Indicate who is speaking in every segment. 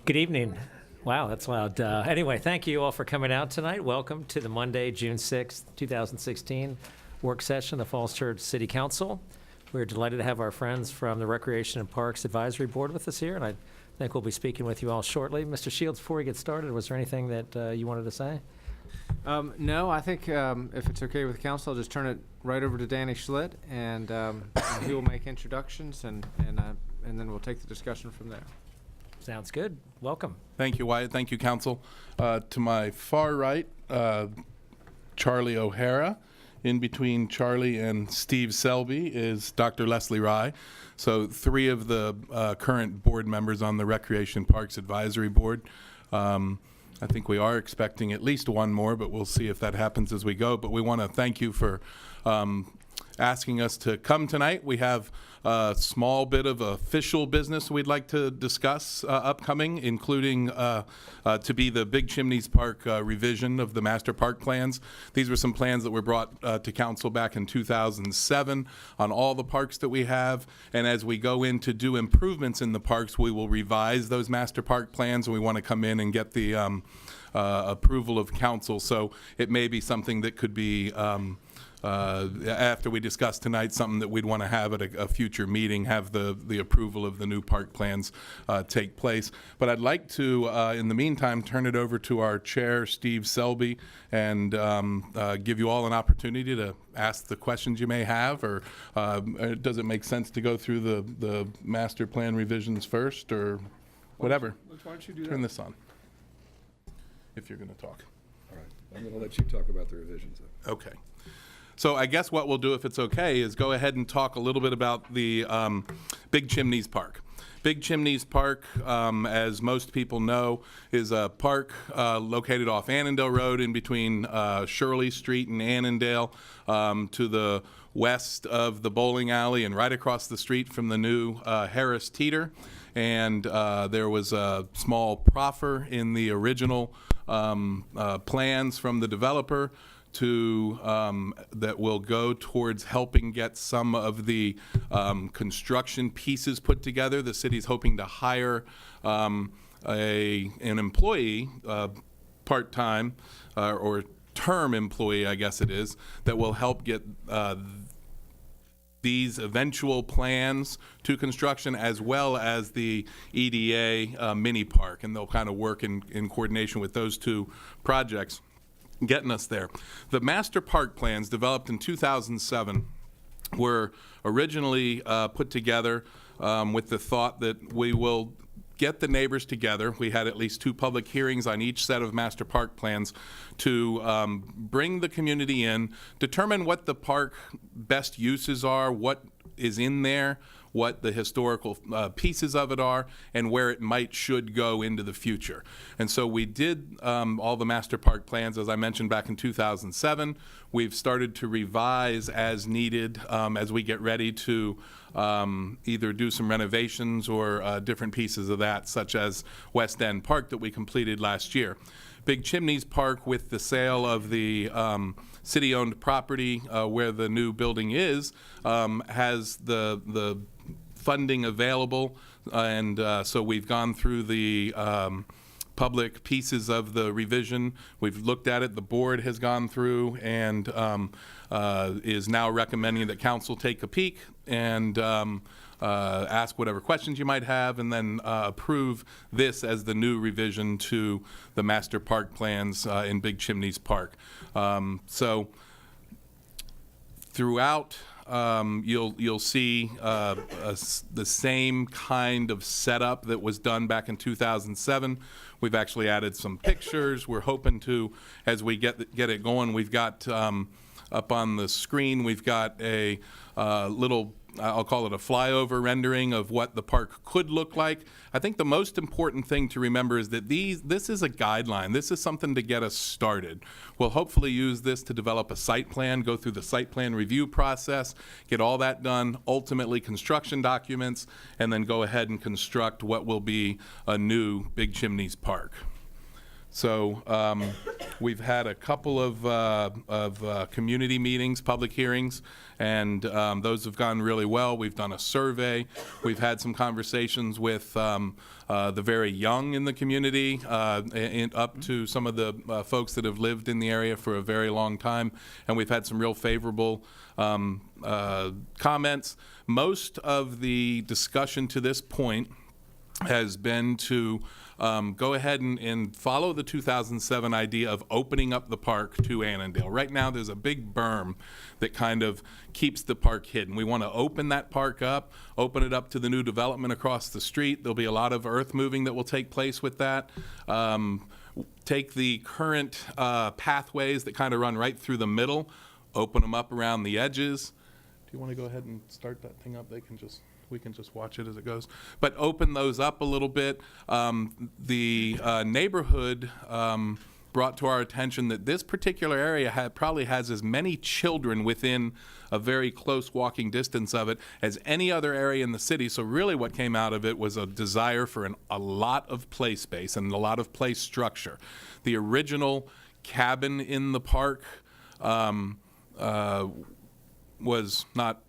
Speaker 1: Good evening. Wow, that's loud. Anyway, thank you all for coming out tonight. Welcome to the Monday, June 6th, 2016 work session of the Falls Church City Council. We're delighted to have our friends from the Recreation and Parks Advisory Board with us here, and I think we'll be speaking with you all shortly. Mr. Shields, before we get started, was there anything that you wanted to say?
Speaker 2: No, I think if it's okay with council, I'll just turn it right over to Danny Schlitt, and he will make introductions, and then we'll take the discussion from there.
Speaker 1: Sounds good. Welcome.
Speaker 3: Thank you, Wyatt. Thank you, Council. To my far right, Charlie O'Hara. In between Charlie and Steve Selby is Dr. Leslie Rye. So 3 of the current board members on the Recreation Parks Advisory Board. I think we are expecting at least one more, but we'll see if that happens as we go. But we want to thank you for asking us to come tonight. We have a small bit of official business we'd like to discuss upcoming, including to be the Big Chimneys Park revision of the master park plans. These were some plans that were brought to council back in 2007 on all the parks that we have. And as we go in to do improvements in the parks, we will revise those master park plans, and we want to come in and get the approval of council. So it may be something that could be after we discuss tonight, something that we'd want to have at a future meeting, have the approval of the new park plans take place. But I'd like to, in the meantime, turn it over to our chair, Steve Selby, and give you all an opportunity to ask the questions you may have, or does it make sense to go through the master plan revisions first, or whatever?
Speaker 4: Why don't you do that?
Speaker 3: Turn this on, if you're going to talk.
Speaker 4: All right, I'm going to let you talk about the revisions.
Speaker 3: Okay. So I guess what we'll do, if it's okay, is go ahead and talk a little bit about the Big Chimneys Park. Big Chimneys Park, as most people know, is a park located off Annandale Road in between Shirley Street and Annandale, to the west of the bowling alley and right across the street from the new Harris Teeter. And there was a small proffer in the original plans from the developer to that will go towards helping get some of the construction pieces put together. The city's hoping to hire an employee, part-time or term employee, I guess it is, that will help get these eventual plans to construction, as well as the EDA mini park, and they'll kind of work in coordination with those 2 projects, getting us there. The master park plans, developed in 2007, were originally put together with the thought that we will get the neighbors together. We had at least 2 public hearings on each set of master park plans to bring the community in, determine what the park best uses are, what is in there, what the historical pieces of it are, and where it should go into the future. And so we did all the master park plans, as I mentioned, back in 2007. We've started to revise as needed as we get ready to either do some renovations or different pieces of that, such as West End Park that we completed last year. Big Chimneys Park, with the sale of the city-owned property where the new building is, has the funding available, and so we've gone through the public pieces of the revision. We've looked at it. The board has gone through and is now recommending that council take a peek and ask whatever questions you might have, and then approve this as the new revision to the master park plans in Big Chimneys Park. So throughout, you'll see the same kind of setup that was done back in 2007. We've actually added some pictures. We're hoping to, as we get it going, we've got up on the screen, we've got a little, I'll call it a flyover rendering of what the park could look like. I think the most important thing to remember is that this is a guideline. This is something to get us started. We'll hopefully use this to develop a site plan, go through the site plan review process, get all that done, ultimately construction documents, and then go ahead and construct what will be a new Big Chimneys Park. So we've had a couple of community meetings, public hearings, and those have gone really well. We've done a survey. We've had some conversations with the very young in the community, and up to some of the folks that have lived in the area for a very long time, and we've had some real favorable comments. Most of the discussion to this point has been to go ahead and follow the 2007 idea of opening up the park to Annandale. Right now, there's a big berm that kind of keeps the park hidden. We want to open that park up, open it up to the new development across the street. There'll be a lot of earth moving that will take place with that. Take the current pathways that kind of run right through the middle, open them up around the edges. Do you want to go ahead and start that thing up? We can just watch it as it goes. But open those up a little bit. The neighborhood brought to our attention that this particular area probably has as many children within a very close walking distance of it as any other area in the city. So really what came out of it was a desire for a lot of play space and a lot of play structure. The original cabin in the park was not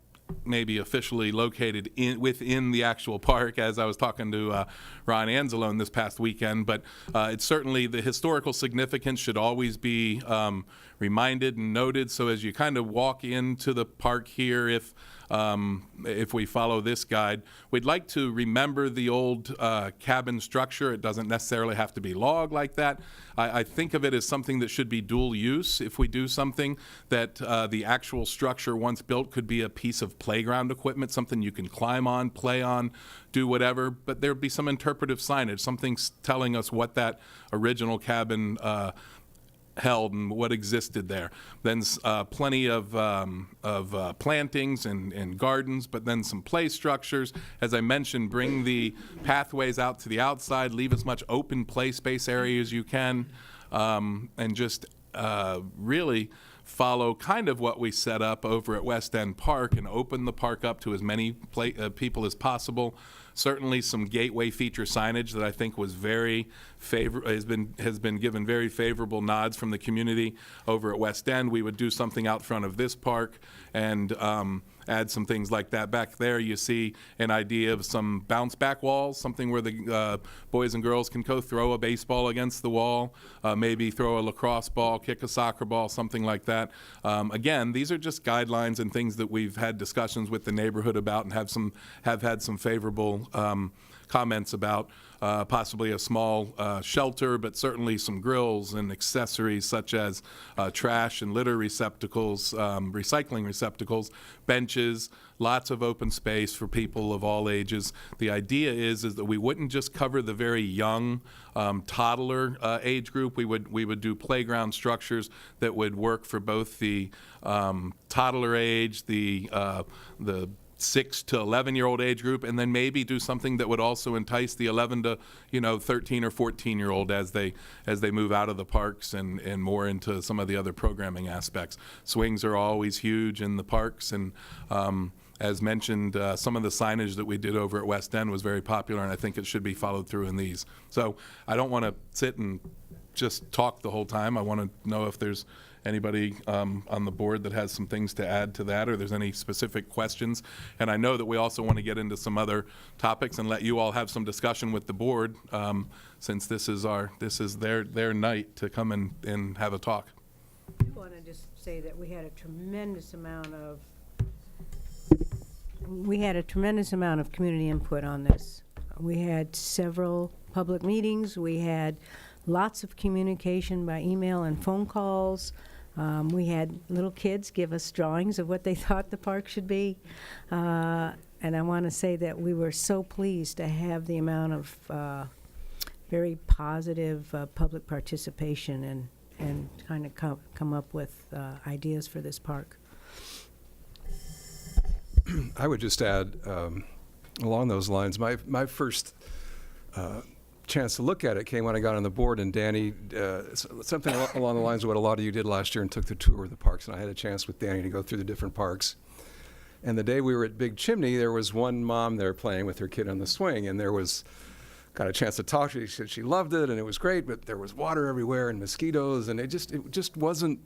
Speaker 3: maybe officially located within the actual park, as I was talking to Ron Anzalone this past weekend, but it's certainly the historical significance should always be reminded and noted. So as you kind of walk into the park here, if we follow this guide, we'd like to remember the old cabin structure. It doesn't necessarily have to be log like that. I think of it as something that should be dual use. If we do something that the actual structure once built could be a piece of playground equipment, something you can climb on, play on, do whatever, but there'd be some interpretive signage, something telling us what that original cabin held and what existed there. Then plenty of plantings and gardens, but then some play structures. As I mentioned, bring the pathways out to the outside, leave as much open play space area as you can, and just really follow kind of what we set up over at West End Park and open the park up to as many people as possible. Certainly some gateway feature signage that I think was very has been given very favorable nods from the community over at West End. We would do something out front of this park and add some things like that. Back there you see an idea of some bounce back walls, something where the boys and girls can go throw a baseball against the wall, maybe throw a lacrosse ball, kick a soccer ball, something like that. Again, these are just guidelines and things that we've had discussions with the neighborhood about and have had some favorable comments about. Possibly a small shelter, but certainly some grills and accessories such as trash and litter receptacles, recycling receptacles, benches, lots of open space for people of all ages. The idea is that we wouldn't just cover the very young toddler age group. We would do playground structures that would work for both the toddler age, the 6 to 11-year-old age group, and then maybe do something that would also entice the 11 to 13 or 14-year-old as they move out of the parks and more into some of the other programming aspects. Swings are always huge in the parks, and as mentioned, some of the signage that we did over at West End was very popular, and I think it should be followed through in these. So I don't want to sit and just talk the whole time. I want to know if there's anybody on the board that has some things to add to that, or there's any specific questions. And I know that we also want to get into some other topics and let you all have some discussion with the board, since this is their night to come and have a talk.
Speaker 5: I want to just say that we had a tremendous amount of community input on this. We had several public meetings. We had lots of communication by email and phone calls. We had little kids give us drawings of what they thought the park should be. And I want to say that we were so pleased to have the amount of very positive public participation and kind of come up with ideas for this park.
Speaker 4: I would just add, along those lines, my first chance to look at it came when I got on the board, and Danny, something along the lines of what a lot of you did last year, and took the tour of the parks. And I had a chance with Danny to go through the different parks. And the day we were at Big Chimney, there was one mom there playing with her kid on the swing, and there was got a chance to talk to her. She said she loved it and it was great, but there was water everywhere and mosquitoes, and it just wasn't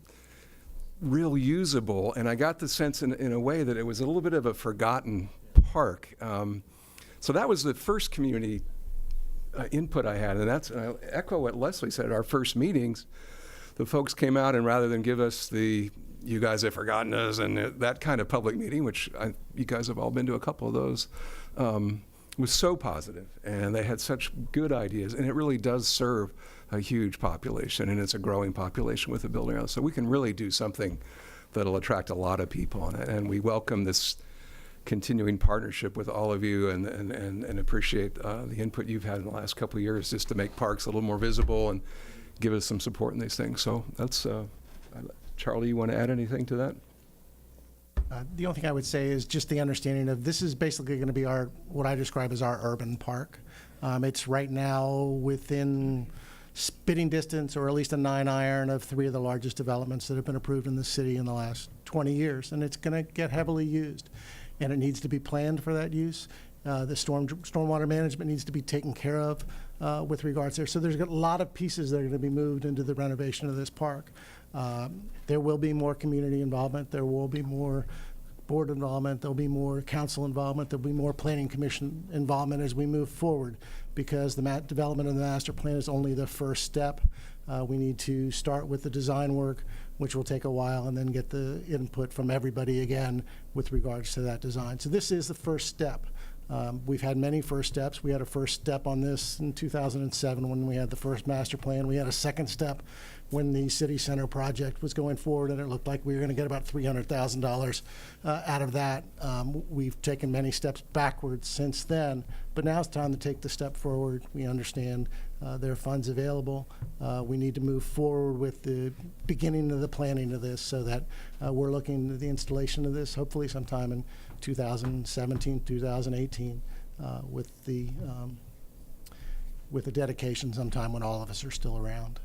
Speaker 4: real usable. And I got the sense in a way that it was a little bit of a forgotten park. So that was the first community input I had, and I echo what Leslie said at our first meetings. The folks came out, and rather than give us the "you guys have forgotten us" and that kind of public meeting, which you guys have all been to a couple of those, was so positive, and they had such good ideas, and it really does serve a huge population, and it's a growing population with the building house. So we can really do something that'll attract a lot of people, and we welcome this continuing partnership with all of you, and appreciate the input you've had in the last couple of years just to make parks a little more visible and give us some support in these things. So that's, Charlie, you want to add anything to that?
Speaker 6: The only thing I would say is just the understanding of this is basically going to be what I describe as our urban park. It's right now within spitting distance, or at least a 9-iron of 3 of the largest developments that have been approved in the city in the last 20 years, and it's going to get heavily used, and it needs to be planned for that use. The stormwater management needs to be taken care of with regards there. So there's a lot of pieces that are going to be moved into the renovation of this park. There will be more community involvement. There will be more board involvement. There'll be more council involvement. There'll be more planning commission involvement as we move forward, because the development of the master plan is only the first step. We need to start with the design work, which will take a while, and then get the input from everybody again with regards to that design. So this is the first step. We've had many first steps. We had a first step on this in 2007 when we had the first master plan. We had a second step when the city center project was going forward, and it looked like we were going to get about $300,000 out of that. We've taken many steps backwards since then, but now it's time to take the step forward. We understand there are funds available. We need to move forward with the beginning of the planning of this, so that we're looking at the installation of this hopefully sometime in 2017, 2018, with the dedication sometime when all of us are still around.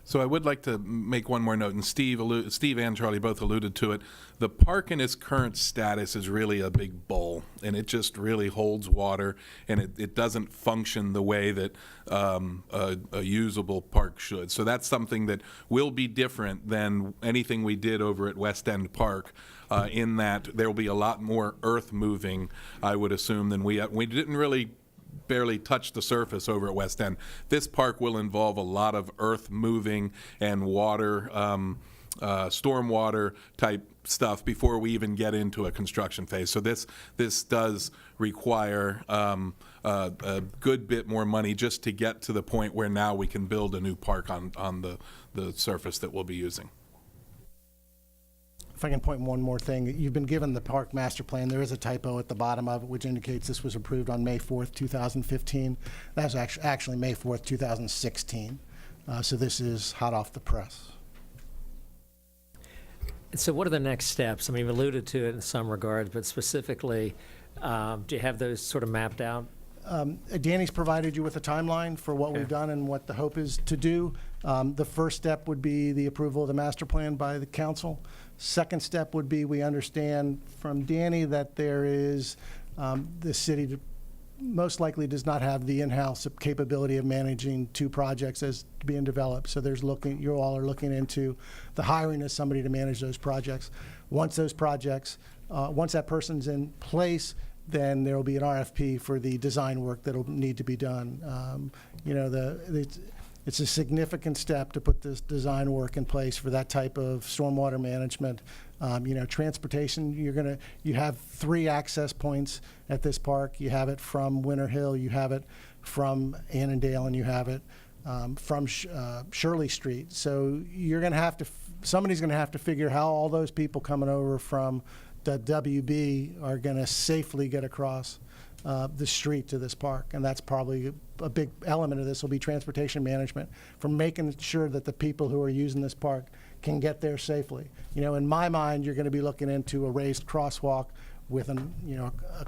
Speaker 3: So I would like to make one more note, and Steve and Charlie both alluded to it. The park in its current status is really a big bowl, and it just really holds water, and it doesn't function the way that a usable park should. So that's something that will be different than anything we did over at West End Park, in that there will be a lot more earth moving, I would assume, than we didn't really barely touch the surface over at West End. This park will involve a lot of earth moving and water, stormwater type stuff before we even get into a construction phase. So this does require a good bit more money just to get to the point where now we can build a new park on the surface that we'll be using.
Speaker 6: If I can point one more thing, you've been given the park master plan. There is a typo at the bottom of it, which indicates this was approved on May 4th, 2015. That's actually May 4th, 2016. So this is hot off the press.
Speaker 1: So what are the next steps? I mean, you've alluded to it in some regards, but specifically, do you have those sort of mapped out?
Speaker 6: Danny's provided you with a timeline for what we've done and what the hope is to do. The first step would be the approval of the master plan by the council. Second step would be, we understand from Danny that there is, the city most likely does not have the in-house capability of managing 2 projects as being developed. So you all are looking into the hiring of somebody to manage those projects. Once those projects, once that person's in place, then there will be an RFP for the design work that will need to be done. It's a significant step to put this design work in place for that type of stormwater management. Transportation, you have 3 access points at this park. You have it from Winter Hill, you have it from Annandale, and you have it from Shirley Street. So somebody's gonna have to figure how all those people coming over from the WB are gonna safely get across the street to this park, and that's probably a big element of this will be transportation management, from making sure that the people who are using this park can get there safely. In my mind, you're going to be looking into a raised crosswalk with a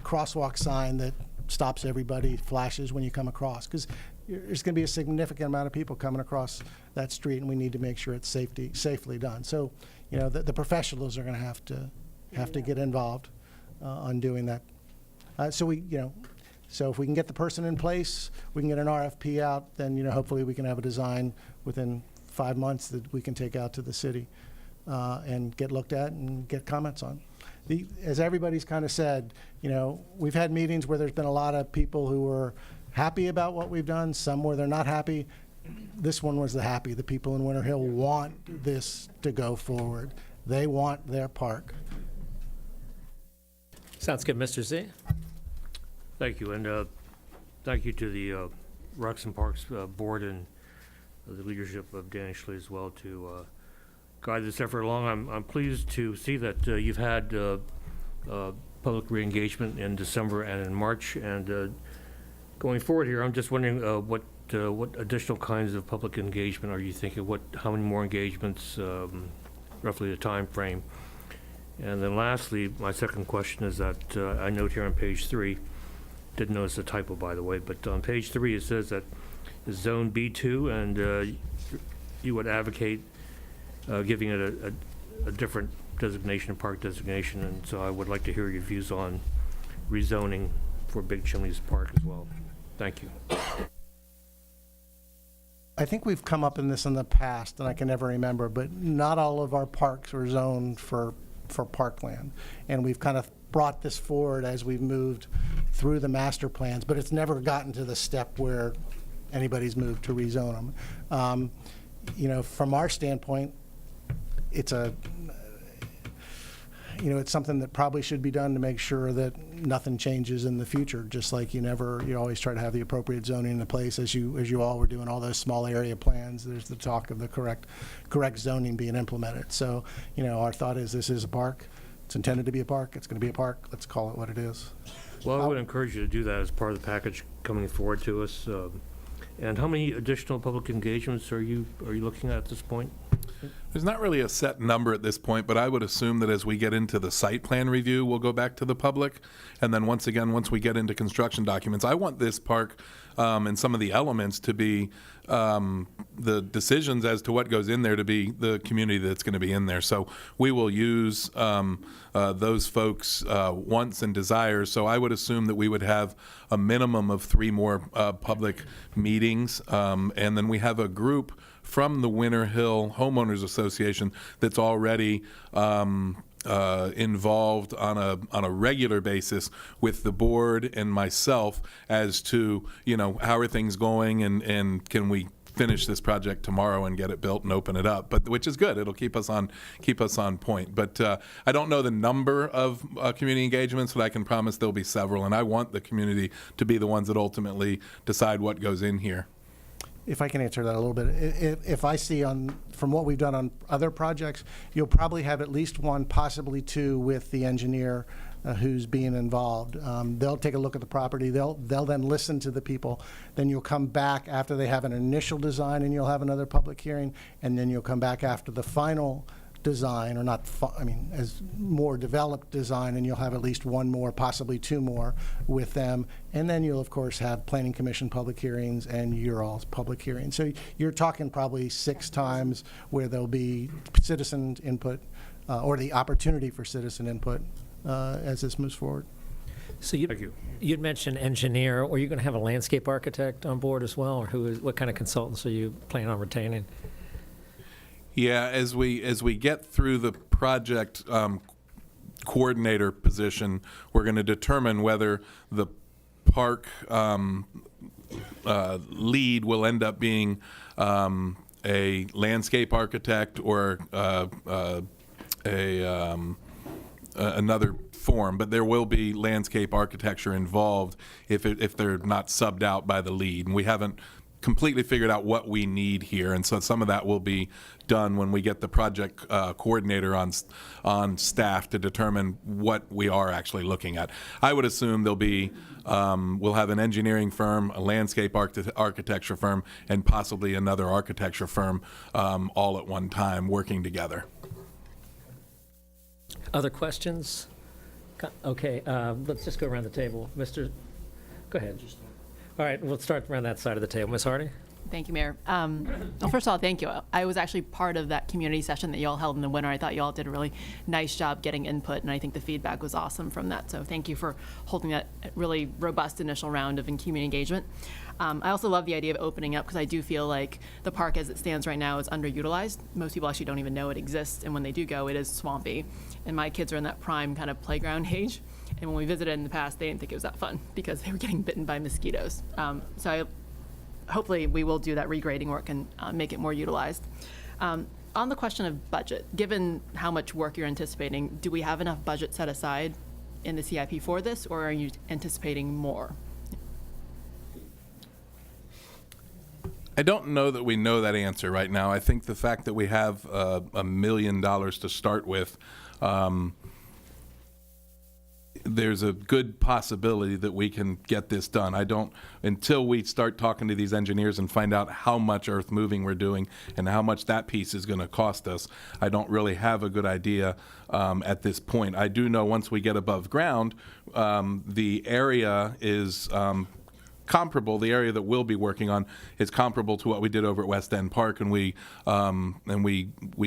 Speaker 6: crosswalk sign that stops everybody, flashes when you come across, because there's going to be a significant amount of people coming across that street, and we need to make sure it's safely done. So, the professionals are going to have to get involved on doing that. So if we can get the person in place, we can get an RFP out, then, hopefully we can have a design within 5 months that we can take out to the city and get looked at and get comments on. As everybody's kind of said, we've had meetings where there's been a lot of people who were happy about what we've done, some where they're not happy. This one was the happy. The people in Winter Hill want this to go forward. They want their park.
Speaker 1: Sounds good, Mr. Z.
Speaker 7: Thank you, and thank you to the Rocks and Parks Board and the leadership of Danny Schley as well to guide this effort along. I'm pleased to see that you've had public re-engagement in December and in March, and going forward here, I'm just wondering what additional kinds of public engagement are you thinking? How many more engagements, roughly the time frame? And then lastly, my second question is that I note here on page 3, didn't notice a typo, by the way, but on page 3 it says that it's Zone B2, and you would advocate giving it a different designation, park designation, and so I would like to hear your views on rezoning for Big Chimneys Park as well. Thank you.
Speaker 6: I think we've come up in this in the past, and I can never remember, but not all of our parks are zoned for parkland. And we've kind of brought this forward as we've moved through the master plans, but it's never gotten to the step where anybody's moved to rezone them. From our standpoint, it's something that probably should be done to make sure that nothing changes in the future, just like you always try to have the appropriate zoning in place as you all were doing all those small area plans. There's the talk of the correct zoning being implemented. So, our thought is this is a park. It's intended to be a park. It's going to be a park. Let's call it what it is.
Speaker 7: Well, I would encourage you to do that as part of the package coming forward to us. And how many additional public engagements are you looking at this point?
Speaker 3: There's not really a set number at this point, but I would assume that as we get into the site plan review, we'll go back to the public. And then once we get into construction documents, I want this park and some of the elements to be the decisions as to what goes in there to be the community that's going to be in there. So we will use those folks' wants and desires. So I would assume that we would have a minimum of 3 more public meetings. And then we have a group from the Winter Hill Homeowners Association that's already involved on a regular basis with the board and myself as to, how are things going and can we finish this project tomorrow and get it built and open it up, but which is good. It'll keep us on point. But I don't know the number of community engagements, but I can promise there'll be several, and I want the community to be the ones that ultimately decide what goes in here.
Speaker 6: If I can answer that a little bit, if I see from what we've done on other projects, you'll probably have at least 1, possibly 2 with the engineer who's being involved. They'll take a look at the property. They'll then listen to the people. Then you'll come back after they have an initial design, and you'll have another public hearing, and then you'll come back after the final design, or not, as more developed design, and you'll have at least 1 more, possibly 2 more with them. And then you'll, of course, have Planning Commission public hearings and your all's public hearings. So you're talking probably 6 times where there'll be citizen input or the opportunity for citizen input as this moves forward.
Speaker 1: So
Speaker 7: Thank you.
Speaker 1: you'd mentioned engineer, or are you going to have a landscape architect on board as well, or what kind of consultants are you planning on retaining?
Speaker 3: Yeah, as we get through the project coordinator position, we're going to determine whether the park lead will end up being a landscape architect or another form, but there will be landscape architecture involved if they're not subbed out by the lead. And we haven't completely figured out what we need here, and so some of that will be done when we get the project coordinator on staff to determine what we are actually looking at. I would assume there'll be we'll have an engineering firm, a landscape architecture firm, and possibly another architecture firm all at one time working together.
Speaker 1: Other questions? Okay, let's just go around the table. Go ahead. All right, we'll start around that side of the table. Ms. Hardy?
Speaker 8: Thank you, Mayor. Well, first of all, thank you. I was actually part of that community session that you all held in the winter. I thought you all did a really nice job getting input, and I think the feedback was awesome from that. So thank you for holding that really robust initial round of community engagement. I also love the idea of opening up because I do feel like the park as it stands right now is underutilized. Most people actually don't even know it exists, and when they do go, it is swampy. And my kids are in that prime kind of playground age. And when we visited in the past, they didn't think it was that fun because they were getting bitten by mosquitoes. Hopefully we will do that regrading work and make it more utilized. On the question of budget, given how much work you're anticipating, do we have enough budget set aside in the CIP for this, or are you anticipating more?
Speaker 3: I don't know that we know that answer right now. I think the fact that we have $1 million to start with, there's a good possibility that we can get this done. Until we start talking to these engineers and find out how much earth moving we're doing and how much that piece is going to cost us, I don't really have a good idea at this point. I do know once we get above ground, the area is comparable. The area that we'll be working on is comparable to what we did over at West End Park, and we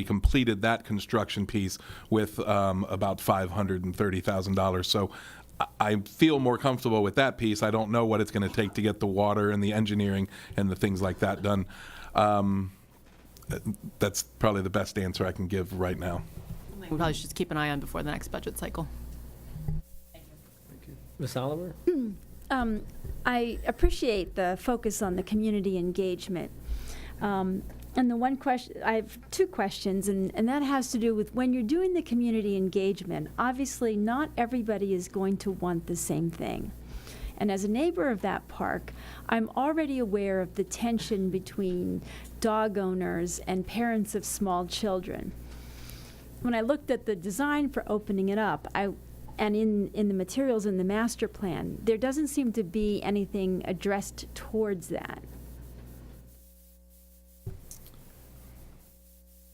Speaker 3: completed that construction piece with about $530,000. So I feel more comfortable with that piece. I don't know what it's going to take to get the water and the engineering and the things like that done. That's probably the best answer I can give right now.
Speaker 8: We probably should just keep an eye on before the next budget cycle.
Speaker 1: Ms. Oliver?
Speaker 9: I appreciate the focus on the community engagement. And the one question, I have two questions, and that has to do with when you're doing the community engagement, obviously not everybody is going to want the same thing. And as a neighbor of that park, I'm already aware of the tension between dog owners and parents of small children. When I looked at the design for opening it up, and in the materials in the master plan, there doesn't seem to be anything addressed towards that.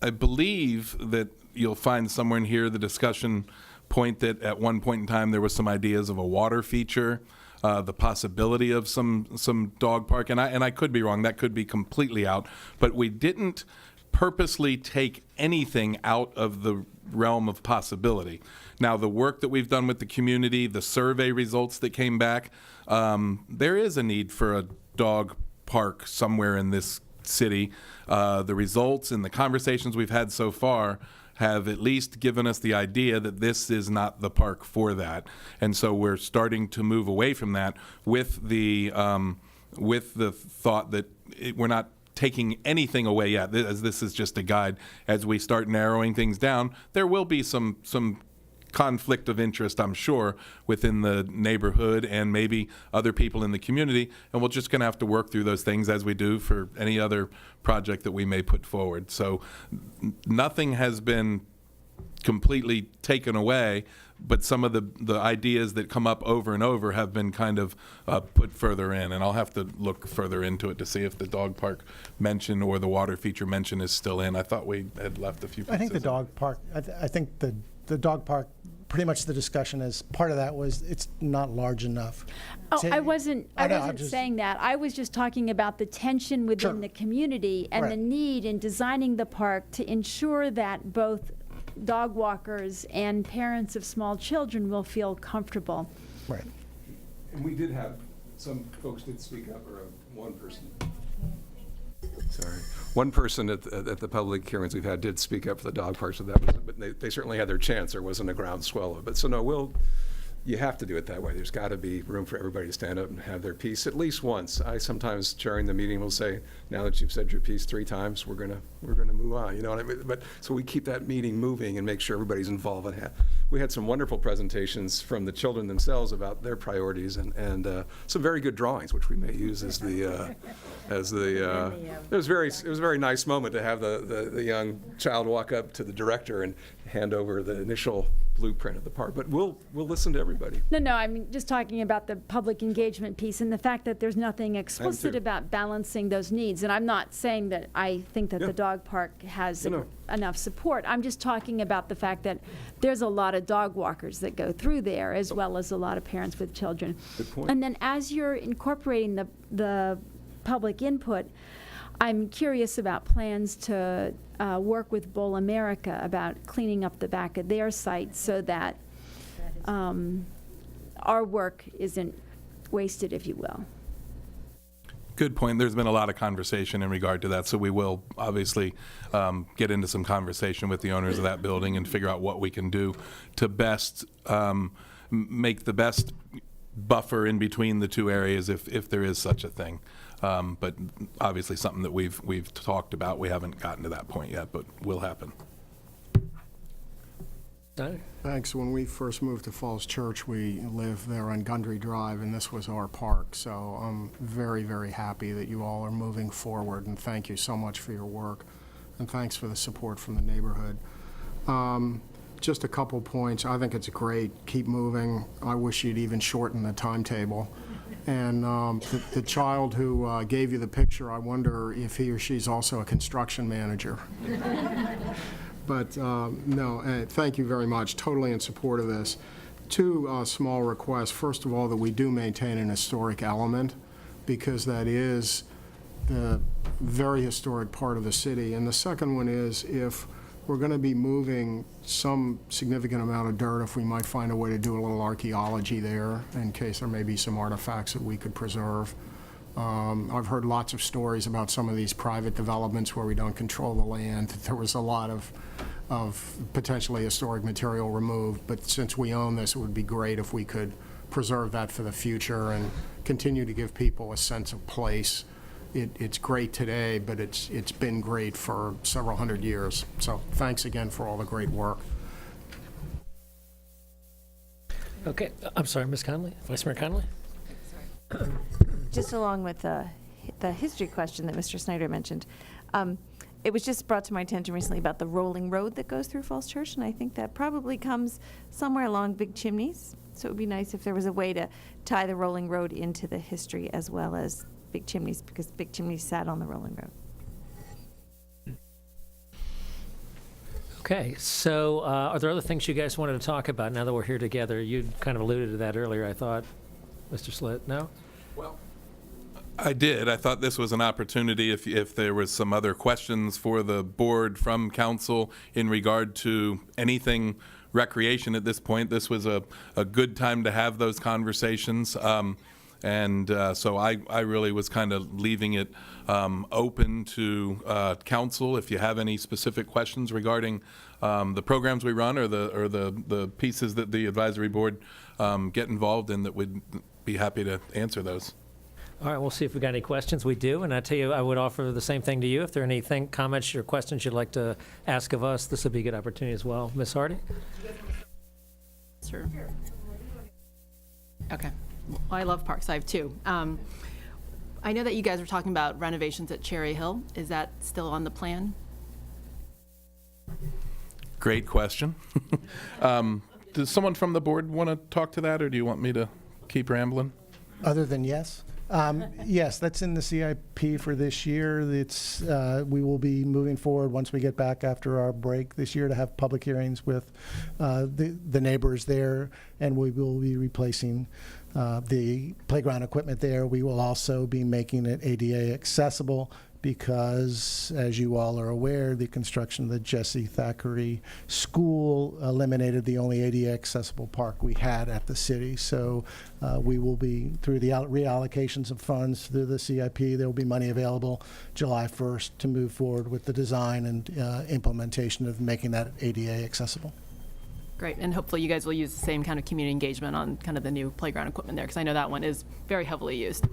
Speaker 3: I believe that you'll find somewhere in here the discussion point that at one point in time there was some ideas of a water feature, the possibility of some dog park, and I could be wrong. That could be completely out, but we didn't purposely take anything out of the realm of possibility. Now, the work that we've done with the community, the survey results that came back, there is a need for a dog park somewhere in this city. The results and the conversations we've had so far have at least given us the idea that this is not the park for that. And so we're starting to move away from that with the thought that we're not taking anything away yet, as this is just a guide. As we start narrowing things down, there will be some conflict of interest, I'm sure, within the neighborhood and maybe other people in the community, and we're just going to have to work through those things as we do for any other project that we may put forward. So nothing has been completely taken away, but some of the ideas that come up over and over have been kind of put further in, and I'll have to look further into it to see if the dog park mention or the water feature mention is still in. I thought we had left a few pieces.
Speaker 6: I think the dog park, I think the dog park, pretty much the discussion is, part of that was it's not large enough.
Speaker 9: Oh, I wasn't
Speaker 6: just
Speaker 9: saying that. I was just talking about the tension within
Speaker 6: Sure.
Speaker 9: the community and the
Speaker 6: Right.
Speaker 9: need in designing the park to ensure that both dog walkers and parents of small children will feel comfortable.
Speaker 6: Right.
Speaker 4: And we did have, some folks did speak up, or one person. Sorry. One person at the public hearings we've had did speak up for the dog parks, so that was, but they certainly had their chance. There wasn't a groundswell of it. So no, you have to do it that way. There's got to be room for everybody to stand up and have their piece at least once. I sometimes during the meeting will say, now that you've said your piece 3 times, we're gonna move on. You know what I mean? But so we keep that meeting moving and make sure everybody's involved. And we had some wonderful presentations from the children themselves about their priorities and some very good drawings, which we may use as the it was a very nice moment to have the young child walk up to the director and hand over the initial blueprint of the park. But we'll listen to everybody.
Speaker 9: No, I'm just talking about the public engagement piece and the fact that there's nothing explicit
Speaker 4: too.
Speaker 9: about balancing those needs. And I'm not saying that I think that
Speaker 4: Yeah.
Speaker 9: the dog park has
Speaker 4: No.
Speaker 9: enough support. I'm just talking about the fact that there's a lot of dog walkers that go through there, as well as a lot of parents with children.
Speaker 4: Good point.
Speaker 9: And then as you're incorporating the public input, I'm curious about plans to work with Bowl America about cleaning up the back of their site so that our work isn't wasted, if you will.
Speaker 3: Good point. There's been a lot of conversation in regard to that, so we will obviously get into some conversation with the owners of that building and figure out what we can do to best make the best buffer in between the two areas, if there is such a thing. But obviously something that we've talked about. We haven't gotten to that point yet, but will happen.
Speaker 10: Thanks. When we first moved to Falls Church, we lived there on Gundry Drive, and this was our park. So I'm very, very happy that you all are moving forward, and thank you so much for your work. And thanks for the support from the neighborhood. Just a couple points. I think it's great. Keep moving. I wish you'd even shorten the timetable. And the child who gave you the picture, I wonder if he or she's also a construction manager. But no, thank you very much. Totally in support of this. Two small requests. First of all, that we do maintain an historic element, because that is the very historic part of the city. And the second one is, if we're going to be moving some significant amount of dirt, if we might find a way to do a little archaeology there in case there may be some artifacts that we could preserve. I've heard lots of stories about some of these private developments where we don't control the land. There was a lot of potentially historic material removed, but since we own this, it would be great if we could preserve that for the future and continue to give people a sense of place. It's great today, but it's been great for several hundred years. So thanks again for all the great work.
Speaker 1: Okay, I'm sorry, Ms. Conley, Vice Mayor Conley?
Speaker 11: Just along with the history question that Mr. Snyder mentioned, it was just brought to my attention recently about the rolling road that goes through Falls Church, and I think that probably comes somewhere along Big Chimneys. So it would be nice if there was a way to tie the rolling road into the history as well as Big Chimneys, because Big Chimneys sat on the rolling road.
Speaker 1: Okay, so are there other things you guys wanted to talk about now that we're here together? You kind of alluded to that earlier, I thought. Mr. Slitt, no?
Speaker 3: Well, I did. I thought this was an opportunity, if there was some other questions for the board from council in regard to anything recreation at this point, this was a good time to have those conversations. So I really was kind of leaving it open to council. If you have any specific questions regarding the programs we run or the pieces that the advisory board get involved in, that we'd be happy to answer those.
Speaker 1: All right, we'll see if we got any questions. We do, and I tell you, I would offer the same thing to you. If there are any comments or questions you'd like to ask of us, this would be a good opportunity as well. Ms. Hardy?
Speaker 8: Sure. Okay. Well, I love parks. I have two. I know that you guys were talking about renovations at Cherry Hill. Is that still on the plan?
Speaker 3: Great question. Does someone from the board want to talk to that, or do you want me to keep rambling?
Speaker 6: Other than yes? Yes, that's in the CIP for this year. It's, we will be moving forward once we get back after our break this year to have public hearings with the neighbors there, and we will be replacing the playground equipment there. We will also be making it ADA accessible because, as you all are aware, the construction of the Jesse Thackeray School eliminated the only ADA accessible park we had at the city. So we will be, through the reallocations of funds through the CIP, there will be money available July 1st to move forward with the design and implementation of making that ADA accessible.
Speaker 8: Great, and hopefully you guys will use the same kind of community engagement on kind of the new playground equipment there, because I know that one is very heavily used.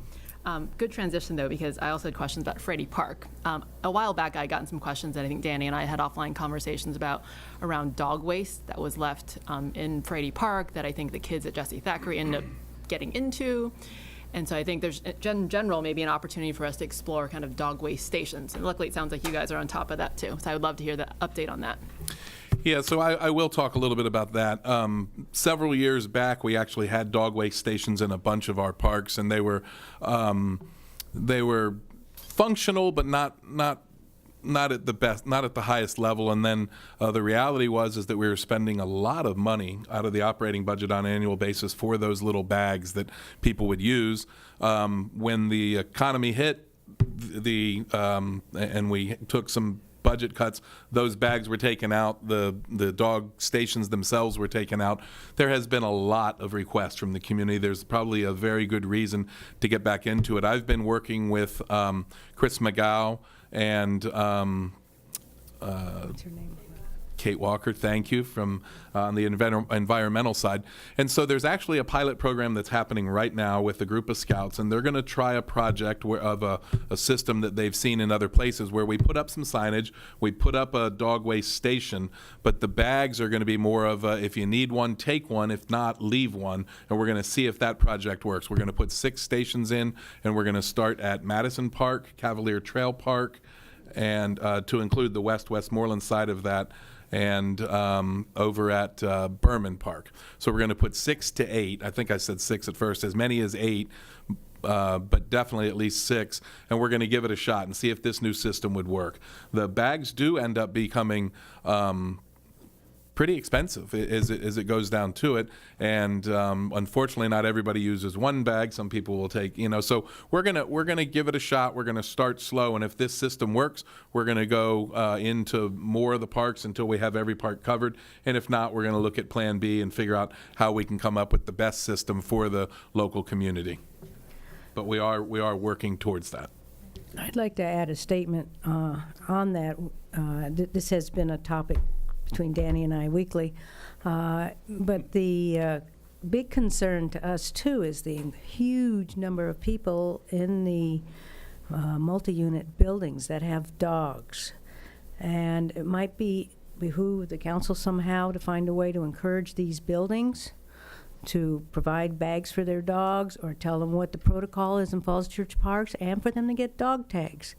Speaker 8: Good transition, though, because I also had questions about Frady Park. A while back, I had gotten some questions that I think Danny and I had offline conversations about around dog waste that was left in Frady Park that I think the kids at Jesse Thackeray ended up getting into. And so I think there's, in general, maybe an opportunity for us to explore kind of dog waste stations. And luckily, it sounds like you guys are on top of that, too. So I would love to hear the update on that.
Speaker 3: Yeah, so I will talk a little bit about that. Several years back, we actually had dog waste stations in a bunch of our parks, and they were functional, but not at the best, not at the highest level. And then the reality was that we were spending a lot of money out of the operating budget on an annual basis for those little bags that people would use. When the economy hit, and we took some budget cuts, those bags were taken out, the dog stations themselves were taken out. There has been a lot of requests from the community. There's probably a very good reason to get back into it. I've been working with Chris McGow and
Speaker 5: What's her name?
Speaker 3: Kate Walker, thank you, from on the environmental side. And so there's actually a pilot program that's happening right now with a group of scouts, and they're going to try a project of a system that they've seen in other places where we put up some signage, we put up a dog waste station, but the bags are going to be more of a, if you need one, take one, if not, leave one, and we're going to see if that project works. We're going to put 6 stations in, and we're going to start at Madison Park, Cavalier Trail Park, and to include the Westmoreland side of that, and over at Berman Park. So we're going to put 6 to 8. I think I said 6 at first, as many as 8, but definitely at least 6. And we're going to give it a shot and see if this new system would work. The bags do end up becoming pretty expensive as it goes down to it, and unfortunately not everybody uses one bag. Some people will take, so we're gonna give it a shot. We're gonna start slow, and if this system works, we're gonna go into more of the parks until we have every park covered, and if not, we're gonna look at Plan B and figure out how we can come up with the best system for the local community. But we are working towards that.
Speaker 5: I'd like to add a statement on that. This has been a topic between Danny and I weekly. But the big concern to us, too, is the huge number of people in the multi-unit buildings that have dogs. And it might behoove the council somehow to find a way to encourage these buildings to provide bags for their dogs, or tell them what the protocol is in Falls Church Parks, and for them to get dog tags.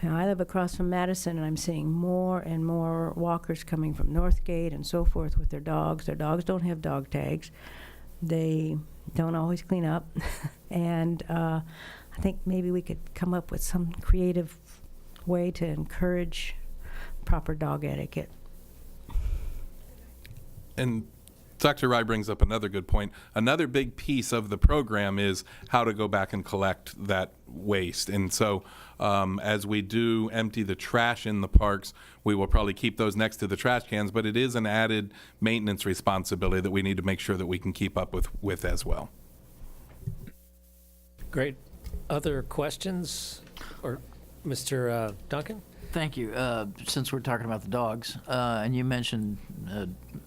Speaker 5: Now, I live across from Madison, and I'm seeing more and more walkers coming from Northgate and so forth with their dogs. Their dogs don't have dog tags. They don't always clean up. And I think maybe we could come up with some creative way to encourage proper dog etiquette.
Speaker 3: And Dr. Rye brings up another good point. Another big piece of the program is how to go back and collect that waste. And so as we do empty the trash in the parks, we will probably keep those next to the trash cans, but it is an added maintenance responsibility that we need to make sure that we can keep up with as well.
Speaker 1: Great. Other questions? Or Mr. Duncan?
Speaker 12: Thank you. Since we're talking about the dogs, and you mentioned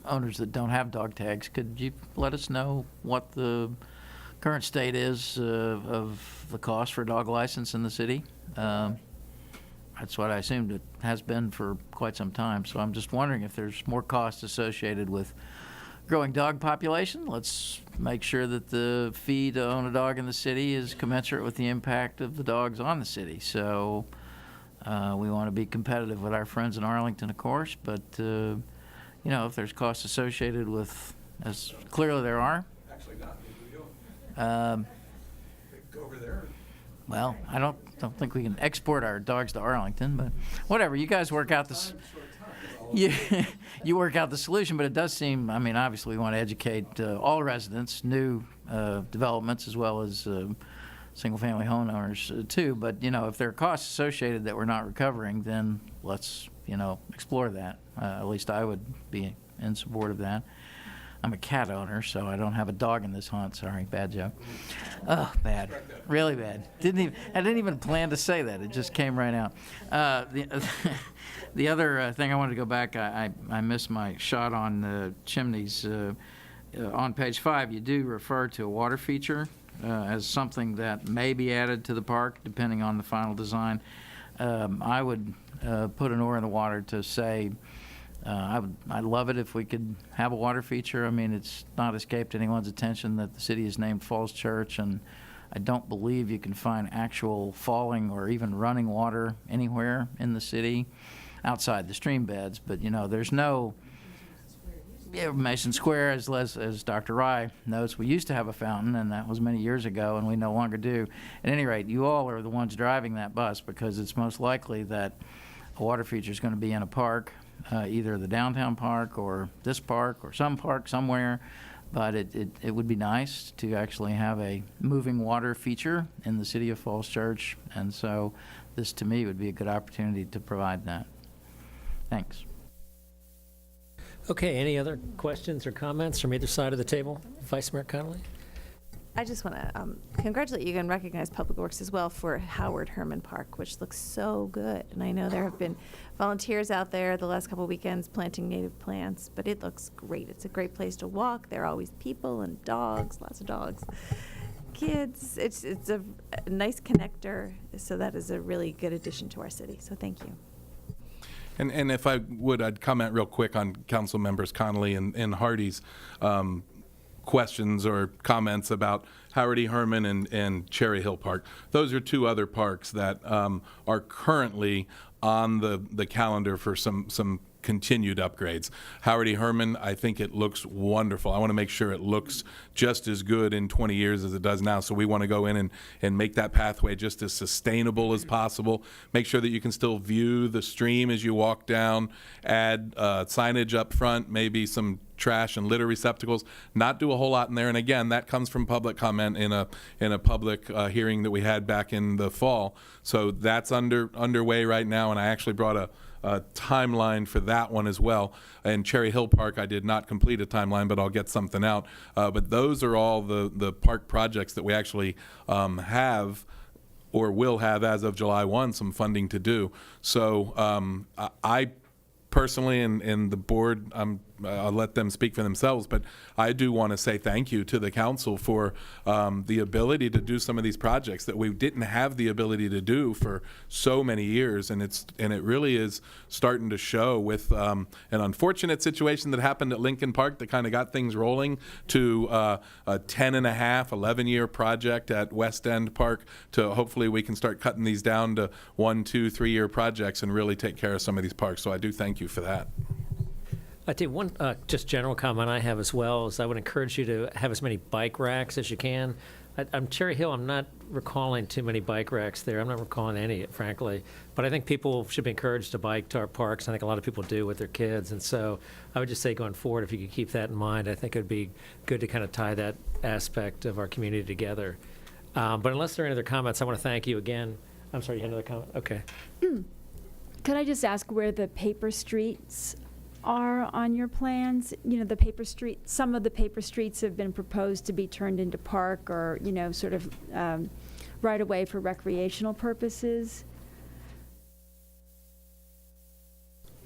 Speaker 12: owners that don't have dog tags, could you let us know what the current state is of the cost for a dog license in the city? That's what I assumed it has been for quite some time. So I'm just wondering if there's more cost associated with growing dog population. Let's make sure that the fee to own a dog in the city is commensurate with the impact of the dogs on the city. So we want to be competitive with our friends in Arlington, of course, but if there's costs associated with, as clearly there are.
Speaker 4: Actually not. We don't. Go over there.
Speaker 12: Well, I don't think we can export our dogs to Arlington, but whatever. You guys work out this. You work out the solution, but it does seem. I mean, obviously, we want to educate all residents, new developments, as well as single-family homeowners too. But if there are costs associated that we're not recovering, then let's explore that. At least I would be in support of that. I'm a cat owner, so I don't have a dog in this hunt. Sorry, bad joke. Oh, bad, really bad. I didn't even plan to say that. It just came right out. The other thing I wanted to go back. I missed my shot on the chimneys. On page 5, you do refer to a water feature as something that may be added to the park, depending on the final design. I would put an oar in the water to say. I'd love it if we could have a water feature. I mean, it's not escaped anyone's attention that the city is named Falls Church, and I don't believe you can find actual falling or even running water anywhere in the city outside the stream beds. But, there's no... Mason Square, as Dr. Rye notes, we used to have a fountain, and that was many years ago, and we no longer do. At any rate, you all are the ones driving that bus, because it's most likely that a water feature is going to be in a park, either the downtown park or this park or some park somewhere but it would be nice to actually have a moving water feature in the city of Falls Church, and so this, to me, would be a good opportunity to provide that. Thanks.
Speaker 1: Okay, any other questions or comments from either side of the table? Vice Mayor Connolly?
Speaker 11: I just want to congratulate you and recognize Public Works as well for Howard Herman Park, which looks so good. And I know there have been volunteers out there the last couple of weekends planting native plants, but it looks great. It's a great place to walk. There are always people and dogs, lots of dogs, kids. It's a nice connector, so that is a really good addition to our city. So thank you.
Speaker 3: And if I would, I'd comment real quick on Council Members Connolly and Hardy's questions or comments about Howard E. Herman and Cherry Hill Park. Those are two other parks that are currently on the calendar for some continued upgrades. Howard E. Herman, I think it looks wonderful. I want to make sure it looks just as good in 20 years as it does now, so we want to go in and make that pathway just as sustainable as possible, make sure that you can still view the stream as you walk down, add signage up front, maybe some trash and litter receptacles, not do a whole lot in there. And again, that comes from public comment in a public hearing that we had back in the fall. So that's underway right now, and I actually brought a timeline for that one as well. And Cherry Hill Park, I did not complete a timeline, but I'll get something out. But those are all the park projects that we actually have or will have as of July 1 some funding to do. So I personally, and the board, I'll let them speak for themselves, but I do want to say thank you to the council for the ability to do some of these projects that we didn't have the ability to do for so many years, and it really is starting to show with an unfortunate situation that happened at Lincoln Park that kind of got things rolling, to a 10-and-a-half, 11-year project at West End Park, to hopefully we can start cutting these down to 1, 2, 3-year projects and really take care of some of these parks. So I do thank you for that.
Speaker 1: I tell you, one just general comment I have as well is I would encourage you to have as many bike racks as you can. I'm Cherry Hill, I'm not recalling too many bike racks there. I'm not recalling any, frankly. But I think people should be encouraged to bike to our parks. I think a lot of people do with their kids. And so I would just say going forward, if you could keep that in mind, I think it would be good to kind of tie that aspect of our community together. But unless there are any other comments, I want to thank you again. I'm sorry, you had another comment? Okay.
Speaker 9: Could I just ask where the paper streets are on your plans? You know, the paper street, some of the paper streets have been proposed to be turned into park or, you know, sort of right away for recreational purposes.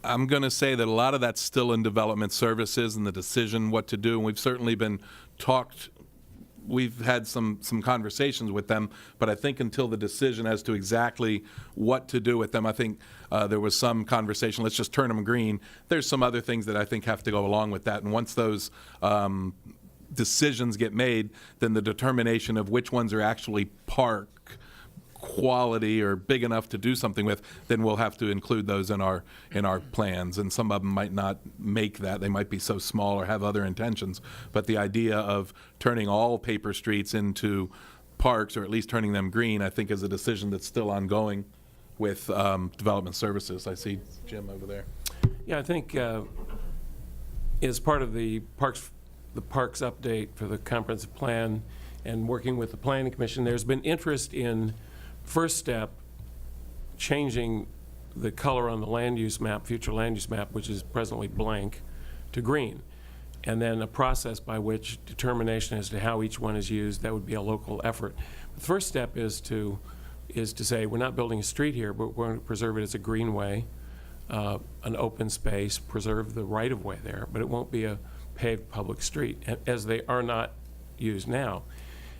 Speaker 3: I'm going to say that a lot of that's still in development services and the decision what to do. And we've certainly been we've had some conversations with them, but I think until the decision as to exactly what to do with them, I think there was some conversation, let's just turn them green. There's some other things that I think have to go along with that. And once those decisions get made, then the determination of which ones are actually park quality or big enough to do something with, then we'll have to include those in our plans. And some of them might not make that. They might be so small or have other intentions. But the idea of turning all paper streets into parks, or at least turning them green, I think is a decision that's still ongoing with development services. I see Jim over there.
Speaker 13: Yeah, I think as part of the parks update for the comprehensive plan and working with the Planning Commission, there's been interest in first step, changing the color on the land use map, future land use map, which is presently blank, to green. And then a process by which determination as to how each one is used, that would be a local effort. The first step is to say, we're not building a street here, but we're going to preserve it as a greenway, an open space, preserve the right-of-way there, but it won't be a paved public street, as they are not used now.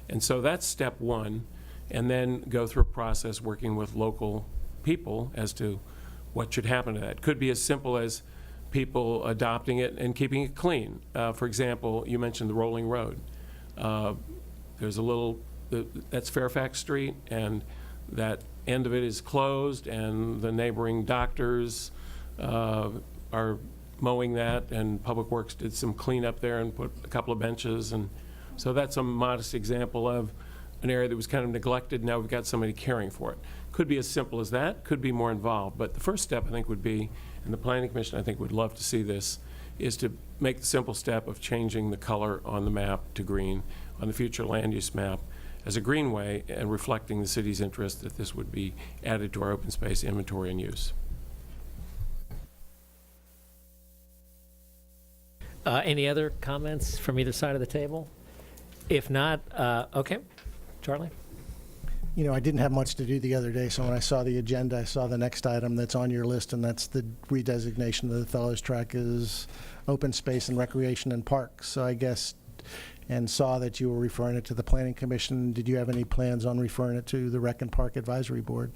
Speaker 13: And so that's step one. And then go through a process working with local people as to what should happen to that. Could be as simple as people adopting it and keeping it clean. For example, you mentioned the rolling road. There's that's Fairfax Street, and that end of it is closed, and the neighboring doctors are mowing that, and Public Works did some cleanup there and put a couple of benches. And so that's a modest example of an area that was kind of neglected. Now we've got somebody caring for it. Could be as simple as that, could be more involved. But the first step, I think, would be, and the Planning Commission, I think, would love to see this, is to make the simple step of changing the color on the map to green, on the future land use map, as a greenway, and reflecting the city's interest that this would be added to our open space inventory and use.
Speaker 1: Any other comments from either side of the table? If not, okay. Charlie?
Speaker 6: You know, I didn't have much to do the other day, so when I saw the agenda, I saw the next item that's on your list, and that's the redesignation of the Fellows Track as open space and recreation and parks. So I guess, and saw that you were referring it to the Planning Commission. Did you have any plans on referring it to the Rec and Park Advisory Board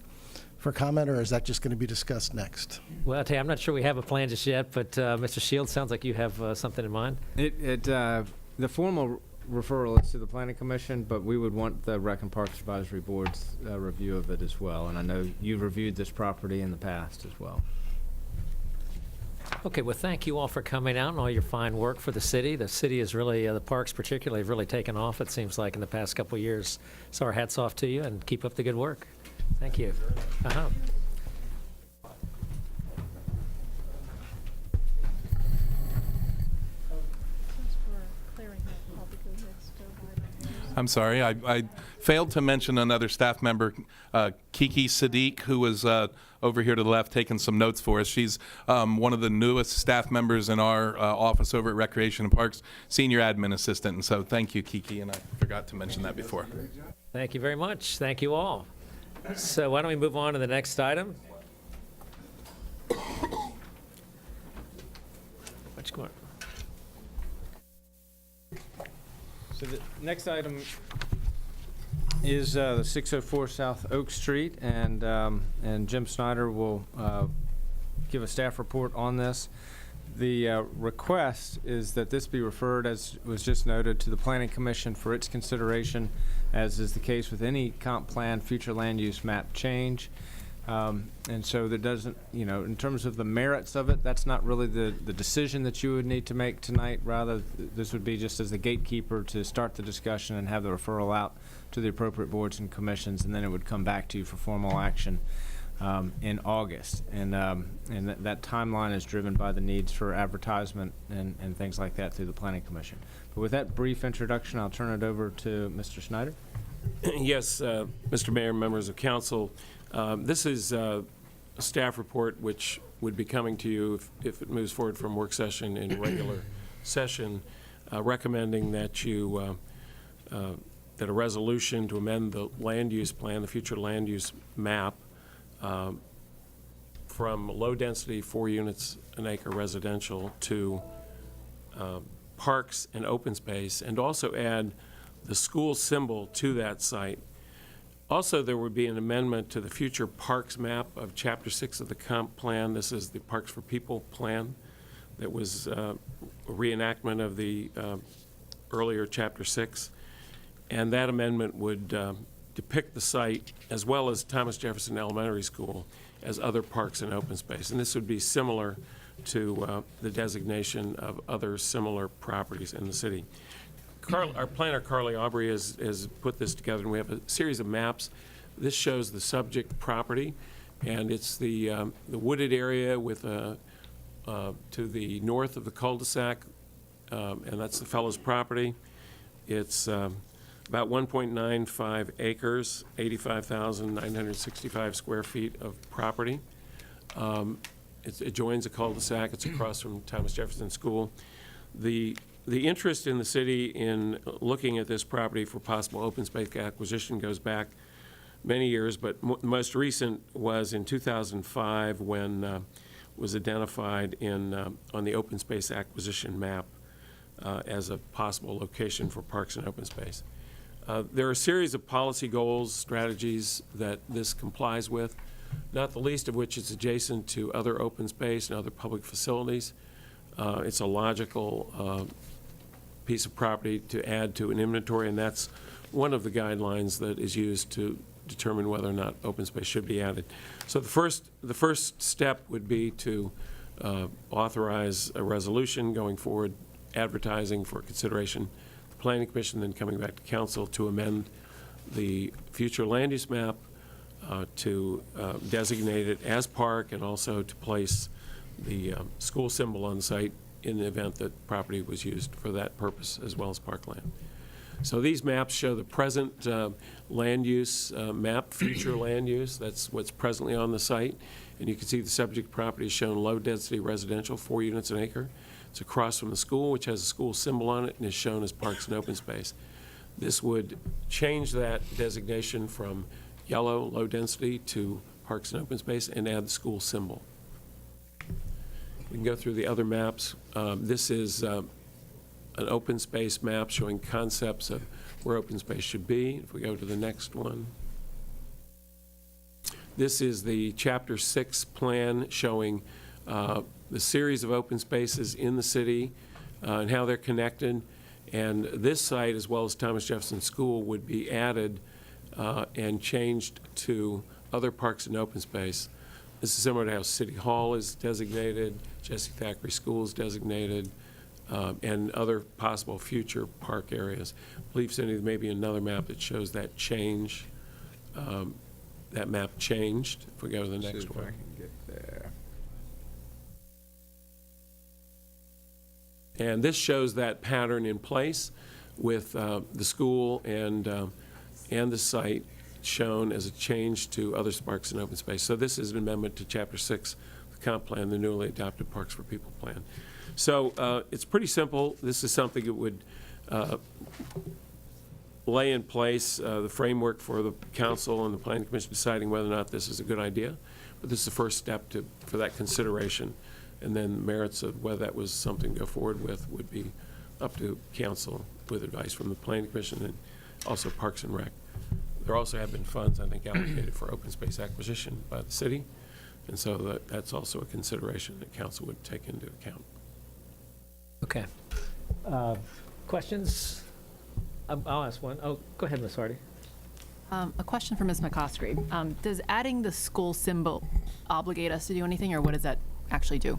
Speaker 6: for comment, or is that just going to be discussed next?
Speaker 1: Well, I'll tell you, I'm not sure we have a plan just yet, but Mr. Shields, sounds like you have something in mind.
Speaker 2: The formal referral is to the Planning Commission, but we would want the Rec and Parks Advisory Board's review of it as well. And I know you've reviewed this property in the past as well.
Speaker 1: Okay, well, thank you all for coming out and all your fine work for the city. The city is really, the parks particularly, have really taken off, it seems like, in the past couple of years. So our hats off to you, and keep up the good work. Thank you. Uh-huh.
Speaker 3: I'm sorry, I failed to mention another staff member, Kiki Sadiq, who was over here to the left taking some notes for us. She's one of the newest staff members in our office over at Recreation and Parks, senior admin assistant. And so thank you, Kiki, and I forgot to mention that before.
Speaker 1: Thank you very much. Thank you all. So why don't we move on to the next item? What's going on?
Speaker 2: So the next item is the 604 South Oak Street, and Jim Snyder will give a staff report on this. The request is that this be referred, as was just noted, to the Planning Commission for its consideration, as is the case with any comp plan future land use map change. And so there doesn't, you know, in terms of the merits of it, that's not really the decision that you would need to make tonight. Rather, this would be just as the gatekeeper to start the discussion and have the referral out to the appropriate boards and commissions, and then it would come back to you for formal action in August. And that timeline is driven by the needs for advertisement and things like that through the Planning Commission. But with that brief introduction, I'll turn it over to Mr. Snyder.
Speaker 13: Yes, Mr. Mayor, members of council, this is a staff report which would be coming to you if it moves forward from work session in regular session, recommending that you that a resolution to amend the land use plan, the future land use map, from low density 4 units an acre residential to parks and open space, and also add the school symbol to that site. Also, there would be an amendment to the future parks map of Chapter 6 of the comp plan. This is the Parks for People plan that was a reenactment of the earlier Chapter 6. And that amendment would depict the site, as well as Thomas Jefferson Elementary School, as other parks and open space. And this would be similar to the designation of other similar properties in the city. Our planner, Carly Aubrey, has put this together, and we have a series of maps. This shows the subject property, and it's the wooded area with to the north of the cul-de-sac, and that's the fellow's property. It's about 1.95 acres, 85,965 square feet of property. It adjoins a cul-de-sac. It's across from Thomas Jefferson School. The interest in the city in looking at this property for possible open space acquisition goes back many years, but most recent was in 2005 when was identified on the open space acquisition map as a possible location for parks and open space. There are a series of policy goals, strategies that this complies with, not the least of which is adjacent to other open space and other public facilities. It's a logical piece of property to add to an inventory, and that's one of the guidelines that is used to determine whether or not open space should be added. So the first step would be to authorize a resolution going forward, advertising for consideration, the Planning Commission, then coming back to council to amend the future land use map to designate it as park, and also to place the school symbol on the site in the event that property was used for that purpose as well as parkland. So these maps show the present land use map, future land use. That's what's presently on the site. And you can see the subject property is shown low-density residential, 4 units an acre. It's across from the school, which has a school symbol on it, and is shown as parks and open space. This would change that designation from yellow, low-density, to parks and open space, and add the school symbol. We can go through the other maps. This is an open space map showing concepts of where open space should be. If we go to the next one. This is the Chapter 6 plan showing the series of open spaces in the city and how they're connected. And this site, as well as Thomas Jefferson School, would be added and changed to other parks and open space. This is similar to how City Hall is designated, Jesse Thackeray School is designated, and other possible future park areas. I believe, Cindy, there may be another map that shows that change. That map changed. If we go to the next one. And this shows that pattern in place with the school and the site shown as a change to other parks and open space. So this is an amendment to Chapter 6, the comp plan, the newly adopted Parks for People plan. So it's pretty simple. This is something that would lay in place the framework for the council and the planning commission deciding whether or not this is a good idea. But this is the first step for that consideration. And then the merits of whether that was something to go forward with would be up to council with advice from the planning commission and also Parks and Rec. There also have been funds, I think, allocated for open space acquisition by the city. And so that's also a consideration that council would take into account.
Speaker 1: Okay. Questions? I'll ask one. Oh, go ahead, Ms. Hardy.
Speaker 8: A question for Ms. McCoskey. Does adding the school symbol obligate us to do anything, or what does that actually do?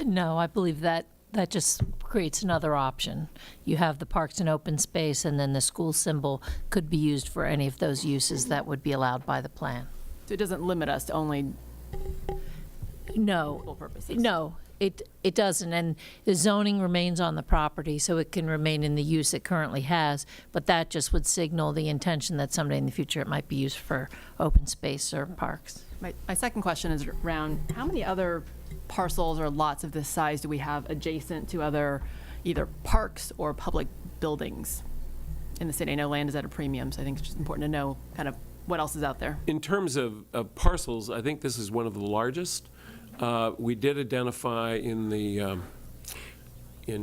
Speaker 14: No, I believe that just creates another option. You have the parks and open space, and then the school symbol could be used for any of those uses that would be allowed by the plan.
Speaker 8: So it doesn't limit us to only
Speaker 14: No,
Speaker 8: school purposes?
Speaker 14: no, it doesn't. And the zoning remains on the property, so it can remain in the use it currently has, but that just would signal the intention that someday in the future it might be used for open space or parks.
Speaker 8: My second question is around how many other parcels or lots of this size do we have adjacent to other either parks or public buildings in the city? I know land is at a premium, so I think it's just important to know kind of what else is out there.
Speaker 13: In terms of parcels, I think this is one of the largest. We did identify in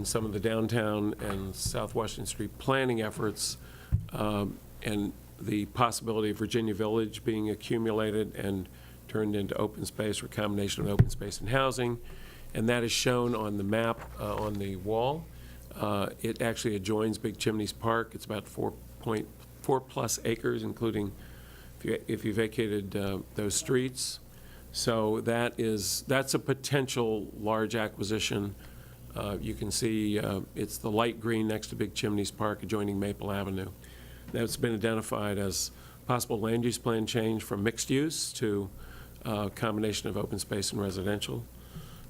Speaker 13: some of the downtown and South Washington Street planning efforts and the possibility of Virginia Village being accumulated and turned into open space or a combination of open space and housing. And that is shown on the map on the wall. It actually adjoins Big Chimneys Park. It's about 4.4+ acres, including if you vacated those streets. So that's a potential large acquisition. You can see it's the light green next to Big Chimneys Park adjoining Maple Avenue. That's been identified as possible land use plan change from mixed use to a combination of open space and residential.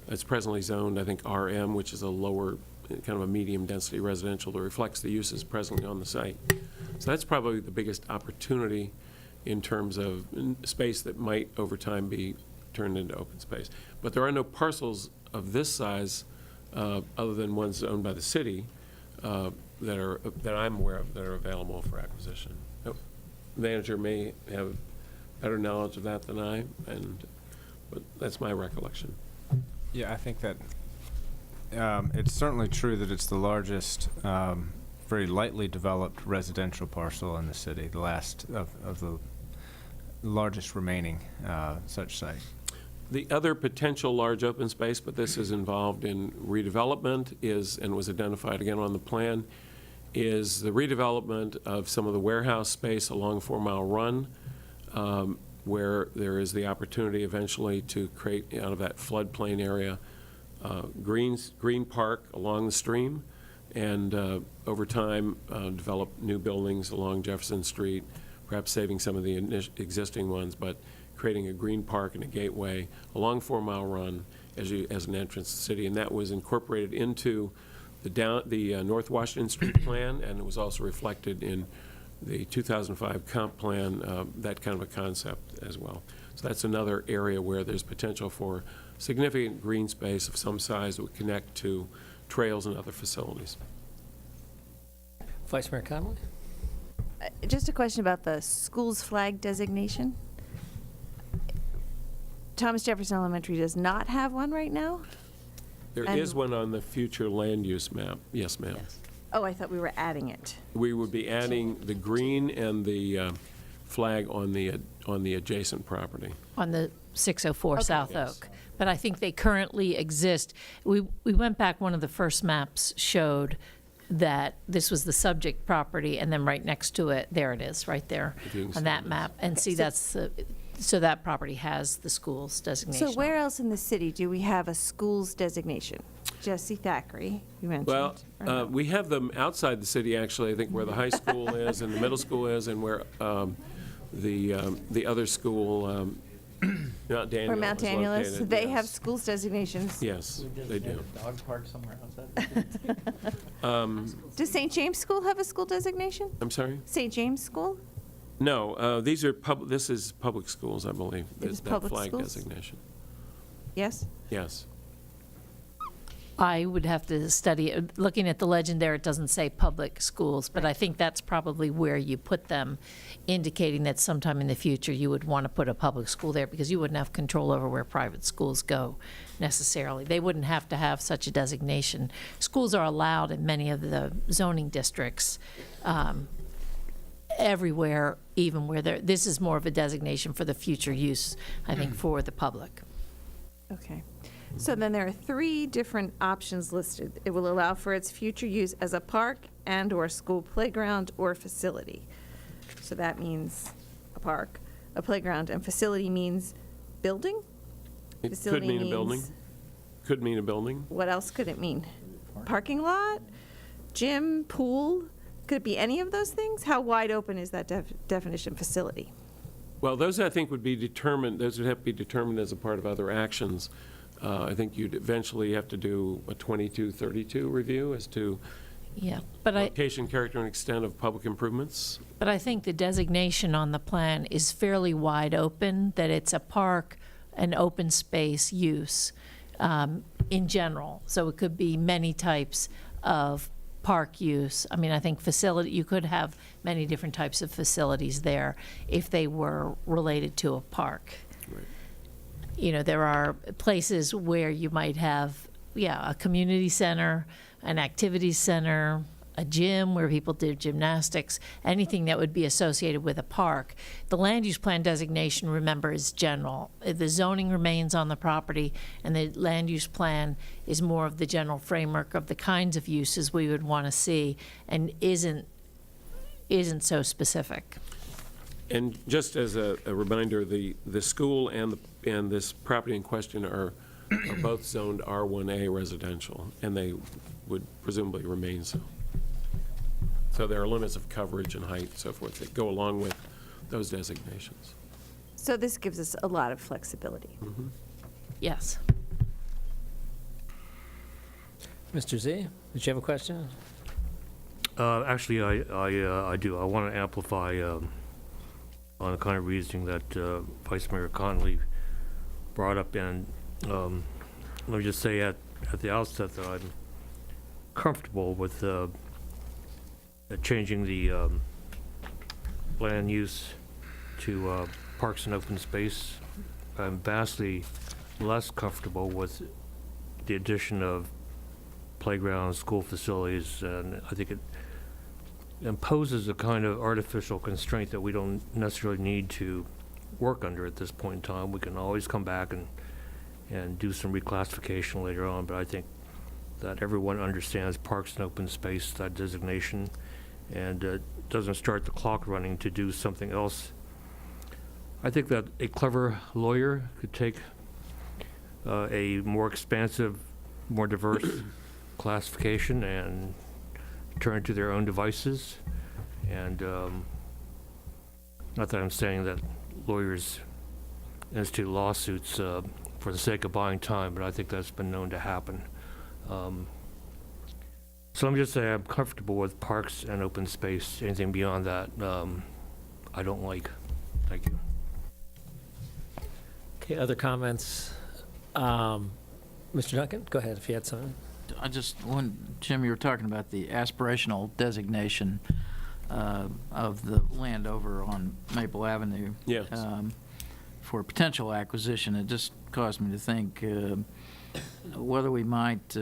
Speaker 13: It's presently zoned, I think, RM, which is a lower, kind of a medium density residential that reflects the uses presently on the site. So that's probably the biggest opportunity in terms of space that might over time be turned into open space. But there are no parcels of this size other than ones owned by the city that I'm aware of that are available for acquisition. The manager may have better knowledge of that than I, but that's my recollection.
Speaker 2: Yeah, I think that it's certainly true that it's the largest, very lightly developed residential parcel in the city, the last of the largest remaining such site.
Speaker 13: The other potential large open space, but this is involved in redevelopment, and was identified again on the plan, is the redevelopment of some of the warehouse space along 4 Mile Run, where there is the opportunity eventually to create out of that floodplain area green park along the stream, and over time develop new buildings along Jefferson Street, perhaps saving some of the existing ones, but creating a green park and a gateway along 4 Mile Run as an entrance to the city, and that was incorporated into the North Washington Street plan, and it was also reflected in the 2005 comp plan, that kind of a concept as well. So that's another area where there's potential for significant green space of some size that would connect to trails and other facilities.
Speaker 1: Vice Mayor Conley?
Speaker 11: Just a question about the school's flag designation. Thomas Jefferson Elementary does not have one right now?
Speaker 13: There
Speaker 11: And-
Speaker 13: is one on the future land use map. Yes, ma'am.
Speaker 11: Oh, I thought we were adding it.
Speaker 13: We would be adding the green and the flag on the adjacent property.
Speaker 14: On the 604
Speaker 11: Okay.
Speaker 14: South
Speaker 13: Yes.
Speaker 14: Oak. But I think they currently exist. We went back, one of the first maps showed that this was the subject property, and then right next to it, there it is, right there
Speaker 13: If you can see
Speaker 14: on that
Speaker 13: this.
Speaker 14: map. And see, so that property has the school's designation.
Speaker 11: So where else in the city do we have a school's designation? Jesse Thackeray, you mentioned.
Speaker 13: Well,
Speaker 11: or no?
Speaker 13: we have them outside the city, actually, I think where the high school is and the middle school is and where the other school, Mount Daniel
Speaker 11: Where Mount
Speaker 13: is
Speaker 11: Daniel is,
Speaker 13: located,
Speaker 11: they
Speaker 13: yes.
Speaker 11: have schools designations.
Speaker 13: Yes, they do.
Speaker 12: Dog park somewhere outside.
Speaker 11: Does St. James School have a school designation?
Speaker 13: I'm sorry?
Speaker 11: St. James School?
Speaker 13: No, this is public schools, I believe.
Speaker 11: It is
Speaker 13: that
Speaker 11: public
Speaker 13: flag
Speaker 11: schools?
Speaker 13: designation.
Speaker 11: Yes?
Speaker 13: Yes.
Speaker 14: I would have to study it. Looking at the legend there, it doesn't say public schools, but I think that's probably where you put them, indicating that sometime in the future you would want to put a public school there, because you wouldn't have control over where private schools go necessarily. They wouldn't have to have such a designation. Schools are allowed in many of the zoning districts, everywhere, even where this is more of a designation for the future use, I think, for the public.
Speaker 11: Okay. So then there are 3 different options listed. It will allow for its future use as a park and/or school playground or facility. So that means a park, a playground, and facility means building?
Speaker 13: It could
Speaker 11: Facility
Speaker 13: mean a building.
Speaker 11: means-
Speaker 13: Could mean a building.
Speaker 11: What else could it mean? Parking lot? Gym? Pool? Could it be any of those things? How wide open is that definition, facility?
Speaker 13: Well, those I think would be determined, those would have to be determined as a part of other actions. I think you'd eventually have to do a 2232 review as to
Speaker 14: Yeah, but
Speaker 13: location, character, and extent of public improvements.
Speaker 14: But I think the designation on the plan is fairly wide open, that it's a park, an open space use in general. So it could be many types of park use. I mean, I think you could have many different types of facilities there if they were related to a park.
Speaker 13: Right.
Speaker 14: You know, there are places where you might have, a community center, an activities center, a gym where people do gymnastics, anything that would be associated with a park. The land use plan designation, remember, is general. The zoning remains on the property, and the land use plan is more of the general framework of the kinds of uses we would want to see, and isn't so specific.
Speaker 13: And just as a reminder, the school and this property in question are both zoned R1A residential, and they would presumably remain so. So there are limits of coverage and height and so forth that go along with those designations.
Speaker 11: So this gives us a lot of flexibility.
Speaker 14: Yes.
Speaker 1: Mr. Z, did you have a question?
Speaker 7: Actually, I do. I want to amplify on the kind of reasoning that Vice Mayor Conley brought up. And let me just say at the outset that I'm comfortable with changing the land use to parks and open space. I'm vastly less comfortable with the addition of playgrounds, school facilities, and I think it imposes a kind of artificial constraint that we don't necessarily need to work under at this point in time. We can always come back and do some reclassification later on, but I think that everyone understands parks and open space, that designation, and doesn't start the clock running to do something else. I think that a clever lawyer could take a more expansive, more diverse classification and turn to their own devices. And not that I'm saying that lawyers as to lawsuits for the sake of buying time, but I think that's been known to happen. So let me just say I'm comfortable with parks and open space. Anything beyond that, I don't like. Thank you.
Speaker 1: Okay, other comments? Mr. Duncan, go ahead if you had something.
Speaker 12: I just, when, Jim, you were talking about the aspirational designation of the land over on Maple Avenue.
Speaker 13: Yes.
Speaker 12: For potential acquisition, it just caused me to think whether we might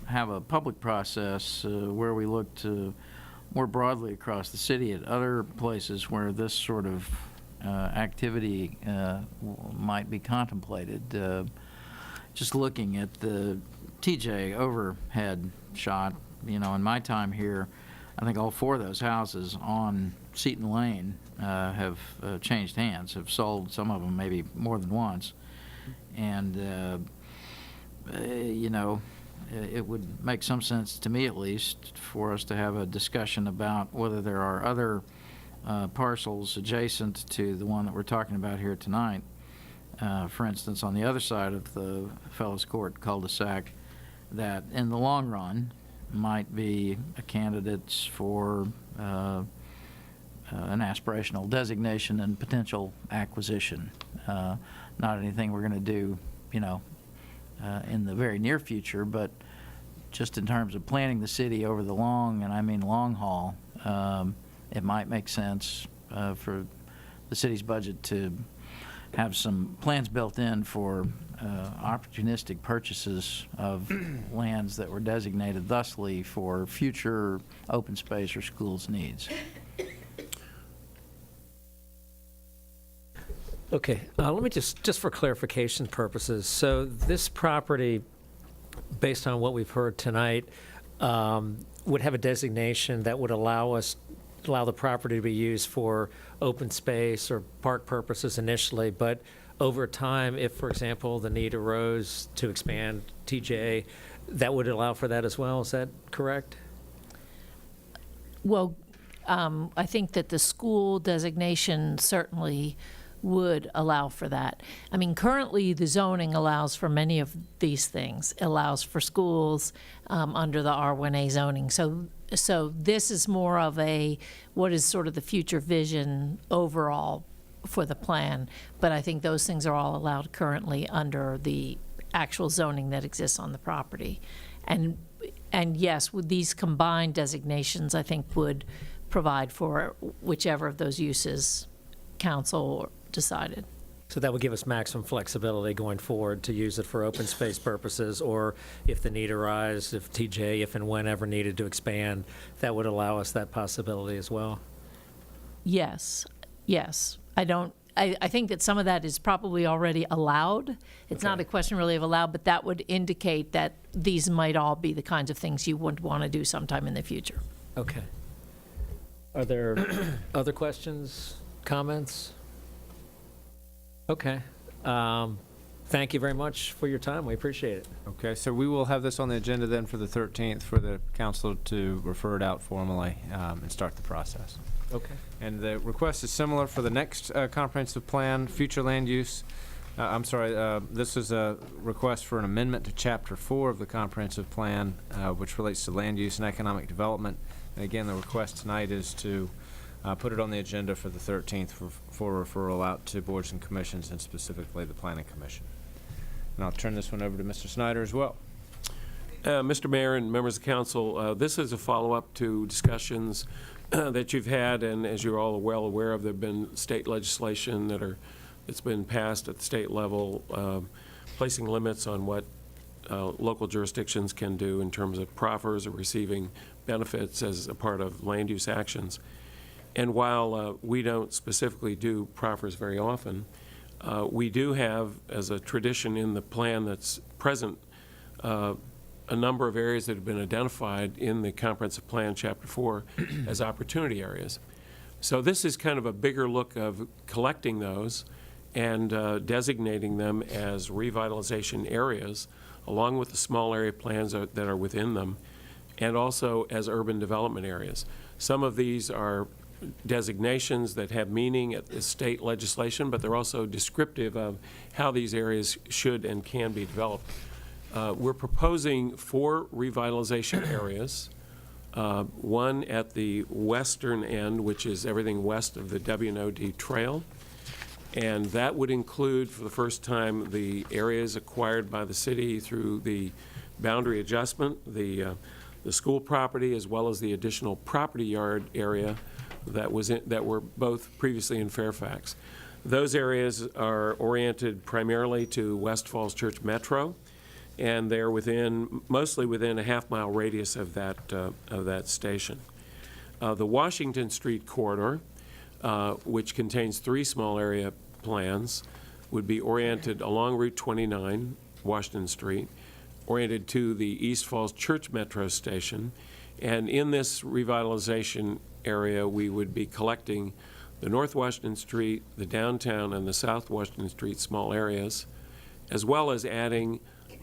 Speaker 12: have a public process where we look to more broadly across the city at other places where this sort of activity might be contemplated. Just looking at the TJ overhead shot, you know, in my time here, I think all 4 of those houses on Seton Lane have changed hands, have sold, some of them maybe more than once. And, you know, it would make some sense to me at least for us to have a discussion about whether there are other parcels adjacent to the one that we're talking about here tonight. For instance, on the other side of the Fellows Court cul-de-sac, that in the long run might be candidates for an aspirational designation and potential acquisition. Not anything we're going to do, you know, in the very near future, but just in terms of planning the city over the long, and I mean long haul, it might make sense for the city's budget to have some plans built in for opportunistic purchases of lands that were designated thusly for future open space or schools needs.
Speaker 1: Okay, let me just for clarification purposes, so this property, based on what we've heard tonight, would have a designation that would allow the property to be used for open space or park purposes initially, but over time, if, for example, the need arose to expand TJ, that would allow for that as well, is that correct?
Speaker 14: Well, I think that the school designation certainly would allow for that. I mean, currently the zoning allows for many of these things. It allows for schools under the R1A zoning. So this is more of a, what is sort of the future vision overall for the plan. But I think those things are all allowed currently under the actual zoning that exists on the property. And yes, with these combined designations, I think would provide for whichever of those uses council decided.
Speaker 1: So that would give us maximum flexibility going forward to use it for open space purposes, or if the need arises, if TJ, if and whenever needed to expand, that would allow us that possibility as well.
Speaker 14: Yes. I think that some of that is probably already allowed. It's not a question really of allowed, but that would indicate that these might all be the kinds of things you would want to do sometime in the future.
Speaker 1: Okay. Are there other questions, comments? Okay. Thank you very much for your time. We appreciate it.
Speaker 2: Okay, so we will have this on the agenda then for the 13th for the council to refer it out formally and start the process.
Speaker 1: Okay.
Speaker 2: And the request is similar for the next comprehensive plan, future land use. This is a request for an amendment to Chapter 4 of the comprehensive plan, which relates to land use and economic development. And again, the request tonight is to put it on the agenda for the 13th for referral out to boards and commissions, and specifically the Planning Commission. And I'll turn this one over to Mr. Snyder as well.
Speaker 13: Mr. Mayor and members of council, this is a follow-up to discussions that you've had, and as you're all well aware of, there have been state legislation that's been passed at the state level, placing limits on what local jurisdictions can do in terms of proffers or receiving benefits as a part of land use actions. And while we don't specifically do proffers very often, we do have, as a tradition in the plan that's present, a number of areas that have been identified in the Comprehensive Plan, Chapter 4, as opportunity areas. So this is kind of a bigger look of collecting those and designating them as revitalization areas, along with the small area plans that are within them, and also as urban development areas. Some of these are designations that have meaning at the state legislation, but they're also descriptive of how these areas should and can be developed. We're proposing 4 revitalization areas, one at the western end, which is everything west of the W&OD Trail, and that would include, for the first time, the areas acquired by the city through the boundary adjustment, the school property, as well as the additional property yard area that were both previously in Fairfax. Those areas are oriented primarily to West Falls Church Metro, and they're mostly within a half-mile radius of that station. The Washington Street corridor, which contains 3 small area plans, would be oriented along Route 29, Washington Street, oriented to the East Falls Church Metro Station, and in this revitalization area, we would be collecting the North Washington Street, the downtown, and the South Washington Street small areas, as well as adding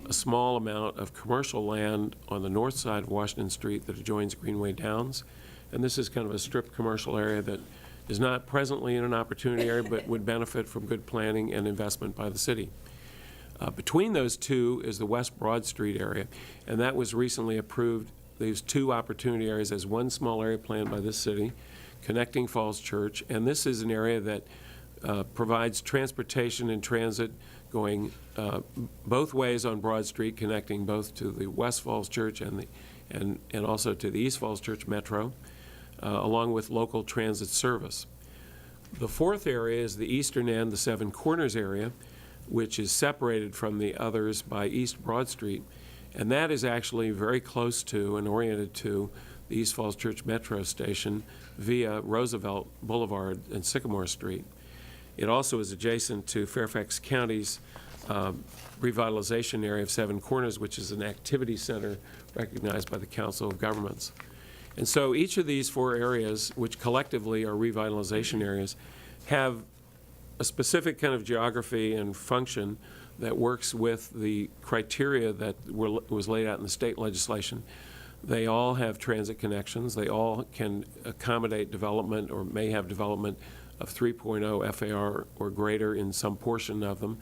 Speaker 13: a small amount of commercial land on the north side of Washington Street that adjoins Greenway Downs. And this is kind of a strip commercial area that is not presently in an opportunity area, but would benefit from good planning and investment by the city. Between those two is the West Broad Street area, and that was recently approved, these 2 opportunity areas, as one small area planned by this city, connecting Falls Church. And this is an area that provides transportation and transit going both ways on Broad Street, connecting both to the West Falls Church and also to the East Falls Church Metro, along with local transit service. The 4th area is the eastern end, the Seven Corners area, which is separated from the others by East Broad Street, and that is actually very close to and oriented to the East Falls Church Metro Station via Roosevelt Boulevard and Sycamore Street. It also is adjacent to Fairfax County's revitalization area of Seven Corners, which is an activity center recognized by the Council of Governments. And so each of these 4 areas, which collectively are revitalization areas, have a specific kind of geography and function that works with the criteria that was laid out in the state legislation. They all have transit connections. They all can accommodate development or may have development of 3.0 FAR or greater in some portion of them.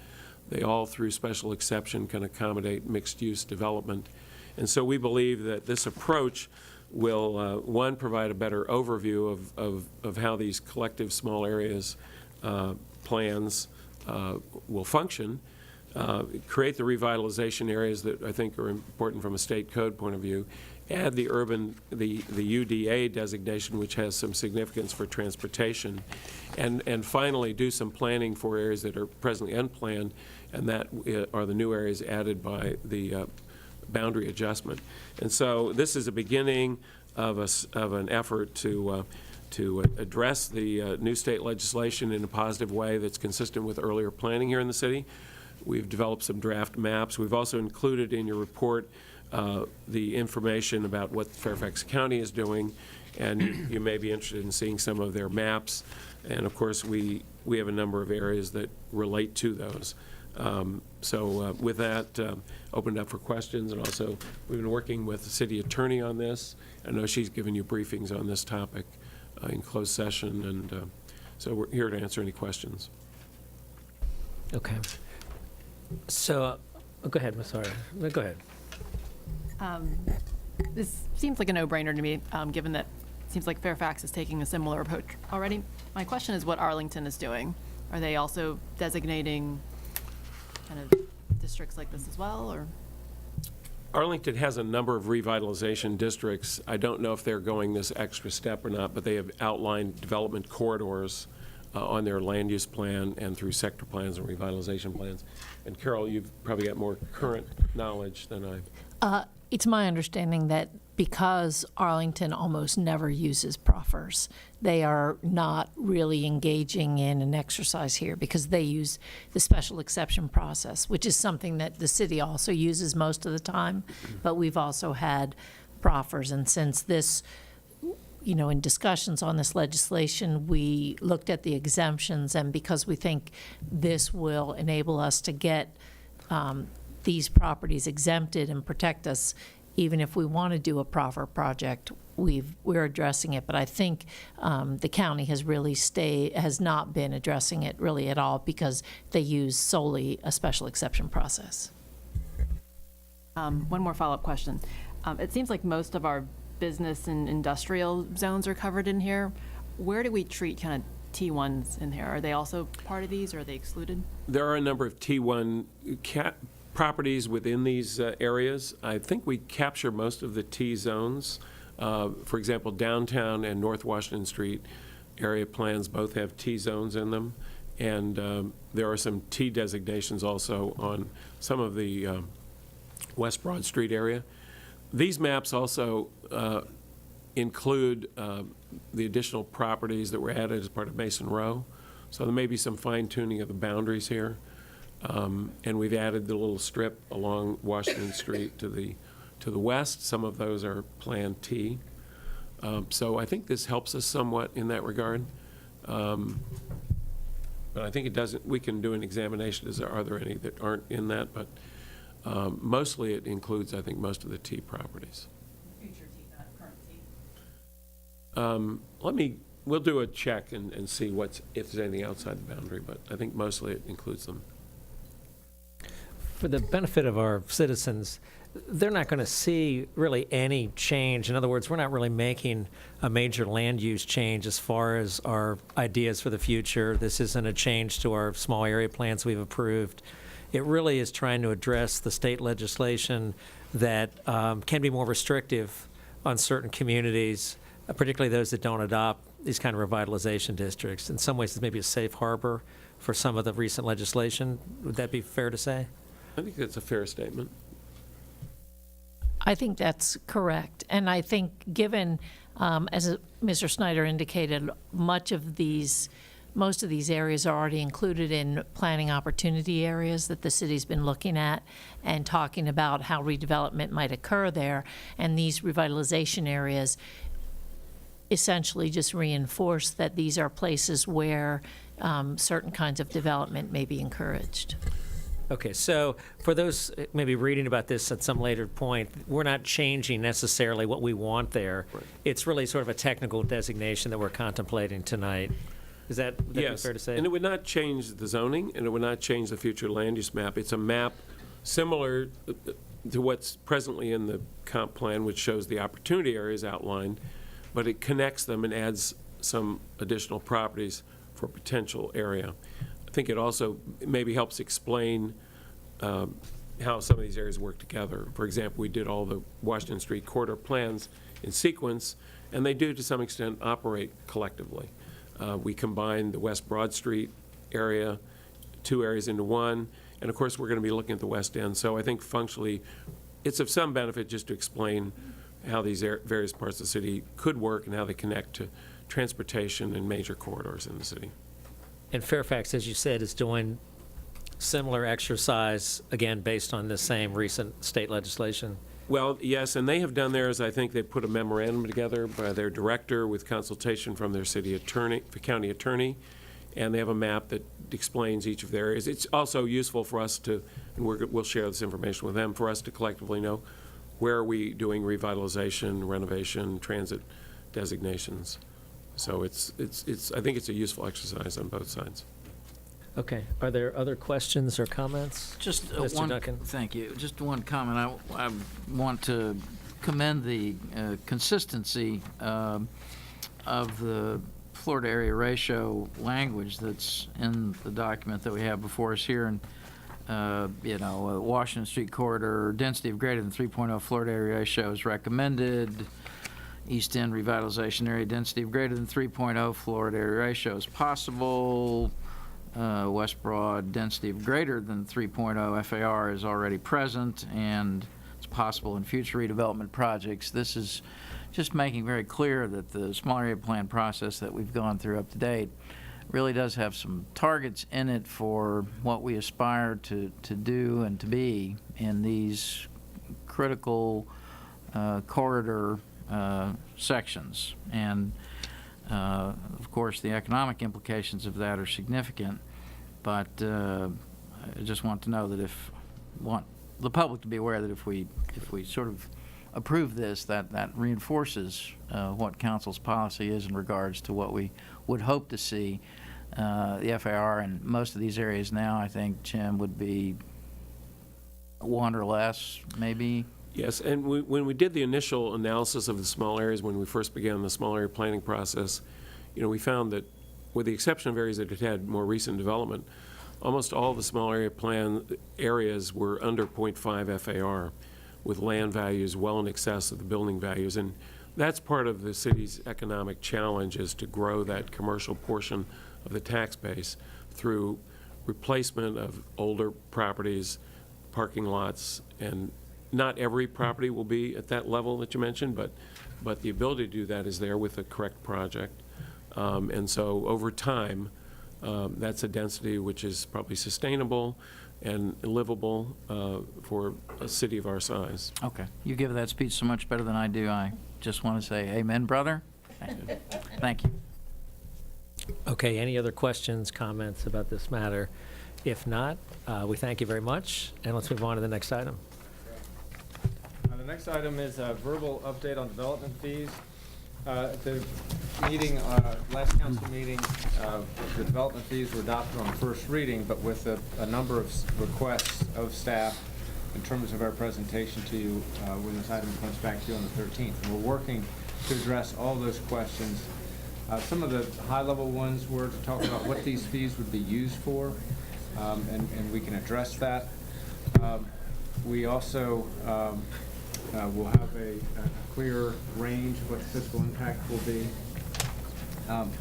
Speaker 13: They all, through special exception, can accommodate mixed-use development. And so we believe that this approach will, one, provide a better overview of how these collective small areas plans will function, create the revitalization areas that I think are important from a state code point of view, add the UDA designation, which has some significance for transportation, and finally do some planning for areas that are presently unplanned, and that are the new areas added by the boundary adjustment. And so this is a beginning of an effort to address the new state legislation in a positive way that's consistent with earlier planning here in the city. We've developed some draft maps. We've also included in your report the information about what Fairfax County is doing, and you may be interested in seeing some of their maps. And of course, we have a number of areas that relate to those. So with that, opened up for questions, and also we've been working with the city attorney on this. I know she's given you briefings on this topic in closed session, and so we're here to answer any questions.
Speaker 1: Okay. So, go ahead, Ms. Sawyer. Go ahead.
Speaker 8: This seems like a no-brainer to me, given that it seems like Fairfax is taking a similar approach already. My question is what Arlington is doing. Are they also designating kind of districts like this as well, or?
Speaker 13: Arlington has a number of revitalization districts. I don't know if they're going this extra step or not, but they have outlined development corridors on their land use plan and through sector plans and revitalization plans. And Carol, you've probably got more current knowledge than I.
Speaker 14: It's my understanding that because Arlington almost never uses proffers, they are not really engaging in an exercise here because they use the special exception process, which is something that the city also uses most of the time, but we've also had proffers. And since this, you know, in discussions on this legislation, we looked at the exemptions, and because we think this will enable us to get these properties exempted and protect us even if we want to do a proffer project, we're addressing it. But I think the county has not been addressing it really at all because they use solely a special exception process.
Speaker 8: One more follow-up question. It seems like most of our business and industrial zones are covered in here. Where do we treat kind of T1s in here? Are they also part of these, or are they excluded?
Speaker 13: There are a number of T1 properties within these areas. I think we capture most of the T zones. For example, downtown and North Washington Street area plans both have T zones in them. And there are some T designations also on some of the West Broad Street area. These maps also include the additional properties that were added as part of Mason Row. So there may be some fine-tuning of the boundaries here. And we've added the little strip along Washington Street to the west. Some of those are Plan T. So I think this helps us somewhat in that regard. But I think it doesn't, we can do an examination. Are there any that aren't in that? But mostly it includes, I think, most of the T properties.
Speaker 8: Future T, not current T.
Speaker 13: We'll do a check and see if there's anything outside the boundary, but I think mostly it includes them.
Speaker 1: For the benefit of our citizens, they're not going to see really any change. In other words, we're not really making a major land use change as far as our ideas for the future. This isn't a change to our small area plans we've approved. It really is trying to address the state legislation that can be more restrictive on certain communities, particularly those that don't adopt these kind of revitalization districts. In some ways, it's maybe a safe harbor for some of the recent legislation. Would that be fair to say?
Speaker 13: I think that's a fair statement.
Speaker 14: I think that's correct. And I think given, as Mr. Snyder indicated, most of these areas are already included in planning opportunity areas that the city's been looking at and talking about how redevelopment might occur there. And these revitalization areas essentially just reinforce that these are places where certain kinds of development may be encouraged.
Speaker 1: Okay, so for those maybe reading about this at some later point, we're not changing necessarily what we want there.
Speaker 13: Right.
Speaker 1: It's really sort of a technical designation that we're contemplating tonight. Would that be
Speaker 13: Yes,
Speaker 1: fair to say?
Speaker 13: and it would not change the zoning, and it would not change the future land use map. It's a map similar to what's presently in the comp plan, which shows the opportunity areas outlined, but it connects them and adds some additional properties for potential area. I think it also maybe helps explain how some of these areas work together. For example, we did all the Washington Street corridor plans in sequence, and they do to some extent operate collectively. We combined the West Broad Street area, two areas into one, and of course we're going to be looking at the West End. So I think functionally it's of some benefit just to explain how these various parts of the city could work and how they connect to transportation and major corridors in the city.
Speaker 1: And Fairfax, as you said, is doing similar exercise, again, based on the same recent state legislation.
Speaker 13: Well, yes, and they have done theirs. I think they put a memorandum together by their director with consultation from their city attorney, county attorney, and they have a map that explains each of their areas. It's also useful for us to, and we'll share this information with them, for us to collectively know where are we doing revitalization, renovation, transit designations. So I think it's a useful exercise on both sides.
Speaker 1: Okay. Are there other questions or comments?
Speaker 12: Just
Speaker 1: Mr.
Speaker 12: one.
Speaker 1: Duncan?
Speaker 12: Thank you. Just one comment. I want to commend the consistency of the Florida area ratio language that's in the document that we have before us here. And Washington Street corridor density of greater than 3.0 Florida area ratio is recommended. East End revitalization area density of greater than 3.0 Florida area ratio is possible. West Broad density of greater than 3.0 FAR is already present, and it's possible in future redevelopment projects. This is just making very clear that the small area plan process that we've gone through up to date really does have some targets in it for what we aspire to do and to be in these critical corridor sections. And of course, the economic implications of that are significant, but I just want to know that want the public to be aware that if we sort of approve this, that reinforces what council's policy is in regards to what we would hope to see. The FAR in most of these areas now, I think, Jim, would be 1 or less, maybe.
Speaker 13: Yes, and when we did the initial analysis of the small areas, when we first began the small area planning process, we found that, with the exception of areas that had more recent development, almost all the small area plan areas were under 0.5 FAR, with land values well in excess of the building values. And that's part of the city's economic challenge, is to grow that commercial portion of the tax base through replacement of older properties, parking lots, and not every property will be at that level that you mentioned, but the ability to do that is there with the correct project. And so over time, that's a density which is probably sustainable and livable for a city of our size.
Speaker 12: Okay. You give that speech so much better than I do. I just want to say amen, brother. Thank you.
Speaker 1: Okay, any other questions, comments about this matter? If not, we thank you very much, and let's move on to the next item.
Speaker 2: The next item is a verbal update on development fees. At the meeting, last council meeting, the development fees were adopted on first reading, but with a number of requests of staff in terms of our presentation to you when this item comes back to you on the 13th. And we're working to address all those questions. Some of the high-level ones were to talk about what these fees would be used for, and we can address that. We also will have a clear range of what the fiscal impact will be.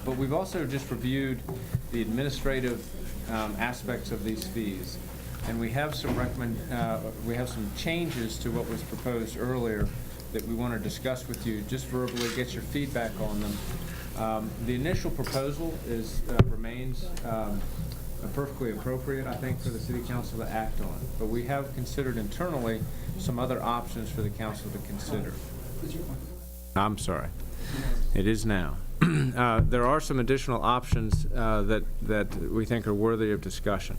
Speaker 2: But we've also just reviewed the administrative aspects of these fees, and we have some changes to what was proposed earlier that we want to discuss with you, just verbally, get your feedback on them. The initial proposal remains perfectly appropriate, I think, for the City Council to act on. But we have considered internally some other options for the council to consider. I'm sorry. It is now. There are some additional options that we think are worthy of discussion.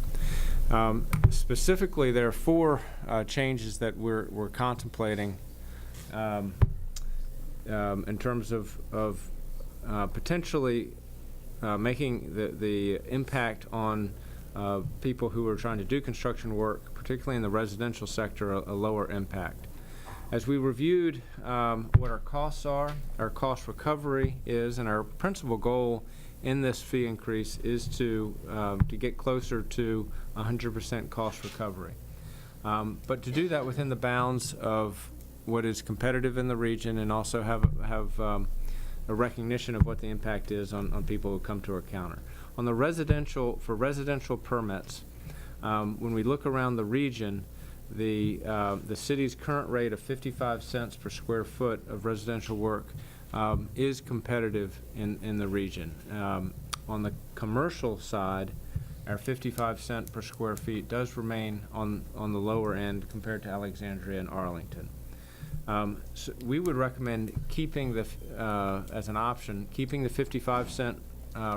Speaker 2: Specifically, there are 4 changes that we're contemplating in terms of potentially making the impact on people who are trying to do construction work, particularly in the residential sector, a lower impact. As we reviewed what our costs are, our cost recovery is, and our principal goal in this fee increase is to get closer to 100% cost recovery. But to do that within the bounds of what is competitive in the region, and also have a recognition of what the impact is on people who come to our counter. On the residential permits, when we look around the region, the city's current rate of 55 cents per square foot of residential work is competitive in the region. On the commercial side, our 55 cent per square feet does remain on the lower end compared to Alexandria and Arlington. So we would recommend keeping as an option, keeping the 55 cent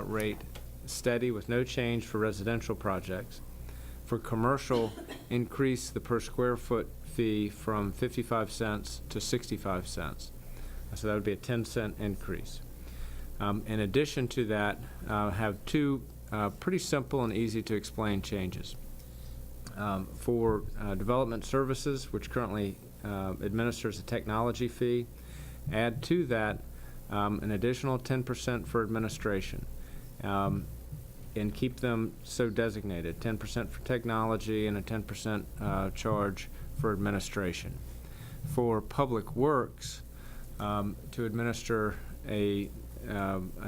Speaker 2: rate steady with no change for residential projects. For commercial, increase the per square foot fee from 55 cents to 65 cents. So that would be a 10-cent increase. In addition to that, have 2 pretty simple and easy to explain changes. For development services, which currently administers a technology fee, add to that an additional 10% for administration, and keep them so designated, 10% for technology and a 10% charge for administration. For public works, to administer a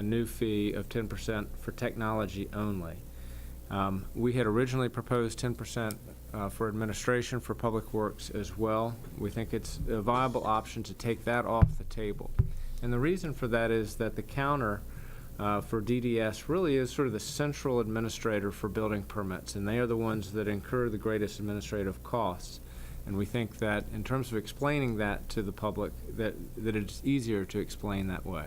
Speaker 2: new fee of 10% for technology only. We had originally proposed 10% for administration for public works as well. We think it's a viable option to take that off the table. And the reason for that is that the counter for DDS really is sort of the central administrator for building permits, and they are the ones that incur the greatest administrative costs. And we think that in terms of explaining that to the public, that it's easier to explain that way.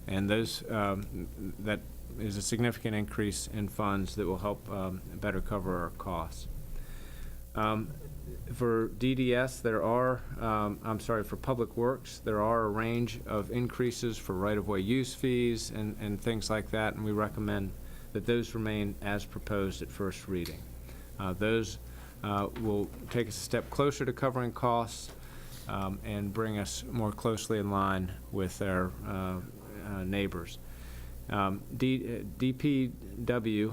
Speaker 2: And that is a significant increase in funds that will help better cover our costs. For DDS, there are, for Public Works, there are a range of increases for right-of-way use fees and things like that, and we recommend that those remain as proposed at first reading. Those will take us a step closer to covering costs and bring us more closely in line with our neighbors. DPW,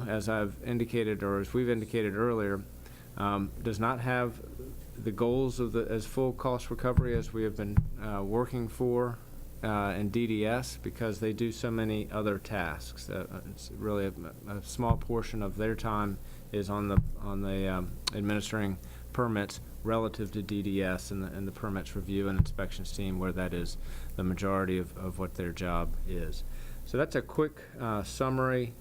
Speaker 2: as I've indicated, or as we've indicated earlier, does not have the goals of as full cost recovery as we have been working for in DDS, because they do so many other tasks. It's really a small portion of their time is on the administering permits relative to DDS and the permits review and inspections team, where that is the majority of what their job is. So that's a quick summary.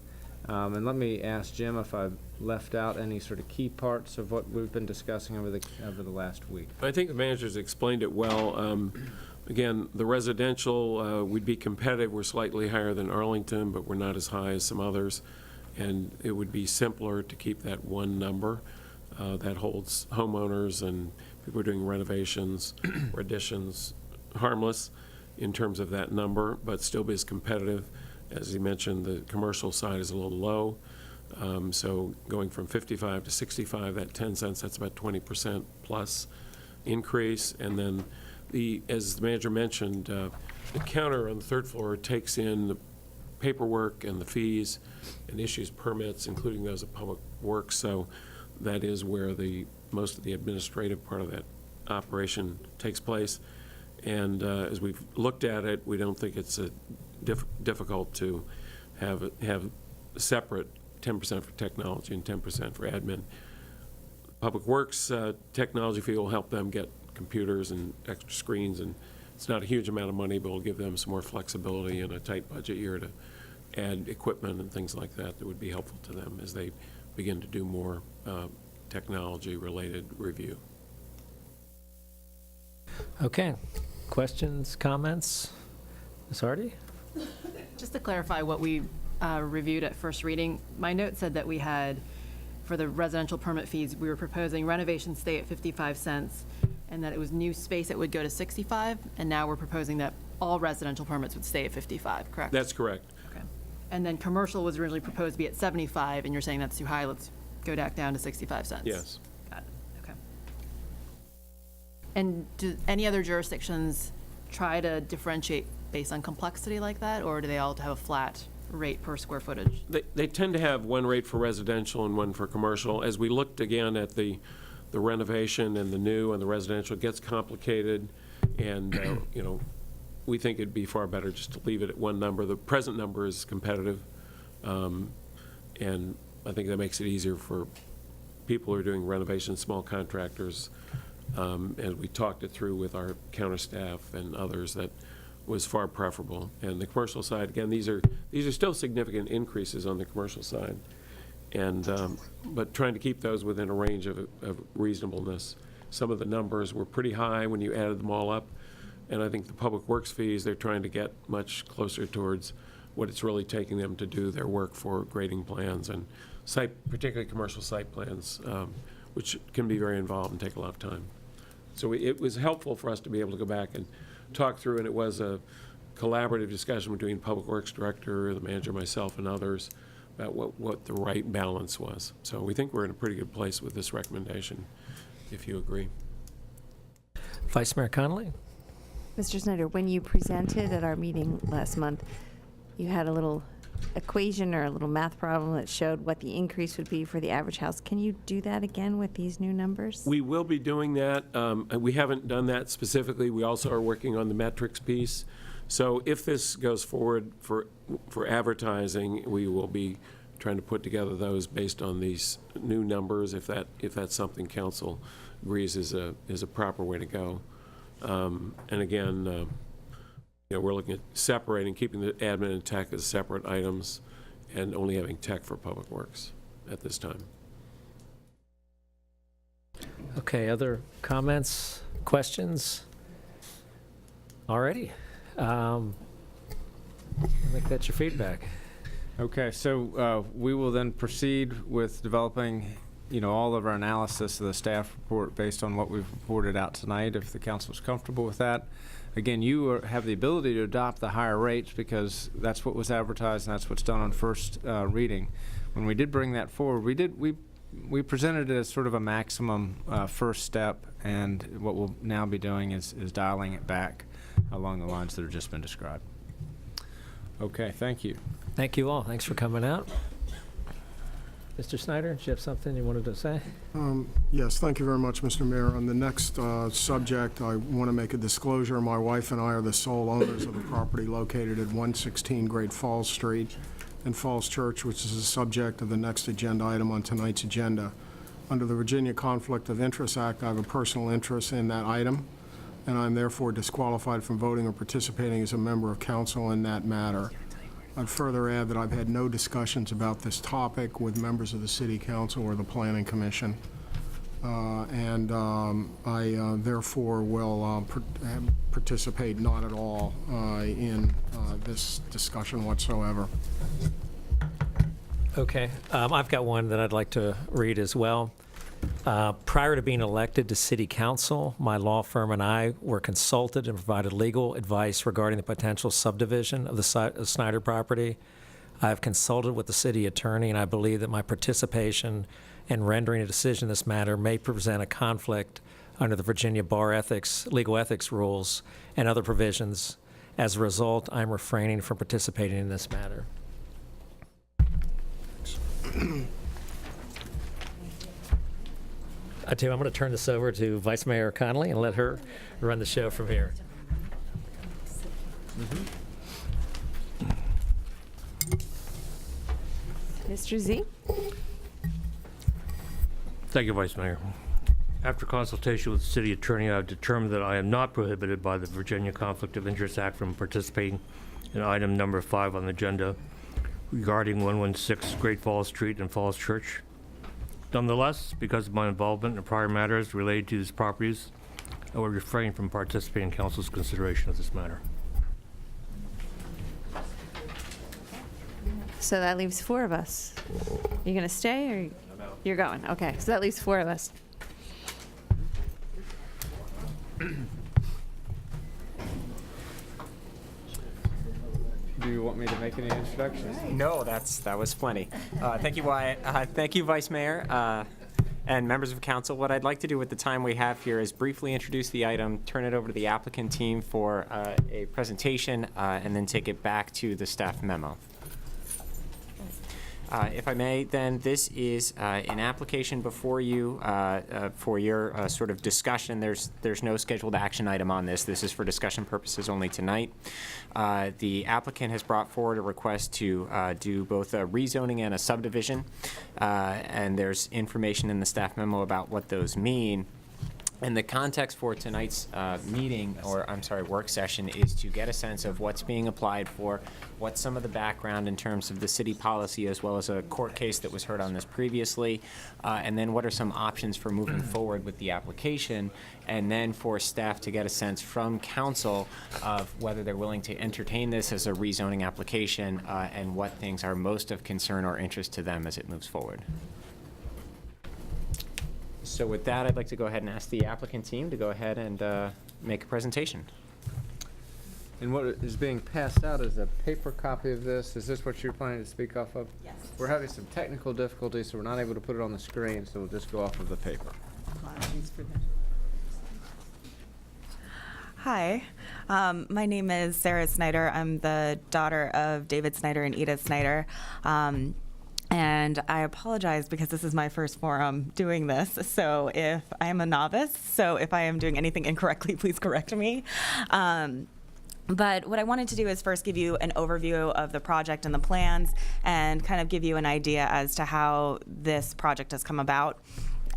Speaker 2: And let me ask Jim if I've left out any sort of key parts of what we've been discussing over the last week.
Speaker 13: I think the manager's explained it well. Again, the residential, we'd be competitive. We're slightly higher than Arlington, but we're not as high as some others. And it would be simpler to keep that one number that holds homeowners and people who are doing renovations or additions harmless in terms of that number, but still be as competitive. As you mentioned, the commercial side is a little low. So going from 55 to 65, that 10 cents, that's about 20% plus increase. And then as the manager mentioned, the counter on the third floor takes in the paperwork and the fees and issues permits, including those of Public Works. So that is where most of the administrative part of that operation takes place. And as we've looked at it, we don't think it's difficult to have separate 10% for technology and 10% for admin. Public Works technology fee will help them get computers and extra screens, and it's not a huge amount of money, but will give them some more flexibility in a tight budget year to add equipment and things like that that would be helpful to them as they begin to do more technology-related review.
Speaker 1: Okay. Questions, comments? Ms. Hardy?
Speaker 8: Just to clarify what we reviewed at first reading, my note said that we had, for the residential permit fees, we were proposing renovations stay at 55 cents, and that it was new space that would go to 65, and now we're proposing that all residential permits would stay at 55, correct?
Speaker 13: That's correct.
Speaker 8: Okay. And then commercial was originally proposed to be at 75, and you're saying that's too high, let's go back down to 65 cents?
Speaker 13: Yes.
Speaker 8: Got it, okay. And do any other jurisdictions try to differentiate based on complexity like that, or do they all have a flat rate per square footage?
Speaker 13: They tend to have one rate for residential and one for commercial. As we looked again at the renovation and the new and the residential, it gets complicated, and we think it'd be far better just to leave it at one number. The present number is competitive, and I think that makes it easier for people who are doing renovations, small contractors. As we talked it through with our counter staff and others, that was far preferable. And the commercial side, again, these are still significant increases on the commercial side, and but trying to keep those within a range of reasonableness. Some of the numbers were pretty high when you added them all up, and I think the Public Works fees, they're trying to get much closer towards what it's really taking them to do their work for grading plans and particularly commercial site plans, which can be very involved and take a lot of time. So it was helpful for us to be able to go back and talk through, and it was a collaborative discussion between Public Works Director, the manager, myself, and others about what the right balance was. So we think we're in a pretty good place with this recommendation, if you agree.
Speaker 1: Vice Mayor Connolly?
Speaker 11: Mr. Snyder, when you presented at our meeting last month, you had a little equation or a little math problem that showed what the increase would be for the average house. Can you do that again with these new numbers?
Speaker 13: We will be doing that. We haven't done that specifically. We also are working on the metrics piece. So if this goes forward for advertising, we will be trying to put together those based on these new numbers, if that's something council agrees is a proper way to go. And again, we're looking at separating, keeping the admin and tech as separate items, and only having tech for Public Works at this time.
Speaker 1: Okay, other comments, questions? Alrighty. I think that's your feedback.
Speaker 2: Okay, so we will then proceed with developing all of our analysis of the staff report based on what we've reported out tonight, if the council's comfortable with that. Again, have the ability to adopt the higher rates because that's what was advertised and that's what's done on first reading. When we did bring that forward, we presented it as sort of a maximum first step, and what we'll now be doing is dialing it back along the lines that have just been described. Okay, thank you.
Speaker 1: Thank you all. Thanks for coming out. Mr. Snyder, do you have something you wanted to say?
Speaker 10: Yes, thank you very much, Mr. Mayor. On the next subject, I want to make a disclosure. My wife and I are the sole owners of the property located at 116 Great Falls Street in Falls Church, which is the subject of the next agenda item on tonight's agenda. Under the Virginia Conflict of Interest Act, I have a personal interest in that item, and I'm therefore disqualified from voting or participating as a member of council in that matter. I'd further add that I've had no discussions about this topic with members of the City Council or the Planning Commission. I therefore will participate not at all in this discussion whatsoever.
Speaker 1: Okay. I've got one that I'd like to read as well. Prior to being elected to City Council, my law firm and I were consulted and provided legal advice regarding the potential subdivision of the Snyder property. I have consulted with the city attorney, and I believe that my participation in rendering a decision in this matter may present a conflict under the Virginia Bar Ethics, legal ethics rules, and other provisions. As a result, I'm refraining from participating in this matter. I tell you, I'm going to turn this over to Vice Mayor Connolly and let her run the show from here.
Speaker 11: Mr. Z?
Speaker 7: Thank you, Vice Mayor. After consultation with the city attorney, I have determined that I am not prohibited by the Virginia Conflict of Interest Act from participating in item number 5 on the agenda regarding 116 Great Falls Street in Falls Church. Nonetheless, because of my involvement in prior matters related to these properties, I will refrain from participating in council's consideration of this matter.
Speaker 11: So that leaves 4 of us. You gonna stay or you're going? Okay, so that leaves 4 of us.
Speaker 2: Do you want me to make any introductions?
Speaker 15: No, that was plenty. Thank you, Wyatt. Thank you, Vice Mayor, and members of council. What I'd like to do with the time we have here is briefly introduce the item, turn it over to the applicant team for a presentation, and then take it back to the staff memo. If I may, then, this is an application before you for your sort of discussion. There's no scheduled action item on this. This is for discussion purposes only tonight. The applicant has brought forward a request to do both a rezoning and a subdivision, and there's information in the staff memo about what those mean. And the context for tonight's work session is to get a sense of what's being applied for, what's some of the background in terms of the city policy, as well as a court case that was heard on this previously, and then what are some options for moving forward with the application, and then for staff to get a sense from council of whether they're willing to entertain this as a rezoning application, and what things are most of concern or interest to them as it moves forward. So with that, I'd like to go ahead and ask the applicant team to go ahead and make a presentation.
Speaker 2: And what is being passed out is a paper copy of this. Is this what you're planning to speak off of?
Speaker 16: Yes.
Speaker 2: We're having some technical difficulties, so we're not able to put it on the screen, so we'll just go off of the paper.
Speaker 16: Hi, my name is Sarah Snyder. I'm the daughter of David Snyder and Edith Snyder. And I apologize because this is my first forum doing this. So if I am a novice, so if I am doing anything incorrectly, please correct me. But what I wanted to do is first give you an overview of the project and the plans and kind of give you an idea as to how this project has come about.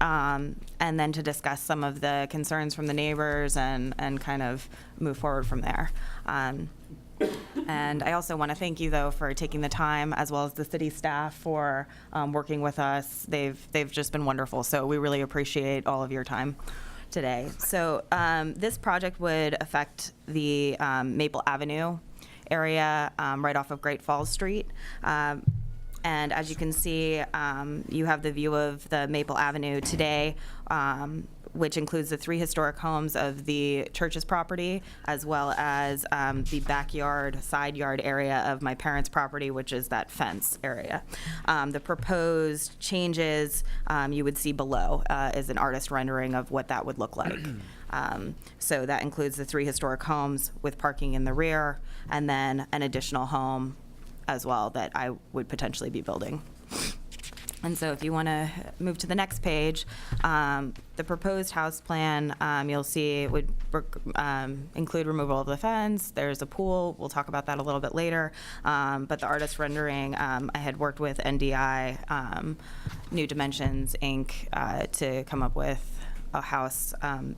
Speaker 16: And then to discuss some of the concerns from the neighbors and kind of move forward from there. And I also want to thank you, though, for taking the time, as well as the city staff for working with us. They've just been wonderful, so we really appreciate all of your time today. So this project would affect the Maple Avenue area right off of Great Falls Street. And as you can see, you have the view of the Maple Avenue today, which includes the 3 historic homes of the church's property, as well as the backyard, side yard area of my parents' property, which is that fence area. The proposed changes you would see below is an artist rendering of what that would look like. So that includes the 3 historic homes with parking in the rear, and then an additional home as well that I would potentially be building. And so if you want to move to the next page, the proposed house plan, you'll see would include removal of the fence. There's a pool. We'll talk about that a little bit later. But the artist rendering, I had worked with NDI, New Dimensions, Inc., to come up with a house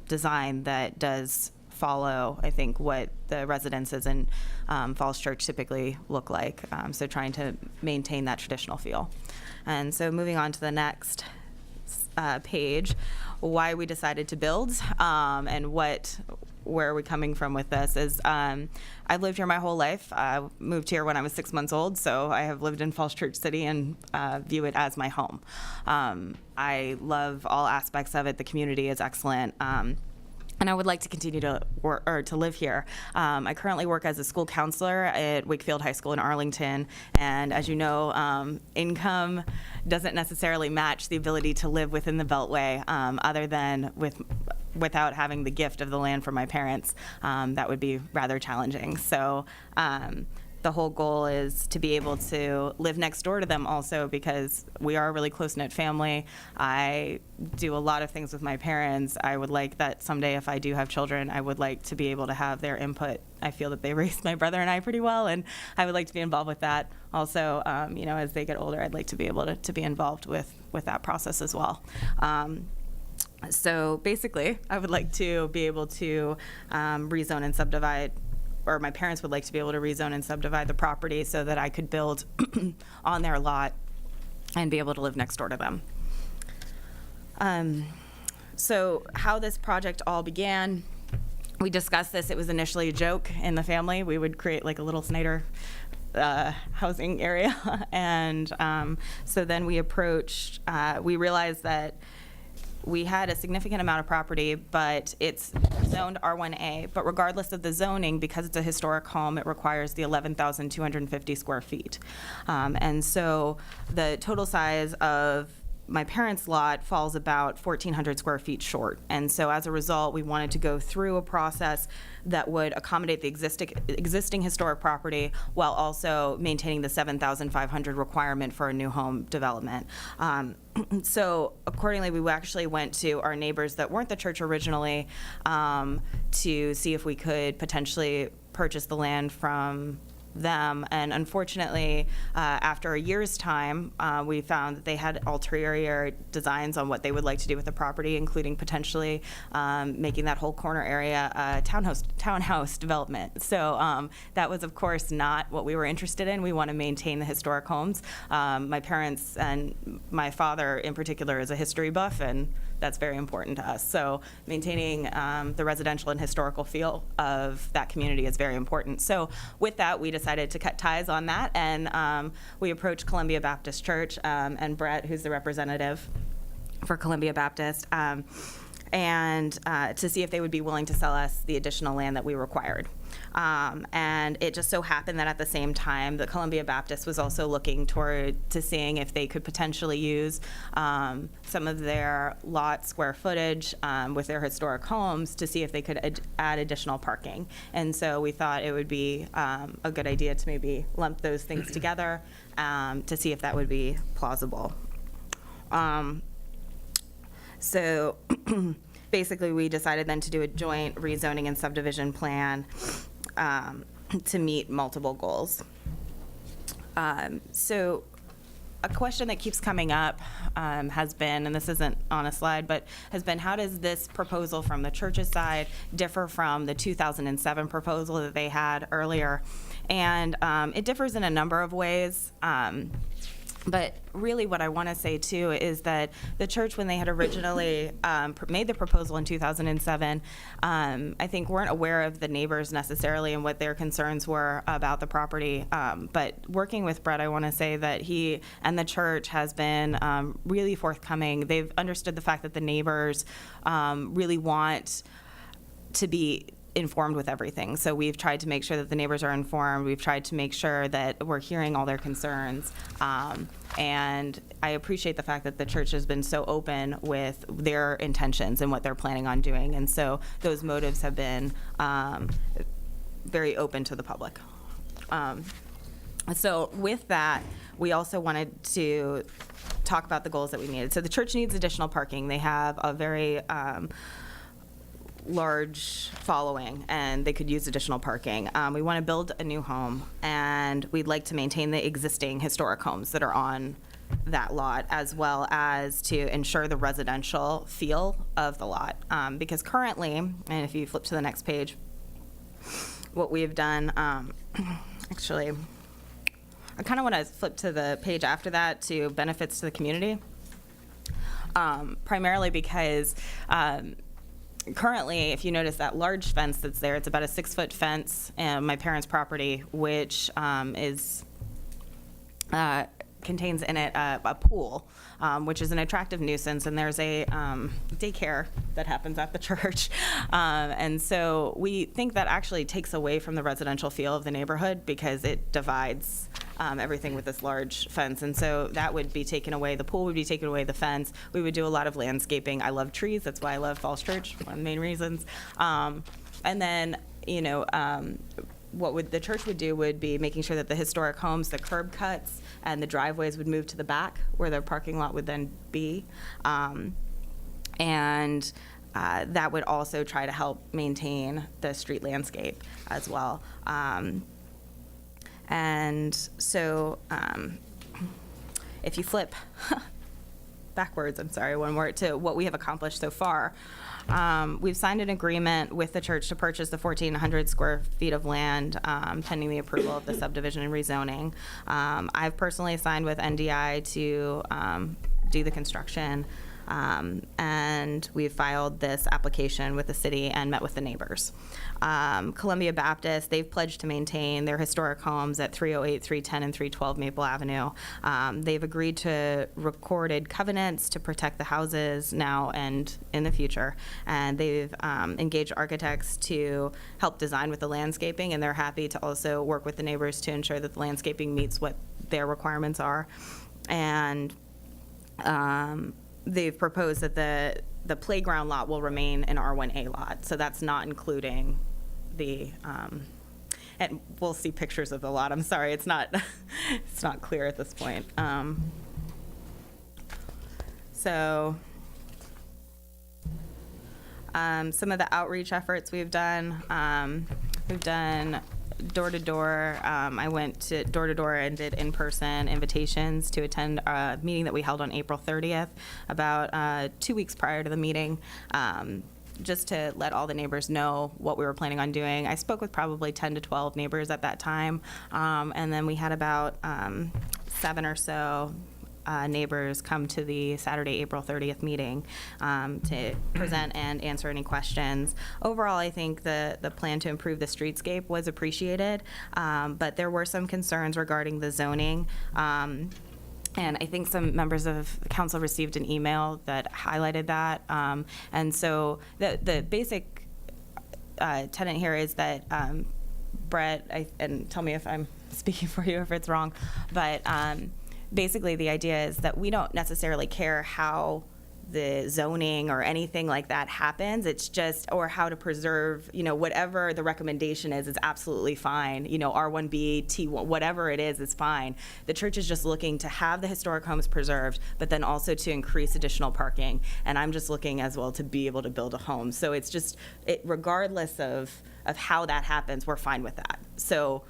Speaker 16: design that does follow, I think, what the residences in Falls Church typically look like. So trying to maintain that traditional feel. And so moving on to the next page, why we decided to build and where are we coming from with this is I've lived here my whole life. I moved here when I was 6 months old, so I have lived in Falls Church City and view it as my home. I love all aspects of it. The community is excellent. And I would like to continue to work or to live here. I currently work as a school counselor at Wakefield High School in Arlington, and as you know, income doesn't necessarily match the ability to live within the Beltway, other than without having the gift of the land from my parents. That would be rather challenging. So the whole goal is to be able to live next door to them also, because we are a really close-knit family. I do a lot of things with my parents. I would like that someday, if I do have children, I would like to be able to have their input. I feel that they raised my brother and I pretty well, and I would like to be involved with that. Also, as they get older, I'd like to be able to be involved with that process as well. So basically, I would like to be able to rezone and subdivide, or my parents would like to be able to rezone and subdivide the property so that I could build on their lot and be able to live next door to them. So how this project all began, we discussed this. It was initially a joke in the family. We would create like a little Snyder housing area. And so then we realized that we had a significant amount of property, but it's zoned R1A. But regardless of the zoning, because it's a historic home, it requires the 11,250 square feet. And so the total size of my parents' lot falls about 1,400 square feet short. And so as a result, we wanted to go through a process that would accommodate the existing historic property while also maintaining the 7,500 requirement for a new home development. So accordingly, we actually went to our neighbors that weren't the church originally to see if we could potentially purchase the land from them. And unfortunately, after a year's time, we found that they had ulterior designs on what they would like to do with the property, including potentially making that whole corner area a townhouse development. So that was, of course, not what we were interested in. We want to maintain the historic homes. My parents and my father in particular is a history buff, and that's very important to us. So maintaining the residential and historical feel of that community is very important. So with that, we decided to cut ties on that, and we approached Columbia Baptist Church and Brett, who's the representative for Columbia Baptist, and to see if they would be willing to sell us the additional land that we required. And it just so happened that at the same time, the Columbia Baptist was also looking toward to seeing if they could potentially use some of their lot square footage with their historic homes to see if they could add additional parking. And so we thought it would be a good idea to maybe lump those things together to see if that would be plausible. So basically, we decided then to do a joint rezoning and subdivision plan to meet multiple goals. So a question that keeps coming up has been, and this isn't on a slide, but has been, how does this proposal from the church's side differ from the 2007 proposal that they had earlier? And it differs in a number of ways. But really what I want to say too is that the church, when they had originally made the proposal in 2007, I think weren't aware of the neighbors necessarily and what their concerns were about the property. But working with Brett, I want to say that he and the church has been really forthcoming. They've understood the fact that the neighbors really want to be informed with everything. So we've tried to make sure that the neighbors are informed. We've tried to make sure that we're hearing all their concerns. And I appreciate the fact that the church has been so open with their intentions and what they're planning on doing. And so those motives have been very open to the public. So with that, we also wanted to talk about the goals that we needed. So the church needs additional parking. They have a very large following, and they could use additional parking. We want to build a new home, and we'd like to maintain the existing historic homes that are on that lot, as well as to ensure the residential feel of the lot. Because currently, and if you flip to the next page, what we've done, actually, I kind of want to flip to the page after that to benefits to the community, primarily because currently, if you notice that large fence that's there, it's about a 6-foot fence in my parents' property, which contains in it a pool, which is an attractive nuisance, and there's a daycare that happens at the church. And so we think that actually takes away from the residential feel of the neighborhood because it divides everything with this large fence. And so that would be taken away. The pool would be taken away, the fence. We would do a lot of landscaping. I love trees. That's why I love Falls Church, one of the main reasons. And then, you know, what the church would do would be making sure that the historic homes, the curb cuts, and the driveways would move to the back where their parking lot would then be. And that would also try to help maintain the street landscape as well. And so if you flip backwards, I'm sorry, one more, to what we have accomplished so far. We've signed an agreement with the church to purchase the 1,400 square feet of land pending the approval of the subdivision and rezoning. I've personally signed with NDI to do the construction, and we've filed this application with the city and met with the neighbors. Columbia Baptist, they've pledged to maintain their historic homes at 308, 310, and 312 Maple Avenue. They've agreed to recorded covenants to protect the houses now and in the future, and they've engaged architects to help design with the landscaping, and they're happy to also work with the neighbors to ensure that the landscaping meets what their requirements are. And they've proposed that the playground lot will remain an R1A lot, so that's not including the, and we'll see pictures of the lot. I'm sorry, it's not it's not clear at this point. So some of the outreach efforts we've done door-to-door. I went to door-to-door and did in-person invitations to attend a meeting that we held on April 30th, about 2 weeks prior to the meeting, just to let all the neighbors know what we were planning on doing. I spoke with probably 10 to 12 neighbors at that time, and then we had about 7 or so neighbors come to the Saturday, April 30th meeting to present and answer any questions. Overall, I think the plan to improve the streetscape was appreciated, but there were some concerns regarding the zoning. And I think some members of the council received an email that highlighted that. And so the basic tenet here is that Brett, and tell me if I'm speaking for you if it's wrong, but basically the idea is that we don't necessarily care how the zoning or anything like that happens. It's just, or how to preserve, you know, whatever the recommendation is absolutely fine. You know, R1B, T1, whatever it is fine. The church is just looking to have the historic homes preserved, but then also to increase additional parking. And I'm just looking as well to be able to build a home. So it's just, regardless of how that happens, we're fine with that. So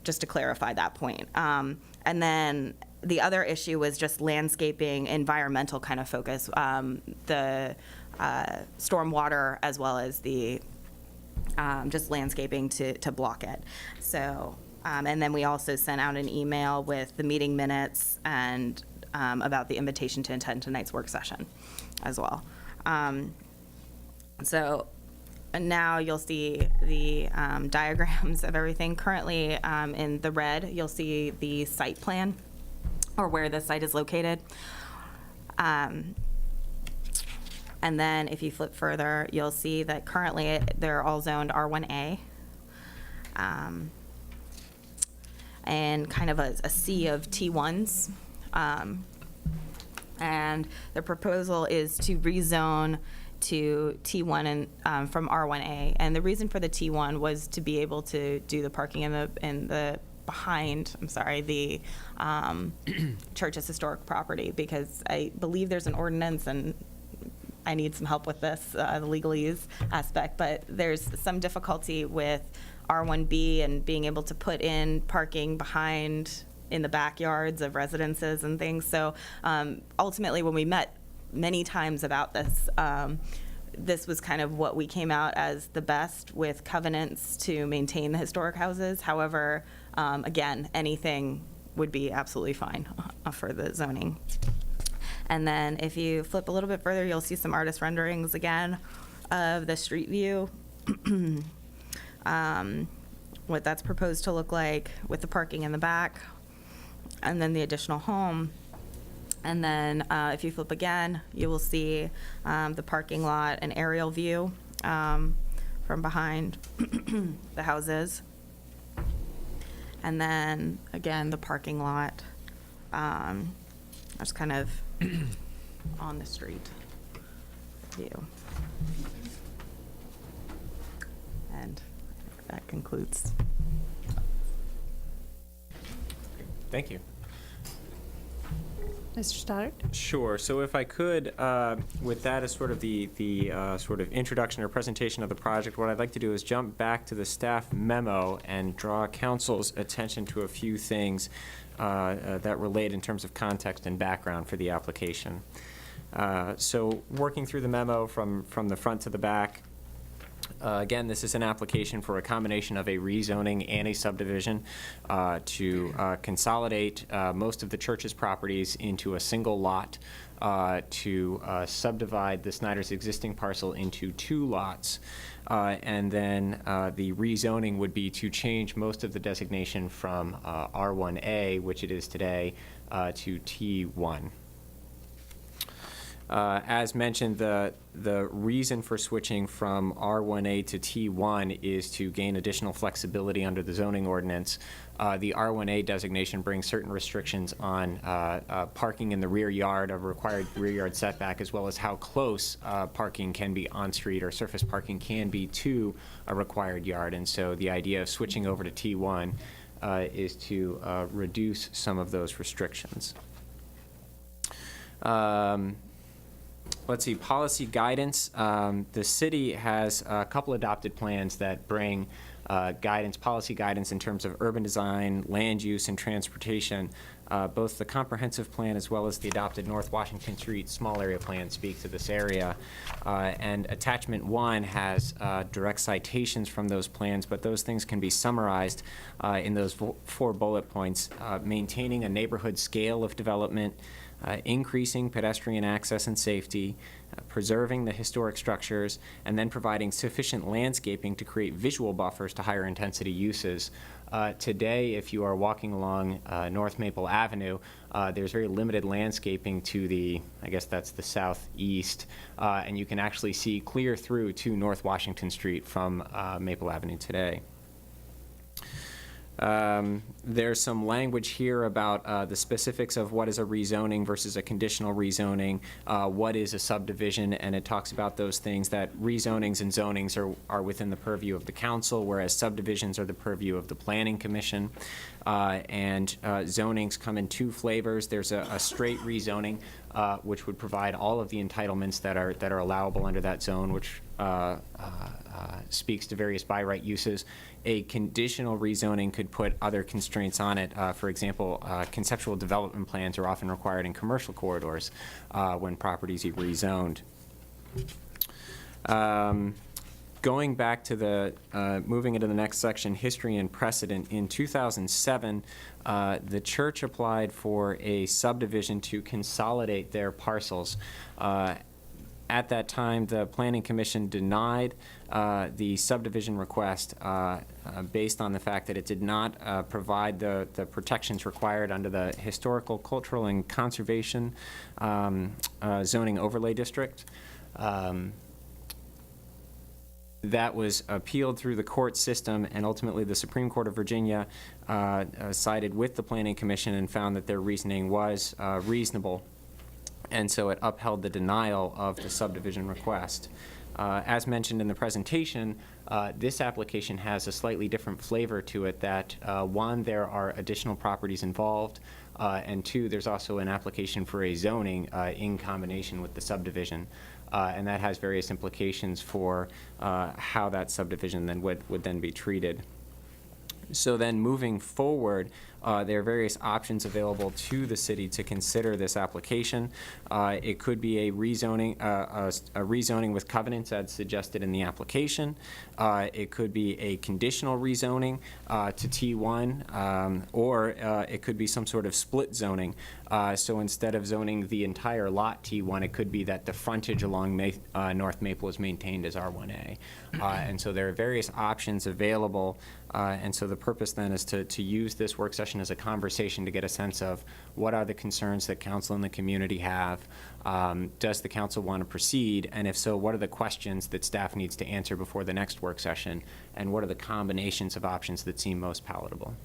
Speaker 16: just to clarify that point. And then the other issue was just landscaping, environmental kind of focus, the stormwater, as well as the just landscaping to block it. So And then we also sent out an email with the meeting minutes and about the invitation to attend tonight's work session as well. So now you'll see the diagrams of everything. Currently, in the red, you'll see the site plan, or where the site is located. And then if you flip further, you'll see that currently they're all zoned R1A. And kind of a sea of T1s. And the proposal is to rezone to T1 and from R1A. And the reason for the T1 was to be able to do the parking in the behind, the church's historic property, because I believe there's an ordinance, and I need some help with this, the legalese aspect, but there's some difficulty with R1B and being able to put in parking behind in the backyards of residences and things. So ultimately, when we met many times about this, this was kind of what we came out as the best, with covenants to maintain the historic houses. However, again, anything would be absolutely fine for the zoning. And then if you flip a little bit further, you'll see some artist renderings again of the street view. What that's proposed to look like with the parking in the back, and then the additional home. And then if you flip again, you will see the parking lot, an aerial view from behind the houses. And then again, the parking lot, that's kind of on the street view. And that concludes.
Speaker 15: Thank you.
Speaker 11: Mr. Stoddard?
Speaker 15: Sure. So if I could, with that as sort of the sort of introduction or presentation of the project, what I'd like to do is jump back to the staff memo and draw council's attention to a few things that relate in terms of context and background for the application. So working through the memo from the front to the back, again, this is an application for a combination of a rezoning and a subdivision to consolidate most of the church's properties into a single lot, to subdivide the Snyder's existing parcel into 2 lots. And then the rezoning would be to change most of the designation from R1A, which it is today, to T1. As mentioned, the reason for switching from R1A to T1 is to gain additional flexibility under the zoning ordinance. The R1A designation brings certain restrictions on parking in the rear yard, a required rear yard setback, as well as how close parking can be on street, or surface parking can be to a required yard. And so the idea of switching over to T1 is to reduce some of those restrictions. Let's see, policy guidance. The city has a couple adopted plans that bring policy guidance in terms of urban design, land use, and transportation. Both the comprehensive plan as well as the adopted North Washington Street small area plan speak to this area. And attachment 1 has direct citations from those plans, but those things can be summarized in those 4 bullet points. Maintaining a neighborhood scale of development, increasing pedestrian access and safety, preserving the historic structures, and then providing sufficient landscaping to create visual buffers to higher intensity uses. Today, if you are walking along North Maple Avenue, there's very limited landscaping to the, I guess that's the southeast, and you can actually see clear through to North Washington Street from Maple Avenue today. There's some language here about the specifics of what is a rezoning versus a conditional rezoning, what is a subdivision, and it talks about those things that rezonings and zonings are within the purview of the council, whereas subdivisions are the purview of the planning commission. And zonings come in 2 flavors. There's a straight rezoning, which would provide all of the entitlements that are allowable under that zone, which speaks to various by right uses. A conditional rezoning could put other constraints on it. For example, conceptual development plans are often required in commercial corridors when properties are rezoned. Going back to the, moving into the next section, history and precedent, in 2007, the church applied for a subdivision to consolidate their parcels. At that time, the Planning Commission denied the subdivision request based on the fact that it did not provide the protections required under the Historical, Cultural, and Conservation Zoning Overlay District. That was appealed through the court system, and ultimately the Supreme Court of Virginia sided with the Planning Commission and found that their reasoning was reasonable. And so it upheld the denial of the subdivision request. As mentioned in the presentation, this application has a slightly different flavor to it that, one, there are additional properties involved, and two, there's also an application for a zoning in combination with the subdivision. And that has various implications for how that subdivision then would then be treated. So then moving forward, there are various options available to the city to consider this application. It could be a rezoning with covenants as suggested in the application. It could be a conditional rezoning to T1, or it could be some sort of split zoning. So instead of zoning the entire lot T1, it could be that the frontage along North Maple is maintained as R1A. And so there are various options available. And so the purpose then is to use this work session as a conversation to get a sense of what are the concerns that council and the community have. Does the council want to proceed? And if so, what are the questions that staff needs to answer before the next work session? And what are the combinations of options that seem most palatable?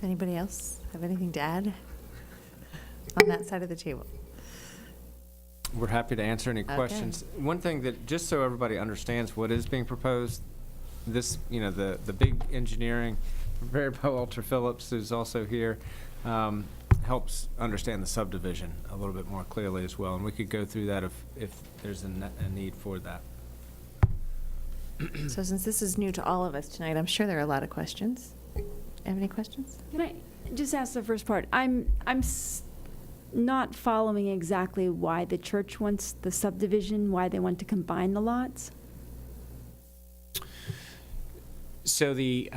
Speaker 11: Anybody else have anything to add on that side of the table?
Speaker 2: We're happy to answer any
Speaker 11: Okay.
Speaker 2: questions. One thing that, just so everybody understands what is being proposed, this, the big engineering, prepared by Walter Phillips, who's also here, helps understand the subdivision a little bit more clearly as well. And we could go through that if there's a need for that.
Speaker 11: So since this is new to all of us tonight, I'm sure there are a lot of questions. Have any questions?
Speaker 9: Can I just ask the first part? I'm not following exactly why the church wants the subdivision, why they want to combine the lots.
Speaker 15: So the,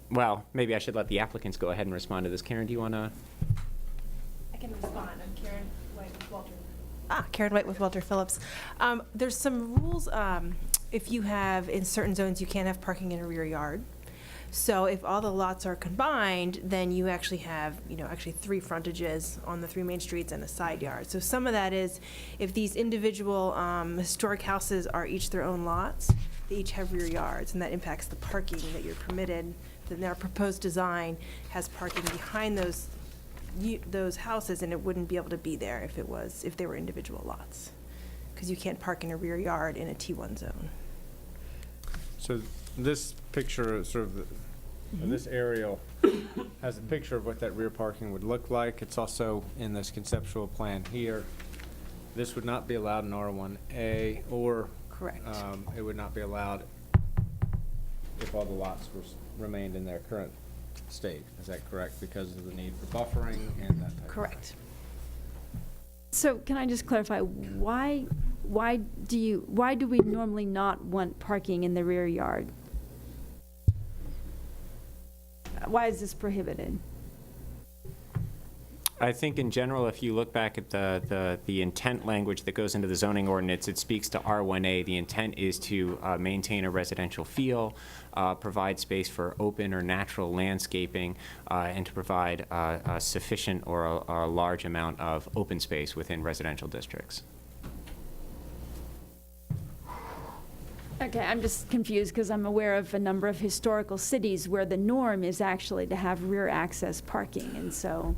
Speaker 15: well, maybe I should let the applicants go ahead and respond to this. Karen, do you want to?
Speaker 17: I can respond. I'm Karen White with Walter. Karen White with Walter Phillips. There's some rules. If you have, in certain zones, you can't have parking in a rear yard. So if all the lots are combined, then you actually have, actually 3 frontages on the 3 main streets and a side yard. So some of that is, if these individual historic houses are each their own lots, they each have rear yards, and that impacts the parking that you're permitted. Then our proposed design has parking behind those houses, and it wouldn't be able to be there if they were individual lots, because you can't park in a rear yard in a T1 zone.
Speaker 2: So this picture, sort of this aerial, has a picture of what that rear parking would look like. It's also in this conceptual plan here. This would not be allowed in R1A, or
Speaker 17: Correct.
Speaker 2: It would not be allowed if all the lots remained in their current state. Is that correct? Because of the need for buffering and that type
Speaker 17: Correct.
Speaker 2: of thing.
Speaker 9: So can I just clarify, why do we normally not want parking in the rear yard? Why is this prohibited?
Speaker 15: I think in general, if you look back at the intent language that goes into the zoning ordinance, it speaks to R1A. The intent is to maintain a residential feel, provide space for open or natural landscaping, and to provide a sufficient or a large amount of open space within residential districts.
Speaker 9: Okay, I'm just confused because I'm aware of a number of historical cities where the norm is actually to have rear access parking, and so.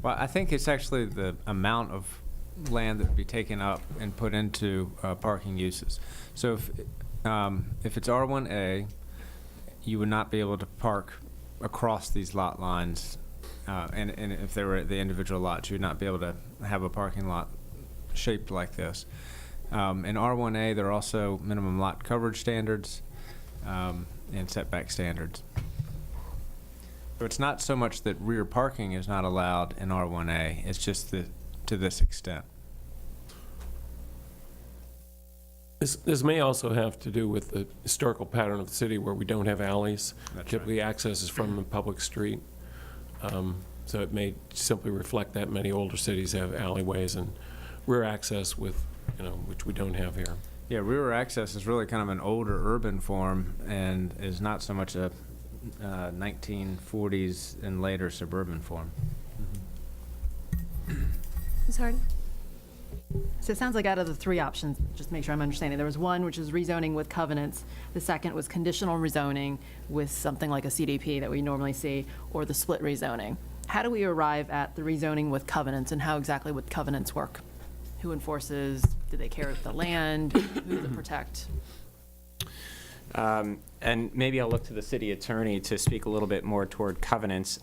Speaker 2: Well, I think it's actually the amount of land that would be taken up and put into parking uses. So if it's R1A, you would not be able to park across these lot lines, and if they were the individual lots, you would not be able to have a parking lot shaped like this. In R1A, there are also minimum lot coverage standards and setback standards. So it's not so much that rear parking is not allowed in R1A, it's just to this extent.
Speaker 13: This may also have to do with the historical pattern of the city where we don't have alleys. Typically, access is from the public street. So it may simply reflect that many older cities have alleyways and rear access with, which we don't have here.
Speaker 2: Yeah, rear access is really kind of an older urban form and is not so much a 1940s and later suburban form.
Speaker 11: Ms. Harden?
Speaker 8: So it sounds like out of the three options, just to make sure I'm understanding, there was one which is rezoning with covenants, the second was conditional rezoning with something like a CDP that we normally see, or the split rezoning. How do we arrive at the rezoning with covenants, and how exactly would covenants work? Who enforces? Do they care the land? Who does it protect?
Speaker 15: And maybe I'll look to the city attorney to speak a little bit more toward covenants.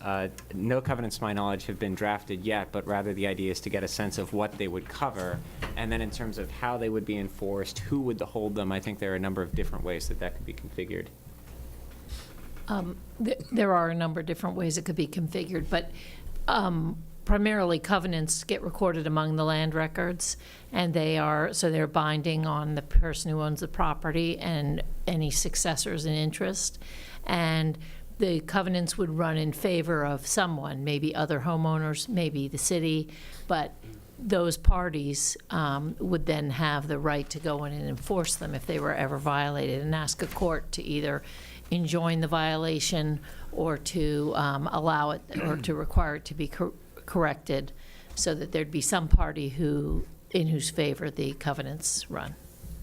Speaker 15: No covenants, to my knowledge, have been drafted yet, but rather the idea is to get a sense of what they would cover. And then in terms of how they would be enforced, who would hold them, I think there are a number of different ways that could be configured.
Speaker 14: There are a number of different ways it could be configured, but primarily covenants get recorded among the land records, and they're binding on the person who owns the property and any successors in interest. And the covenants would run in favor of someone, maybe other homeowners, maybe the city, but those parties would then have the right to go in and enforce them if they were ever violated, and ask a court to either enjoin the violation or to allow it or to require it to be corrected, so that there'd be some party in whose favor the covenants run.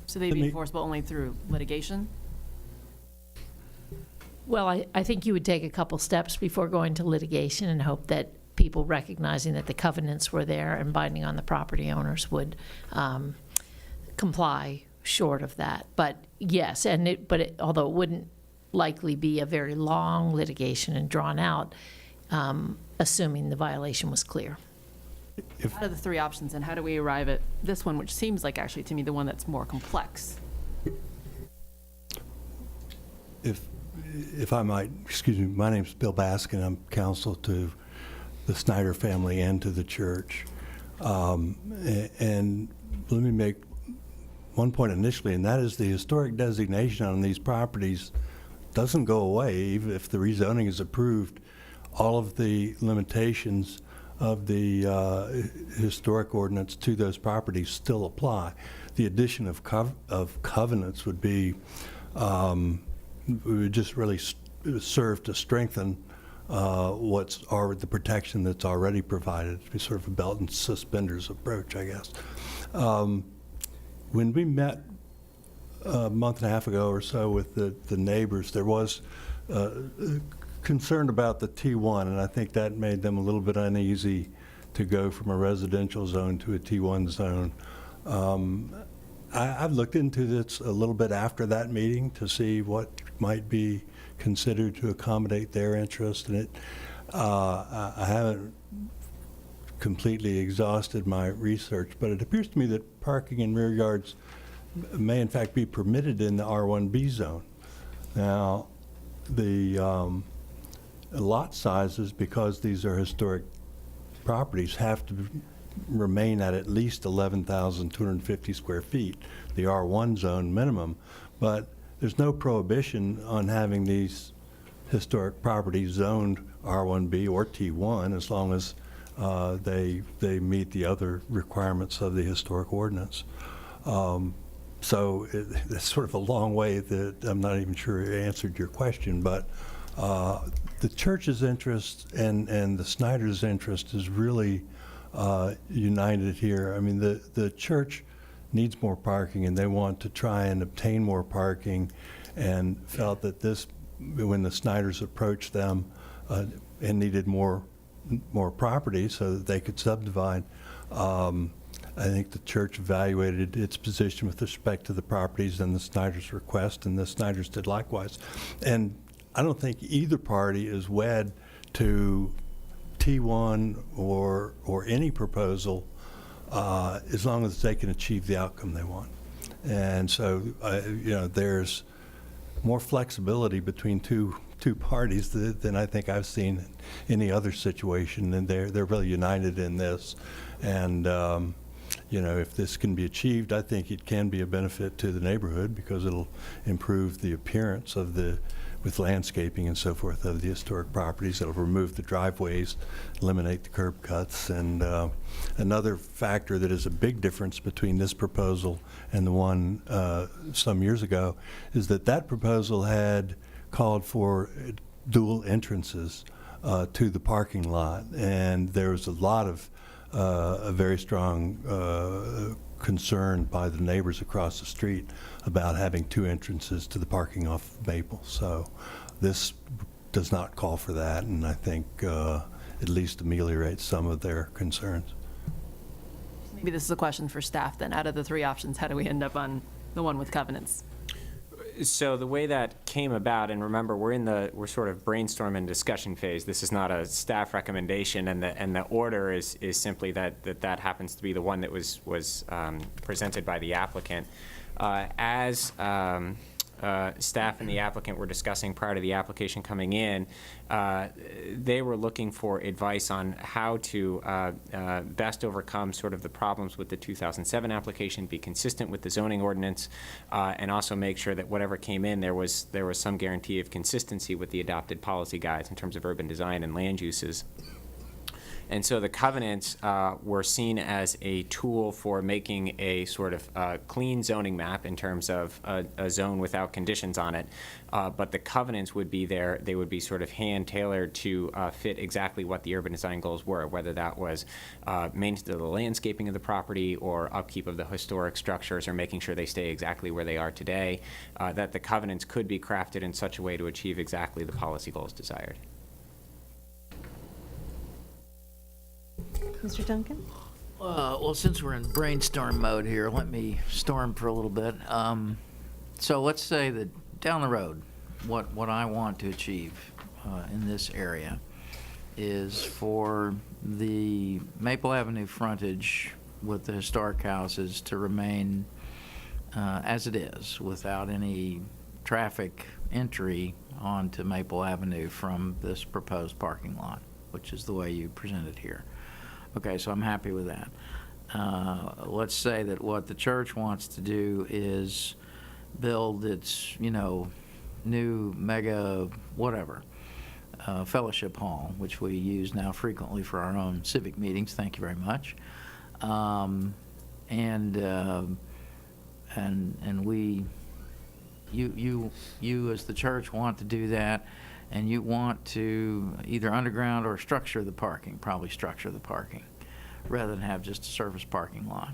Speaker 8: So they'd be enforceable only through litigation?
Speaker 14: Well, I think you would take a couple steps before going to litigation and hope that people recognizing that the covenants were there and binding on the property owners would comply short of that. But yes, although it wouldn't likely be a very long litigation and drawn out, assuming the violation was clear.
Speaker 8: Out of the three options, and how do we arrive at this one, which seems like actually to me the one that's more complex?
Speaker 18: If I might, excuse me, my name's Bill Baskin. I'm counsel to the Snyder family and to the church. And let me make one point initially, and that is the historic designation on these properties doesn't go away. Even if the rezoning is approved, all of the limitations of the historic ordinance to those properties still apply. The addition of covenants would would just really serve to strengthen the protection that's already provided. It'd be sort of a belt and suspenders approach, I guess. When we met a month and a half ago or so with the neighbors, there was concerned about the T1, and I think that made them a little bit uneasy to go from a residential zone to a T1 zone. I've looked into this a little bit after that meeting to see what might be considered to accommodate their interest in it. I haven't completely exhausted my research, but it appears to me that parking in rear yards may in fact be permitted in the R1B zone. Now, the lot sizes, because these are historic properties, have to remain at least 11,250 square feet, the R1 zone minimum. But there's no prohibition on having these historic properties zoned R1B or T1 as long as they meet the other requirements of the historic ordinance. So it's sort of a long way that I'm not even sure I answered your question, but the church's interest and the Snyder's interest is really united here. I mean, the church needs more parking, and they want to try and obtain more parking, and felt that when the Snyders approached them and needed more property so that they could subdivide, I think the church evaluated its position with respect to the properties and the Snyder's request, and the Snyder's did likewise. And I don't think either party is wed to T1 or any proposal as long as they can achieve the outcome they want. And so, there's more flexibility between two two parties than I think I've seen in any other situation, and they're really united in this. And you know, if this can be achieved, I think it can be a benefit to the neighborhood because it'll improve the appearance of with landscaping and so forth of the historic properties. It'll remove the driveways, eliminate the curb cuts, and another factor that is a big difference between this proposal and the one some years ago is that proposal had called for dual entrances to the parking lot, and there was a lot of a very strong concern by the neighbors across the street about having two entrances to the parking off Maple. So this does not call for that, and I think at least ameliorates some of their concerns.
Speaker 8: Maybe this is a question for staff then. Out of the three options, how do we end up on the one with covenants?
Speaker 15: So the way that came about, and remember, we're sort of brainstorm and discussion phase. This is not a staff recommendation, and the order is simply that happens to be the one that was presented by the applicant. As staff and the applicant were discussing prior to the application coming in, they were looking for advice on how to best overcome sort of the problems with the 2007 application, be consistent with the zoning ordinance, and also make sure that whatever came in, there was some guarantee of consistency with the adopted policy guides in terms of urban design and land uses. And so the covenants were seen as a tool for making a sort of clean zoning map in terms of a zone without conditions on it. But the covenants would be there. They would be sort of hand-tailored to fit exactly what the urban design goals were, whether that was maintenance of the landscaping of the property or upkeep of the historic structures or making sure they stay exactly where they are today, that the covenants could be crafted in such a way to achieve exactly the policy goals desired.
Speaker 11: Mr. Duncan?
Speaker 12: Well, since we're in brainstorm mode here, let me storm for a little bit. So let's say that down the road, what I want to achieve in this area is for the Maple Avenue frontage with the historic houses to remain as it is, without any traffic entry onto Maple Avenue from this proposed parking lot, which is the way you presented here. Okay, so I'm happy with that. Let's say that what the church wants to do is build its, new mega whatever, fellowship hall, which we use now frequently for our own civic meetings. Thank you very much. And you as the church want to do that, and you want to either underground or structure the parking, probably structure the parking, rather than have just a surface parking lot.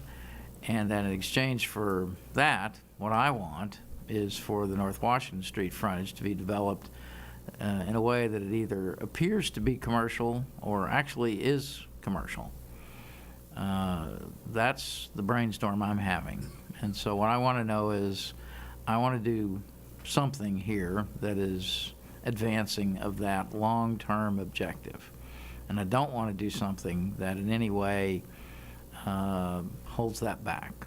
Speaker 12: And then in exchange for that, what I want is for the North Washington Street frontage to be developed in a way that it either appears to be commercial or actually is commercial. That's the brainstorm I'm having. And so what I want to know is, I want to do something here that is advancing of that long-term objective. And I don't want to do something that in any way holds that back.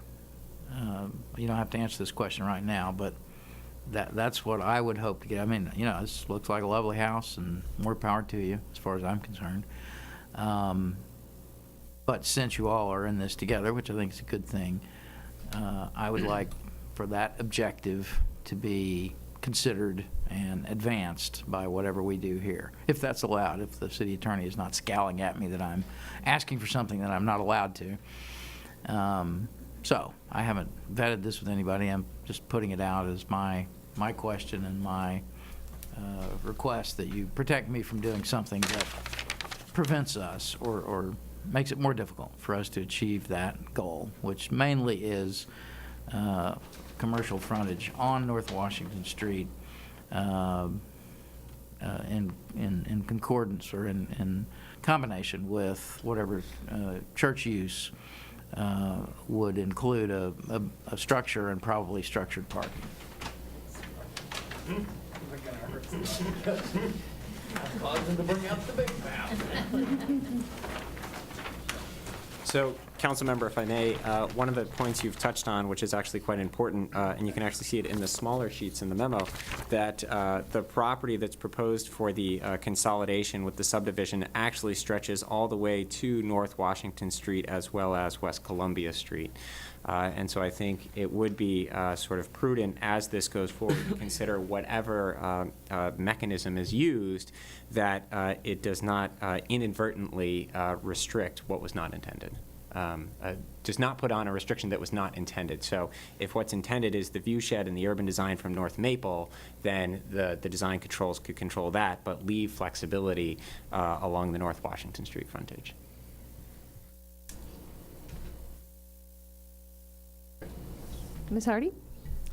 Speaker 12: You don't have to answer this question right now, but that's what I would hope to get. I mean, this looks like a lovely house, and more power to you as far as I'm concerned. But since you all are in this together, which I think is a good thing, I would like for that objective to be considered and advanced by whatever we do here, if that's allowed, if the city attorney is not scowling at me that I'm asking for something that I'm not allowed to. So I haven't vetted this with anybody. I'm just putting it out as my question and my request that you protect me from doing something that prevents us or makes it more difficult for us to achieve that goal, which mainly is commercial frontage on North Washington Street in concordance or in combination with whatever church use would include a structure and probably structured parking.
Speaker 15: So council member, if I may, one of the points you've touched on, which is actually quite important, and you can actually see it in the smaller sheets in the memo, that the property that's proposed for the consolidation with the subdivision actually stretches all the way to North Washington Street as well as West Columbia Street. And so I think it would be sort of prudent as this goes forward to consider whatever mechanism is used, that it does not inadvertently restrict what was not intended. Does not put on a restriction that was not intended. So if what's intended is the view shed and the urban design from North Maple, then the design controls could control that, but leave flexibility along the North Washington Street frontage.
Speaker 11: Ms. Hardy?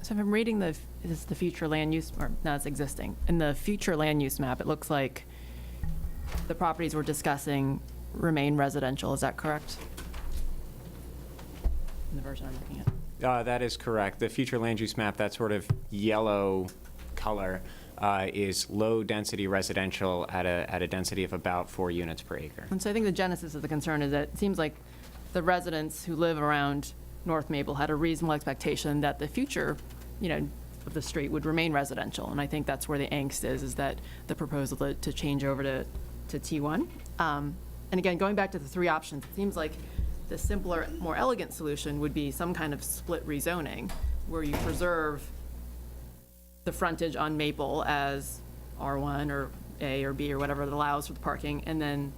Speaker 8: So if I'm reading this is the future land use, or no, it's existing. In the future land use map, it looks like the properties we're discussing remain residential. Is that correct? In the version I'm looking at.
Speaker 15: That is correct. The future land use map, that sort of yellow color, is low-density residential at a density of about 4 units per acre.
Speaker 8: And so I think the genesis of the concern is that it seems like the residents who live around North Maple had a reasonable expectation that the future, of the street would remain residential. And I think that's where the angst is that the proposal to change over to T1. And again, going back to the 3 options, it seems like the simpler, more elegant solution would be some kind of split rezoning where you preserve the frontage on Maple as R1 or A or B or whatever it allows for the parking, and then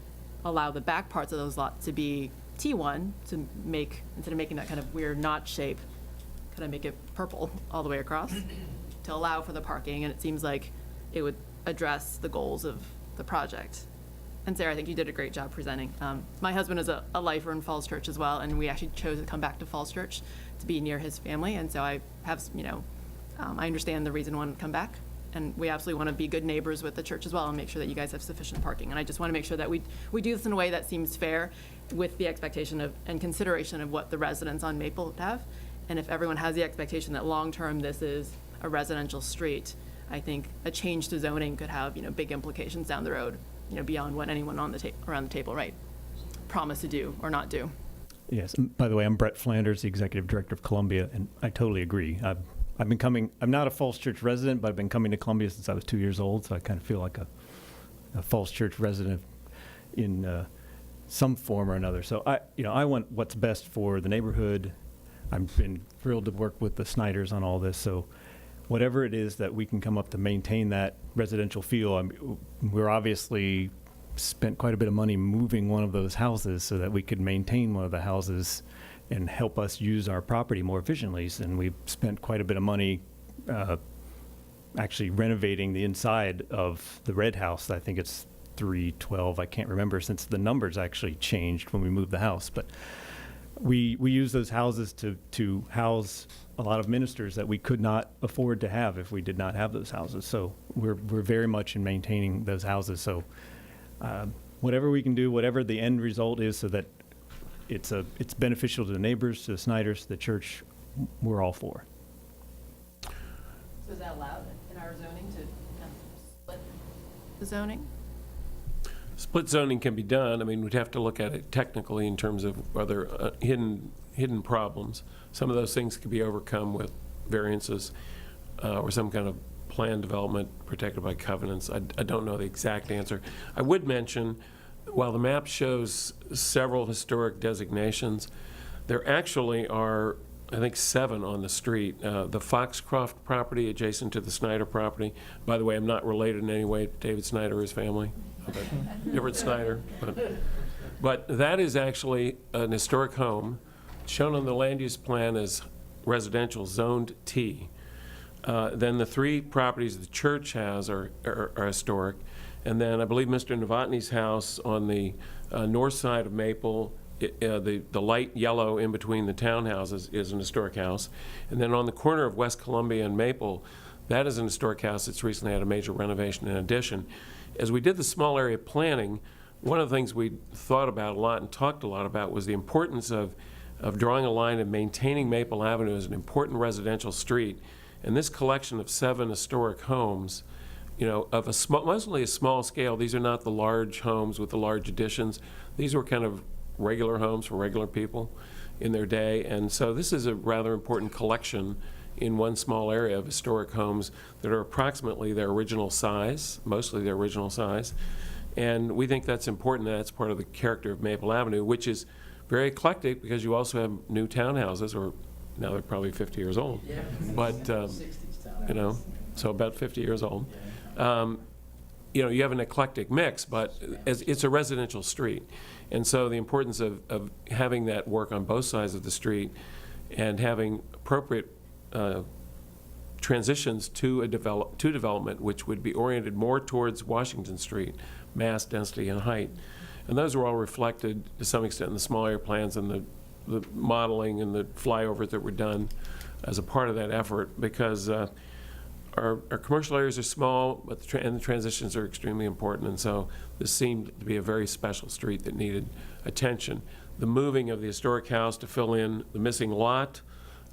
Speaker 8: allow the back parts of those lots to be T1 to make, instead of making that kind of weird notch shape, kind of make it purple all the way across to allow for the parking. And it seems like it would address the goals of the project. And Sarah, I think you did a great job presenting. My husband is a lifer in Falls Church as well, and we actually chose to come back to Falls Church to be near his family. And so I have, I understand the reason one to come back. And we absolutely want to be good neighbors with the church as well and make sure that you guys have sufficient parking. And I just want to make sure that we do this in a way that seems fair with the expectation of and consideration of what the residents on Maple would have. And if everyone has the expectation that long-term this is a residential street, I think a change to zoning could have, big implications down the road, beyond what anyone on around the table, right, promise to do or not do.
Speaker 19: Yes. By the way, I'm Brett Flanders, the Executive Director of Columbia, and I totally agree. I've been coming, I'm not a Falls Church resident, but I've been coming to Columbia since I was 2 years old, so I kind of feel like a Falls Church resident in some form or another. So I want what's best for the neighborhood. I've been thrilled to work with the Snyders on all this, so whatever it is that we can come up to maintain that residential feel. We're obviously spent quite a bit of money moving one of those houses so that we could maintain one of the houses and help us use our property more efficiently. And we've spent quite a bit of money actually renovating the inside of the red house. I think it's 312. I can't remember since the numbers actually changed when we moved the house. But we use those houses to house a lot of ministers that we could not afford to have if we did not have those houses. So we're very much in maintaining those houses. So whatever we can do, whatever the end result is, so that it's beneficial to the neighbors, to the Snyders, to the church, we're all for.
Speaker 8: So is that allowed in our zoning to kind of split the zoning?
Speaker 13: Split zoning can be done. I mean, we'd have to look at it technically in terms of other hidden problems. Some of those things could be overcome with variances or some kind of plan development protected by covenants. I don't know the exact answer. I would mention, while the map shows several historic designations, there actually are, I think, 7 on the street. The Foxcroft property adjacent to the Snyder property. By the way, I'm not related in any way to David Snyder or his family. Everett Snyder. But that is actually an historic home shown on the land use plan as residential, zoned T. Then the 3 properties the church has are historic. And then I believe Mr. Novotny's house on the north side of Maple, the light yellow in between the townhouses is an historic house. And then on the corner of West Columbia and Maple, that is an historic house that's recently had a major renovation and addition. As we did the small area planning, one of the things we thought about a lot and talked a lot about was the importance of drawing a line and maintaining Maple Avenue as an important residential street. And this collection of 7 historic homes, of a mostly a small scale. These are not the large homes with the large additions. These were kind of regular homes for regular people in their day. And so this is a rather important collection in one small area of historic homes that are approximately their original size, mostly their original size. And we think that's important. That's part of the character of Maple Avenue, which is very eclectic because you also have new townhouses, or now they're probably 50 years old. Yeah. But, you know, so about 50 years old. You know, you have an eclectic mix, but it's a residential street. And so the importance of having that work on both sides of the street and having appropriate transitions to development, which would be oriented more towards Washington Street, mass, density, and height. And those are all reflected to some extent in the small area plans and the modeling and the flyovers that were done as a part of that effort, because our commercial areas are small, but the transitions are extremely important, and so this seemed to be a very special street that needed attention. The moving of the historic house to fill in the missing lot,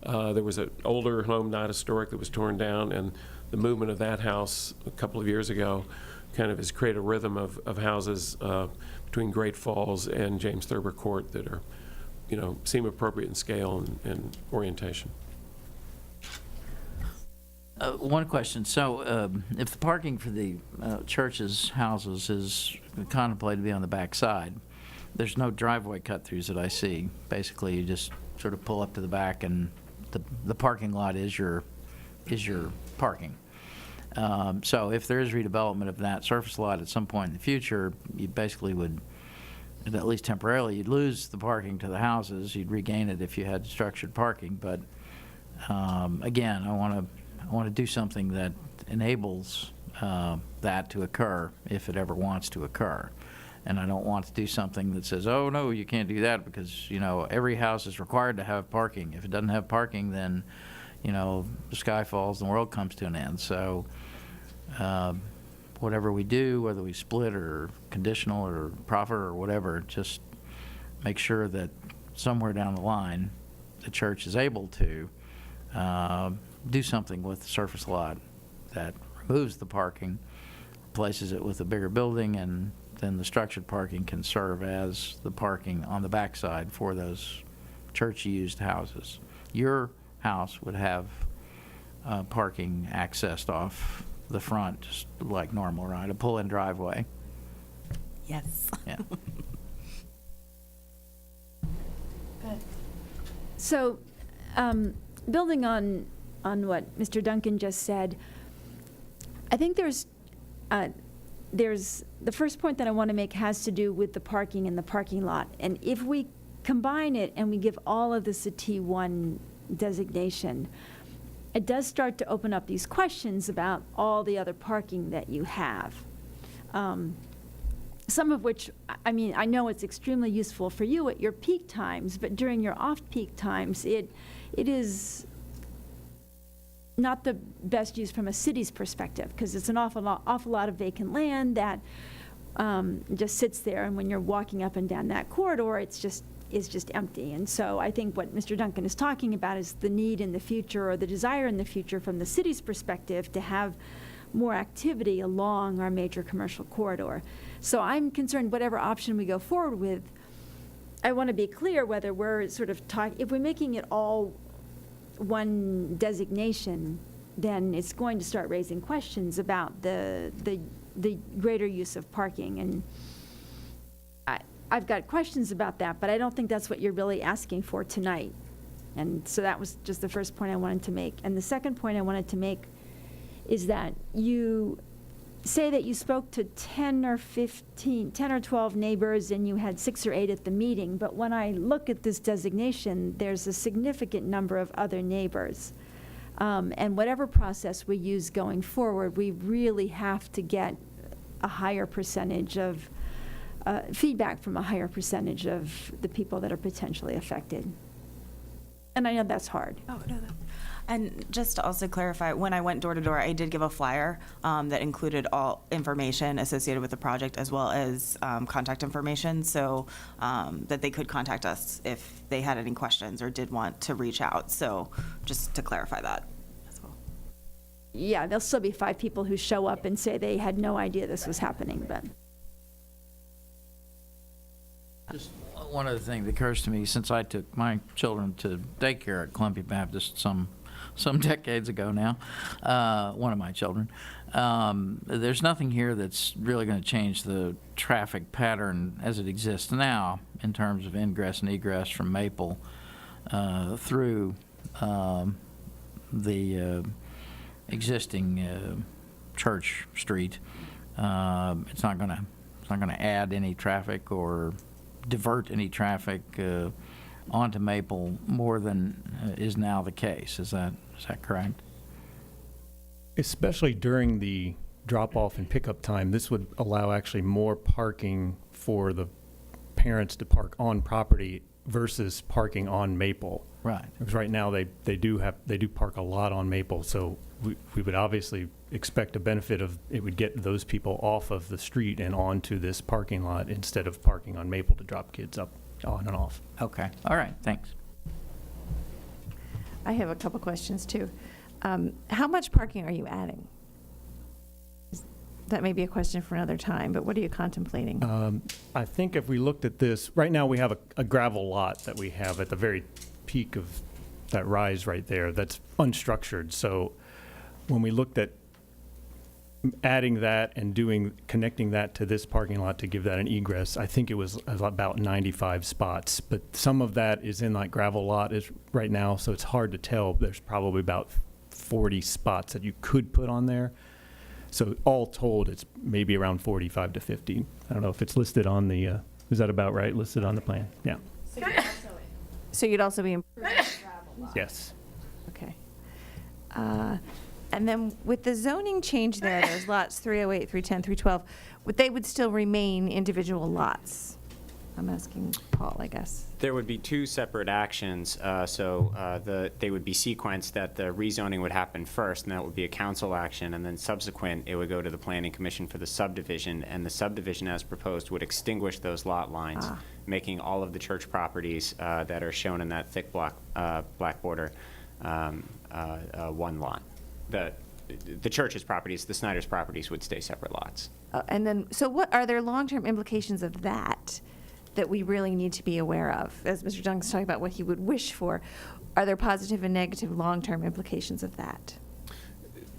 Speaker 13: there was an older home, not historic, that was torn down, and the movement of that house a couple of years ago kind of has created a rhythm of houses between Great Falls and James Thurber Court that are, you know, seem appropriate in scale and orientation.
Speaker 12: One question. So if the parking for the church's houses is contemplated to be on the back side, there's no driveway cut-throughs that I see. Basically, you just sort of pull up to the back and the parking lot is your parking. So if there is redevelopment of that surface lot at some point in the future, you basically would, at least temporarily, you'd lose the parking to the houses. You'd regain it if you had structured parking. But again, I want to do something that enables that to occur if it ever wants to occur. And I don't want to do something that says, oh, no, you can't do that because, you know, every house is required to have parking. If it doesn't have parking, then, you know, the sky falls and the world comes to an end. So whatever we do, whether we split or conditional or proffer or whatever, just make sure that somewhere down the line the church is able to do something with the surface lot that removes the parking, replaces it with a bigger building, and then the structured parking can serve as the parking on the backside for those church-used houses. Your house would have parking accessed off the front, just like normal, right? A pull-in driveway.
Speaker 16: Yes.
Speaker 12: Yeah.
Speaker 9: So, building on what Mr. Duncan just said, I think there's the first point that I want to make has to do with the parking in the parking lot. And if we combine it and we give all of this a T1 designation, it does start to open up these questions about all the other parking that you have. Some of which, I mean, I know it's extremely useful for you at your peak times, but during your off-peak times, it is not the best use from a city's perspective, because it's an awful lot of vacant land that just sits there, and when you're walking up and down that corridor, it's just empty. And so I think what Mr. Duncan is talking about is the need in the future, or the desire in the future from the city's perspective, to have more activity along our major commercial corridor. So I'm concerned whatever option we go forward with, I want to be clear whether we're sort of if we're making it all one designation, then it's going to start raising questions about the greater use of parking. And I've got questions about that, but I don't think that's what you're really asking for tonight. And so that was just the first point I wanted to make. And the second point I wanted to make is that you say that you spoke to 10 or 12 neighbors and you had 6 or 8 at the meeting, but when I look at this designation, there's a significant number of other neighbors. And whatever process we use going forward, we really have to get a higher percentage of feedback from a higher percentage of the people that are potentially affected. And I know that's hard.
Speaker 16: Oh, no. And just to also clarify, when I went door to door, I did give a flyer that included all information associated with the project, as well as contact information, so that they could contact us if they had any questions or did want to reach out. So just to clarify that as well.
Speaker 9: Yeah, there'll still be 5 people who show up and say they had no idea this was happening, but.
Speaker 12: Just One other thing that occurs to me, since I took my children to daycare at Columbia Baptist some decades ago now, one of my children, there's nothing here that's really going to change the traffic pattern as it exists now in terms of ingress and egress from Maple through the existing Church Street. It's not going to add any traffic or divert any traffic onto Maple more than is now the case. Is that correct?
Speaker 19: Especially during the drop-off and pickup time, this would allow actually more parking for the parents to park on property versus parking on Maple.
Speaker 12: Right.
Speaker 19: Because right now they do park a lot on Maple, so we would obviously expect a benefit of it would get those people off of the street and onto this parking lot instead of parking on Maple to drop kids up on and off.
Speaker 12: Okay. All right. Thanks.
Speaker 11: I have a couple questions too. How much parking are you adding? That may be a question for another time, but what are you contemplating?
Speaker 19: I think if we looked at this, right now we have a gravel lot that we have at the very peak of that rise right there that's unstructured. So when we looked at adding that and connecting that to this parking lot to give that an egress, I think it was about 95 spots. But some of that is in that gravel lot is right now, so it's hard to tell. There's probably about 40 spots that you could put on there. So all told, it's maybe around 45 to 50. I don't know if it's listed on the, is that about right, listed on the plan? Yeah.
Speaker 11: So you'd also be improving the gravel lot?
Speaker 19: Yes.
Speaker 11: Okay. And then with the zoning change there, there's lots 308, 310, 312, they would still remain individual lots? I'm asking Paul, I guess.
Speaker 15: There would be two separate actions. They would be sequenced that the rezoning would happen first, and that would be a council action, and then subsequent, it would go to the Planning Commission for the subdivision, and the subdivision as proposed would extinguish those lot lines, making all of the church properties that are shown in that thick black border one lot. The church's properties, the Snyder's properties would stay separate lots.
Speaker 11: And then, so what are there long-term implications of that we really need to be aware of? As Mr. Duncan's talking about what he would wish for, are there positive and negative long-term implications of that?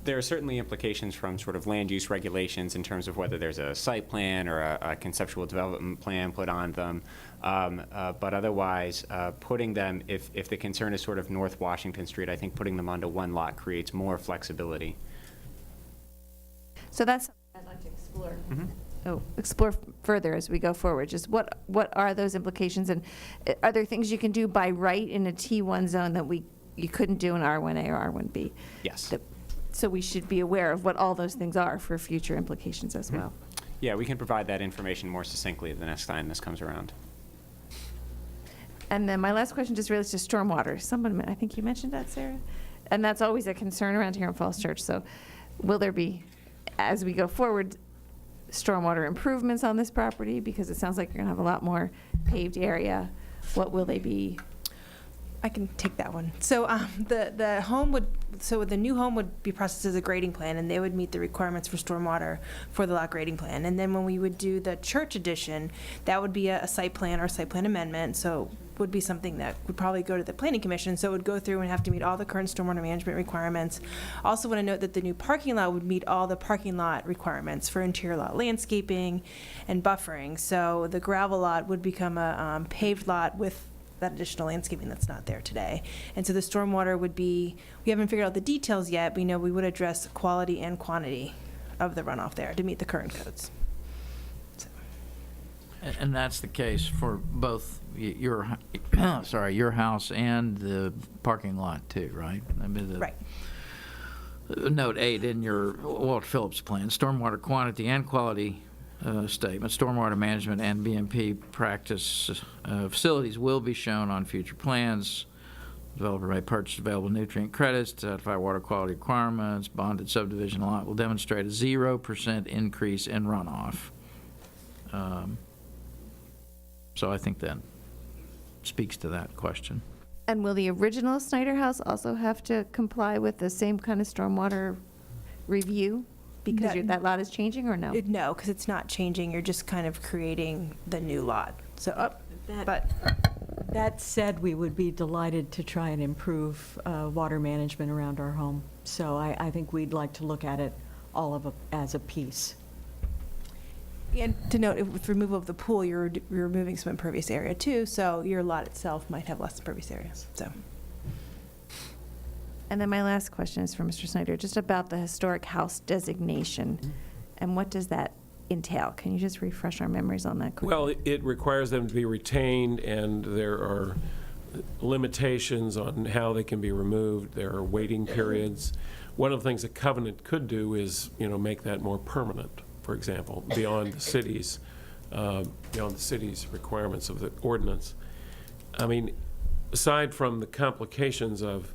Speaker 15: There are certainly implications from sort of land use regulations in terms of whether there's a site plan or a conceptual development plan put on them. But otherwise, putting them, if the concern is sort of North Washington Street, I think putting them onto one lot creates more flexibility.
Speaker 11: So that's something I'd like to explore. Explore further as we go forward. Just what are those implications, and are there things you can do by right in a T1 zone that you couldn't do in R1A or R1B?
Speaker 15: Yes.
Speaker 11: So we should be aware of what all those things are for future implications as well.
Speaker 15: Yeah, we can provide that information more succinctly the next time this comes around.
Speaker 11: And then my last question just relates to stormwater. Someone, I think you mentioned that, Sarah? And that's always a concern around here in Falls Church. So will there be, as we go forward, stormwater improvements on this property? Because it sounds like you're going to have a lot more paved area. What will they be?
Speaker 17: I can take that one. So the home would, so the new home would be processed as a grading plan, and they would meet the requirements for stormwater for the lot grading plan. And then when we would do the church addition, that would be a site plan or site plan amendment. So would be something that would probably go to the Planning Commission. So it would go through and have to meet all the current stormwater management requirements. Also want to note that the new parking lot would meet all the parking lot requirements for interior lot landscaping and buffering. So the gravel lot would become a paved lot with that additional landscaping that's not there today. And so the stormwater would be, we haven't figured out the details yet, but we know we would address quality and quantity of the runoff there to meet the current codes.
Speaker 12: And that's the case for both your house and the parking lot too, right? I mean,
Speaker 17: right.
Speaker 12: Note 8 in your Walter Phillips plan, stormwater quantity and quality statement, stormwater management and BMP practice facilities will be shown on future plans. Developer may purchase available nutrient credits to satisfy water quality requirements. Bonded subdivision lot will demonstrate a 0% increase in runoff. So I think that speaks to that question.
Speaker 11: And will the original Snyder House also have to comply with the same kind of stormwater review? Because that lot is changing, or no?
Speaker 17: No, because it's not changing. You're just kind of creating the new lot. So But
Speaker 20: That said, we would be delighted to try and improve water management around our home. So I think we'd like to look at it as a piece.
Speaker 17: and to note, with removal of the pool, you're removing some impervious area too, so your lot itself might have less impervious areas, so.
Speaker 11: And then my last question is for Mr. Snyder, just about the historic house designation. And what does that entail? Can you just refresh our memories on that quickly?
Speaker 13: Well, it requires them to be retained, and there are limitations on how they can be removed. There are waiting periods. One of the things a covenant could do is, make that more permanent, for example, beyond the city's requirements of the ordinance. I mean, aside from the complications of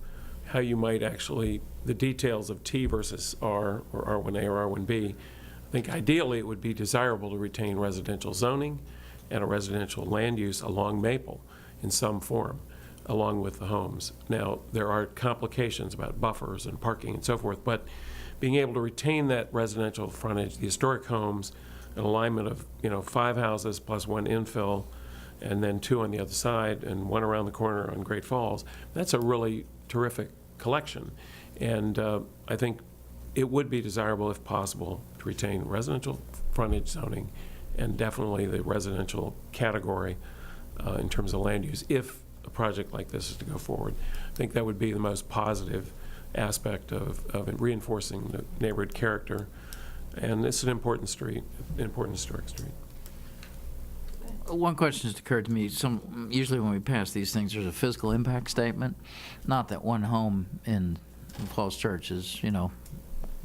Speaker 13: how you might actually, the details of T versus R, or R1A or R1B, I think ideally it would be desirable to retain residential zoning and a residential land use along Maple in some form, along with the homes. Now, there are complications about buffers and parking and so forth, but being able to retain that residential frontage, the historic homes, an alignment of, 5 houses plus 1 infill, and then 2 on the other side, and 1 around the corner on Great Falls, that's a really terrific collection. And I think it would be desirable, if possible, to retain residential frontage zoning and definitely the residential category in terms of land use, if a project like this is to go forward. I think that would be the most positive aspect of reinforcing the neighborhood character. And it's an important street, an important historic street.
Speaker 12: One question has occurred to me. Usually when we pass these things, there's a physical impact statement. Not that one home in Falls Church is,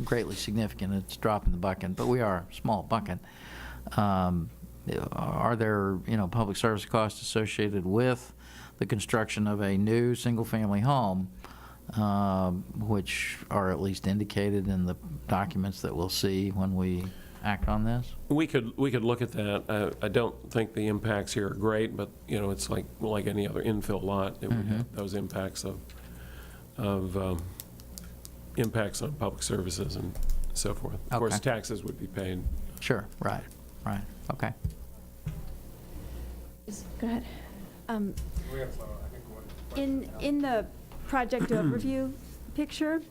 Speaker 12: greatly significant. It's a drop in the bucket, but we are a small bucket. Are there, public service costs associated with the construction of a new single-family home, which are at least indicated in the documents that we'll see when we act on this?
Speaker 13: We could look at that. I don't think the impacts here are great, but it's like any other infill lot. It would have those impacts of impacts on public services and so forth. Of course, taxes would be paid.
Speaker 12: Sure. Right. Okay.
Speaker 9: Go ahead. In the project overview picture,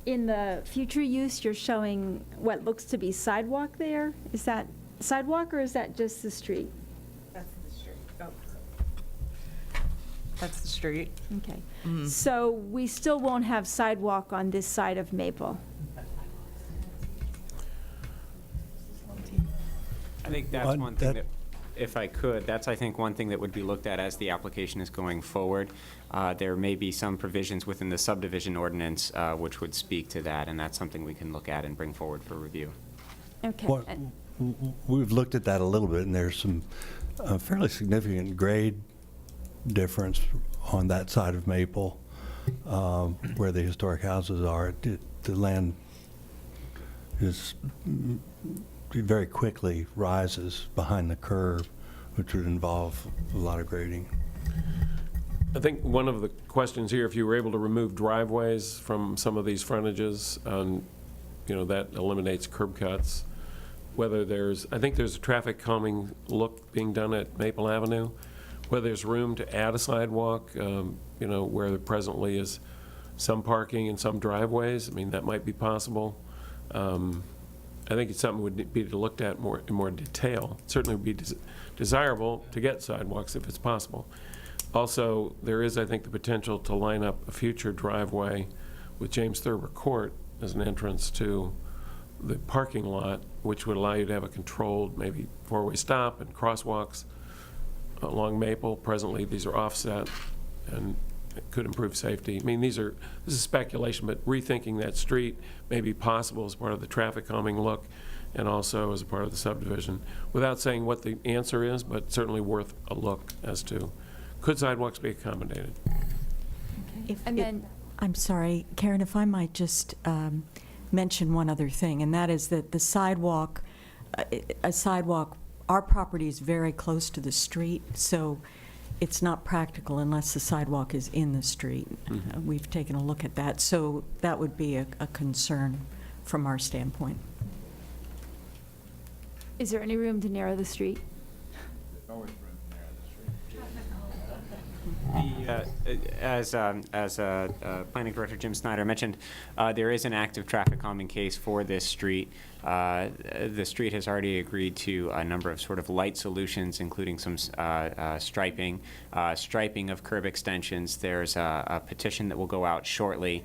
Speaker 9: in the future use, you're showing what looks to be sidewalk there. Is that sidewalk or is that just the street?
Speaker 16: That's the street. Oh, that's the street.
Speaker 9: Okay. So we still won't have sidewalk on this side of Maple.
Speaker 15: I think that's one thing that, if I could, that's, I think, one thing that would be looked at as the application is going forward. There may be some provisions within the subdivision ordinance which would speak to that, and that's something we can look at and bring forward for review.
Speaker 9: Okay.
Speaker 18: Well, we've looked at that a little bit, and there's some fairly significant grade difference on that side of Maple where the historic houses are. The land is very quickly rises behind the curve, which would involve a lot of grading.
Speaker 13: I think one of the questions here, if you were able to remove driveways from some of these frontages, that eliminates curb cuts. I think there's a traffic calming look being done at Maple Avenue, whether there's room to add a sidewalk, where there presently is some parking and some driveways. I mean, that might be possible. I think it's something would be looked at in more detail. It certainly would be desirable to get sidewalks if it's possible. Also, there is, I think, the potential to line up a future driveway with James Thurber Court as an entrance to the parking lot, which would allow you to have a controlled, maybe 4-way stop and crosswalks along Maple. Presently, these are offset, and it could improve safety. I mean, this is speculation, but rethinking that street may be possible as part of the traffic calming look and also as a part of the subdivision, without saying what the answer is, but certainly worth a look as to, could sidewalks be accommodated?
Speaker 20: I'm sorry, Karen, if I might just mention one other thing, and that is that the sidewalk, our property is very close to the street, so it's not practical unless the sidewalk is in the street. We've taken a look at that, so that would be a concern from our standpoint.
Speaker 9: Is there any room to narrow the street?
Speaker 3: There's always room to narrow the street.
Speaker 15: As Planning Director Jim Snyder mentioned, there is an active traffic calming case for this street. The street has already agreed to a number of sort of light solutions, including some striping of curb extensions. There's a petition that will go out shortly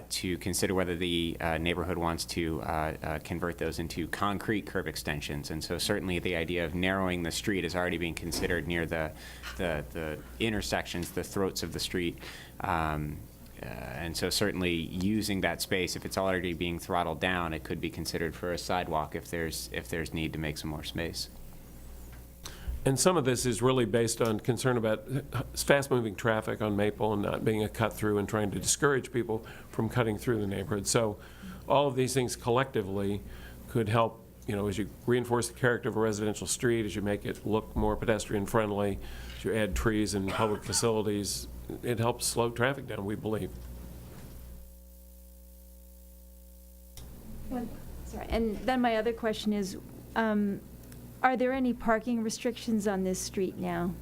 Speaker 15: to consider whether the neighborhood wants to convert those into concrete curb extensions. And so certainly the idea of narrowing the street is already being considered near the intersections, the throats of the street. And so certainly using that space, if it's already being throttled down, it could be considered for a sidewalk if there's need to make some more space.
Speaker 13: And some of this is really based on concern about fast-moving traffic on Maple and not being a cut-through and trying to discourage people from cutting through the neighborhood. So all of these things collectively could help, as you reinforce the character of a residential street, as you make it look more pedestrian-friendly, as you add trees and public facilities, it helps slow traffic down, we believe.
Speaker 9: Sorry, and then my other question is, are there any parking restrictions on this street now?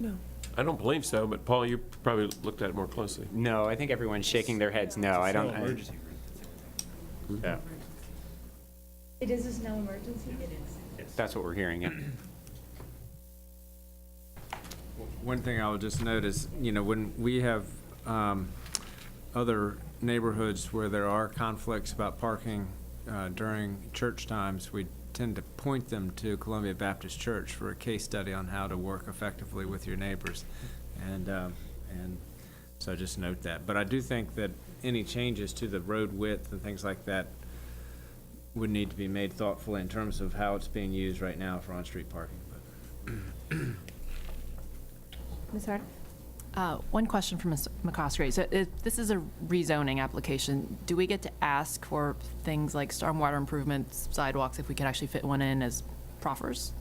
Speaker 17: No.
Speaker 13: I don't believe so, but Paul, you probably looked at it more closely.
Speaker 15: No, I think everyone's shaking their heads no. I don't. Yeah.
Speaker 9: It is a snow emergency? It is.
Speaker 15: That's what we're hearing, yeah.
Speaker 2: One thing I will just note is, when we have other neighborhoods where there are conflicts about parking during church times, we tend to point them to Columbia Baptist Church for a case study on how to work effectively with your neighbors. And so just note that. But I do think that any changes to the road width and things like that would need to be made thoughtfully in terms of how it's being used right now for on-street parking.
Speaker 11: Ms. Harder?
Speaker 8: One question from Ms. McCoskey. So this is a rezoning application. Do we get to ask for things like stormwater improvements, sidewalks, if we could actually fit one in as proffers?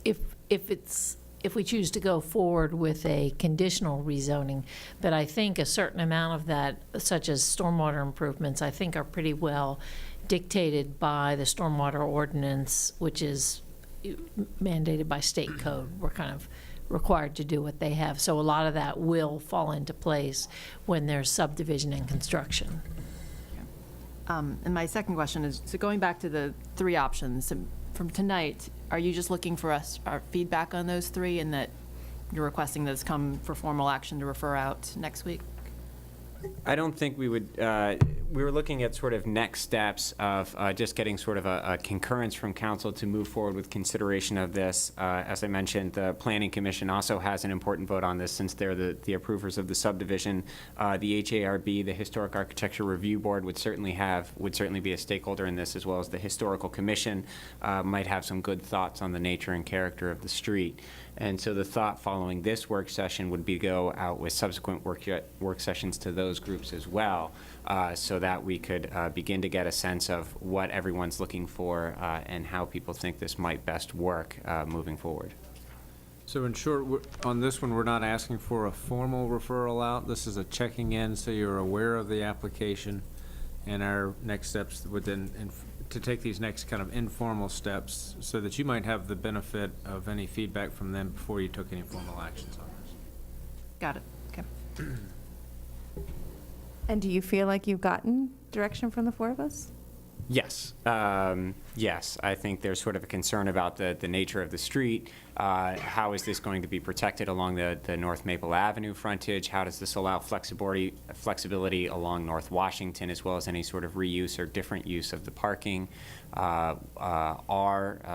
Speaker 14: If we choose to go forward with a conditional rezoning, but I think a certain amount of that, such as stormwater improvements, I think are pretty well dictated by the stormwater ordinance, which is mandated by state code. We're kind of required to do what they have. So a lot of that will fall into place when there's subdivision and construction.
Speaker 8: And my second question is, so going back to the three options, so from tonight, are you just looking for our feedback on those three and that you're requesting this come for formal action to refer out next week?
Speaker 15: I don't think we would, we were looking at sort of next steps of just getting sort of a concurrence from council to move forward with consideration of this. As I mentioned, the Planning Commission also has an important vote on this since they're the approvers of the subdivision. The HARB, the Historic Architecture Review Board, would certainly be a stakeholder in this, as well as the Historical Commission might have some good thoughts on the nature and character of the street. And so the thought following this work session would be go out with subsequent work sessions to those groups as well, so that we could begin to get a sense of what everyone's looking for and how people think this might best work moving forward.
Speaker 2: So in short, on this one, we're not asking for a formal referral out. This is a checking in, so you're aware of the application. And our next steps would then, to take these next kind of informal steps so that you might have the benefit of any feedback from them before you took any formal actions on this.
Speaker 8: Got it. Okay.
Speaker 11: And do you feel like you've gotten direction from the four of us?
Speaker 15: Yes. Yes, I think there's sort of a concern about the nature of the street. How is this going to be protected along the North Maple Avenue frontage? How does this allow flexibility along North Washington, as well as any sort of reuse or different use of the parking? Are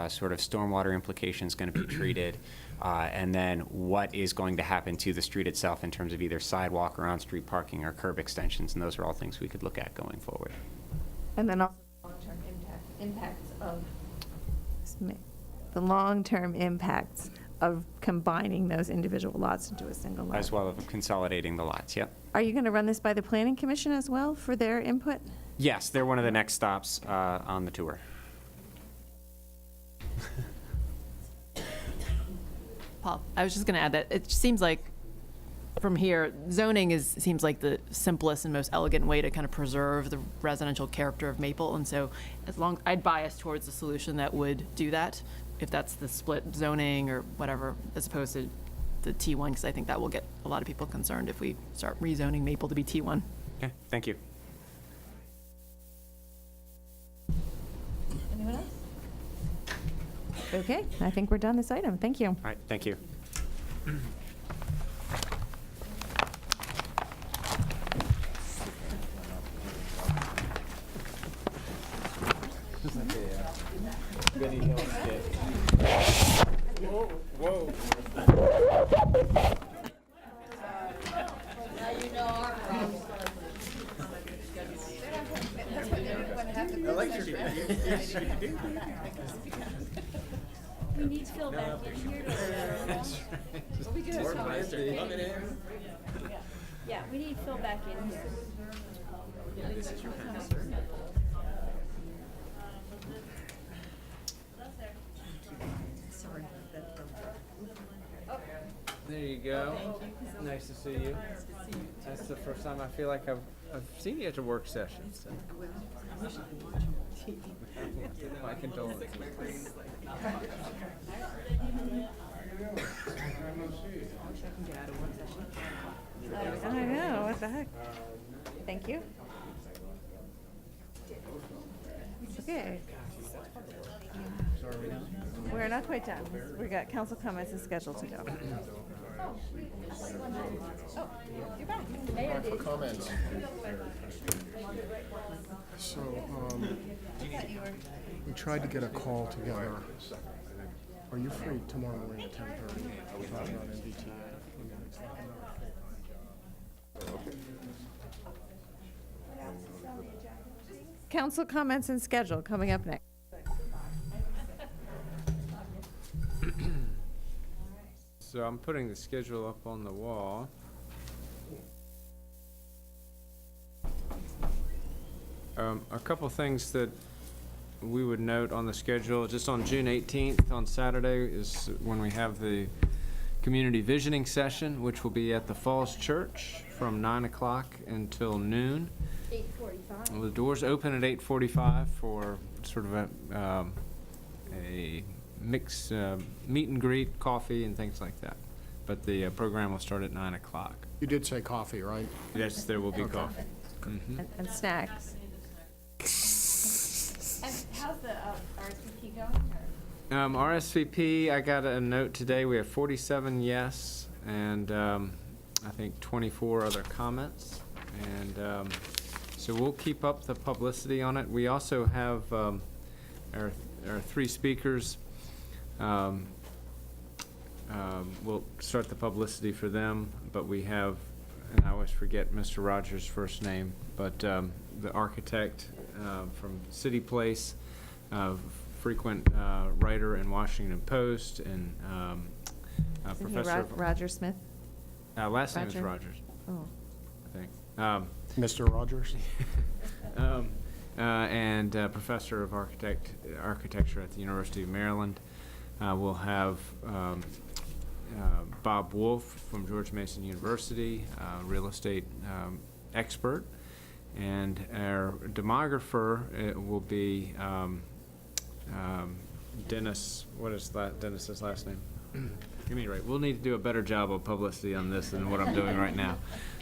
Speaker 15: sort of stormwater implications going to be treated? And then what is going to happen to the street itself in terms of either sidewalk or on-street parking or curb extensions? And those are all things we could look at going forward.
Speaker 11: And then also the long-term impacts of combining those individual lots into a single lot.
Speaker 15: As well as consolidating the lots, yep.
Speaker 11: Are you going to run this by the Planning Commission as well for their input?
Speaker 15: Yes, they're one of the next stops on the tour.
Speaker 8: Paul, I was just going to add that it seems like from here, zoning seems like the simplest and most elegant way to kind of preserve the residential character of Maple. And so I'd bias towards the solution that would do that. if that's the split zoning or whatever, as opposed to the T1, because I think that will get a lot of people concerned if we start rezoning Maple to be T1.
Speaker 15: Okay, thank you.
Speaker 11: Anyone else? Okay, I think we're done this item. Thank you.
Speaker 15: All right, thank you.
Speaker 2: Whoa.
Speaker 9: We need Phil back in here Yeah, we need Phil back in here.
Speaker 15: This is your pastor.
Speaker 2: There you go. Nice to see you. That's the first time I feel like I've seen you at a work session. So. My condolences.
Speaker 11: I know, what the heck? Thank you. Okay. We're not quite done. We got council comments and schedule to go. Oh, you're back. Mayor did.
Speaker 10: Comments. So, we tried to get a call together. Are you free tomorrow morning at 10:30? We're talking about MDT.
Speaker 11: Council comments and schedule coming up next.
Speaker 2: So I'm putting the schedule up on the wall. A couple things that we would note on the schedule, just on June 18th, on Saturday, is when we have the community visioning session, which will be at the Falls Church from 9 o'clock until noon.
Speaker 9: 8:45.
Speaker 2: Well, the doors open at 8:45 for sort of a mix, meet and greet, coffee, and things like that. But the program will start at 9 o'clock.
Speaker 10: You did say coffee, right?
Speaker 2: Yes, there will be
Speaker 10: Okay.
Speaker 2: coffee. Mhm.
Speaker 11: And snacks.
Speaker 9: And how's the RSVP going?
Speaker 2: RSVP, I got a note today. We have 47 yes, and I think 24 other comments. And so we'll keep up the publicity on it. We also have our three speakers. We'll start the publicity for them, but we have, and I always forget Mr. Rogers' first name, but the architect from City Place, frequent writer in Washington Post, and
Speaker 11: Isn't he
Speaker 2: professor.
Speaker 11: Roger Smith?
Speaker 2: Last name is
Speaker 11: Roger?
Speaker 2: Rogers,
Speaker 11: Oh.
Speaker 2: I think.
Speaker 10: Mr. Rogers?
Speaker 2: And professor of architecture at the University of Maryland. We'll have Bob Wolf from George Mason University, real estate expert. And our demographer will be Dennis, what is Dennis's last name? At any rate, we'll need to do a better job of publicity on this than what I'm doing right now.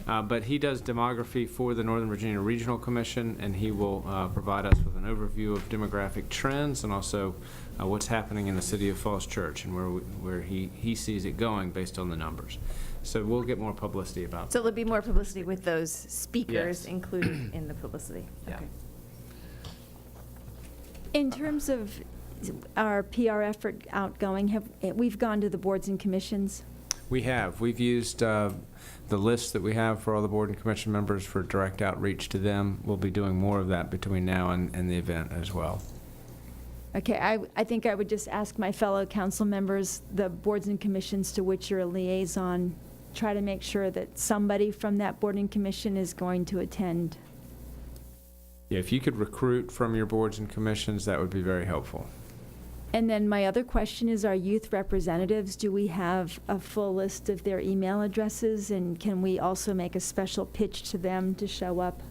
Speaker 2: But he does demography for the Northern Virginia Regional Commission, and he will provide us with an overview of demographic trends and also what's happening in the city of Falls Church and where he sees it going based on the numbers. So we'll get more publicity about
Speaker 11: So there'll be more publicity with those speakers
Speaker 2: Yes.
Speaker 11: included in the publicity.
Speaker 2: Yeah.
Speaker 11: Okay.
Speaker 9: In terms of our PR effort outgoing, we've gone to the boards and commissions?
Speaker 2: We have. We've used the list that we have for all the board and commission members for direct outreach to them. We'll be doing more of that between now and the event as well.
Speaker 9: Okay, I think I would just ask my fellow council members, the boards and commissions to which you're a liaison, try to make sure that somebody from that board and commission is going to attend.
Speaker 2: Yeah, if you could recruit from your boards and commissions, that would be very helpful.
Speaker 9: And then my other question is our youth representatives, do we have a full list of their email addresses? And can we also make a special pitch to them to show up?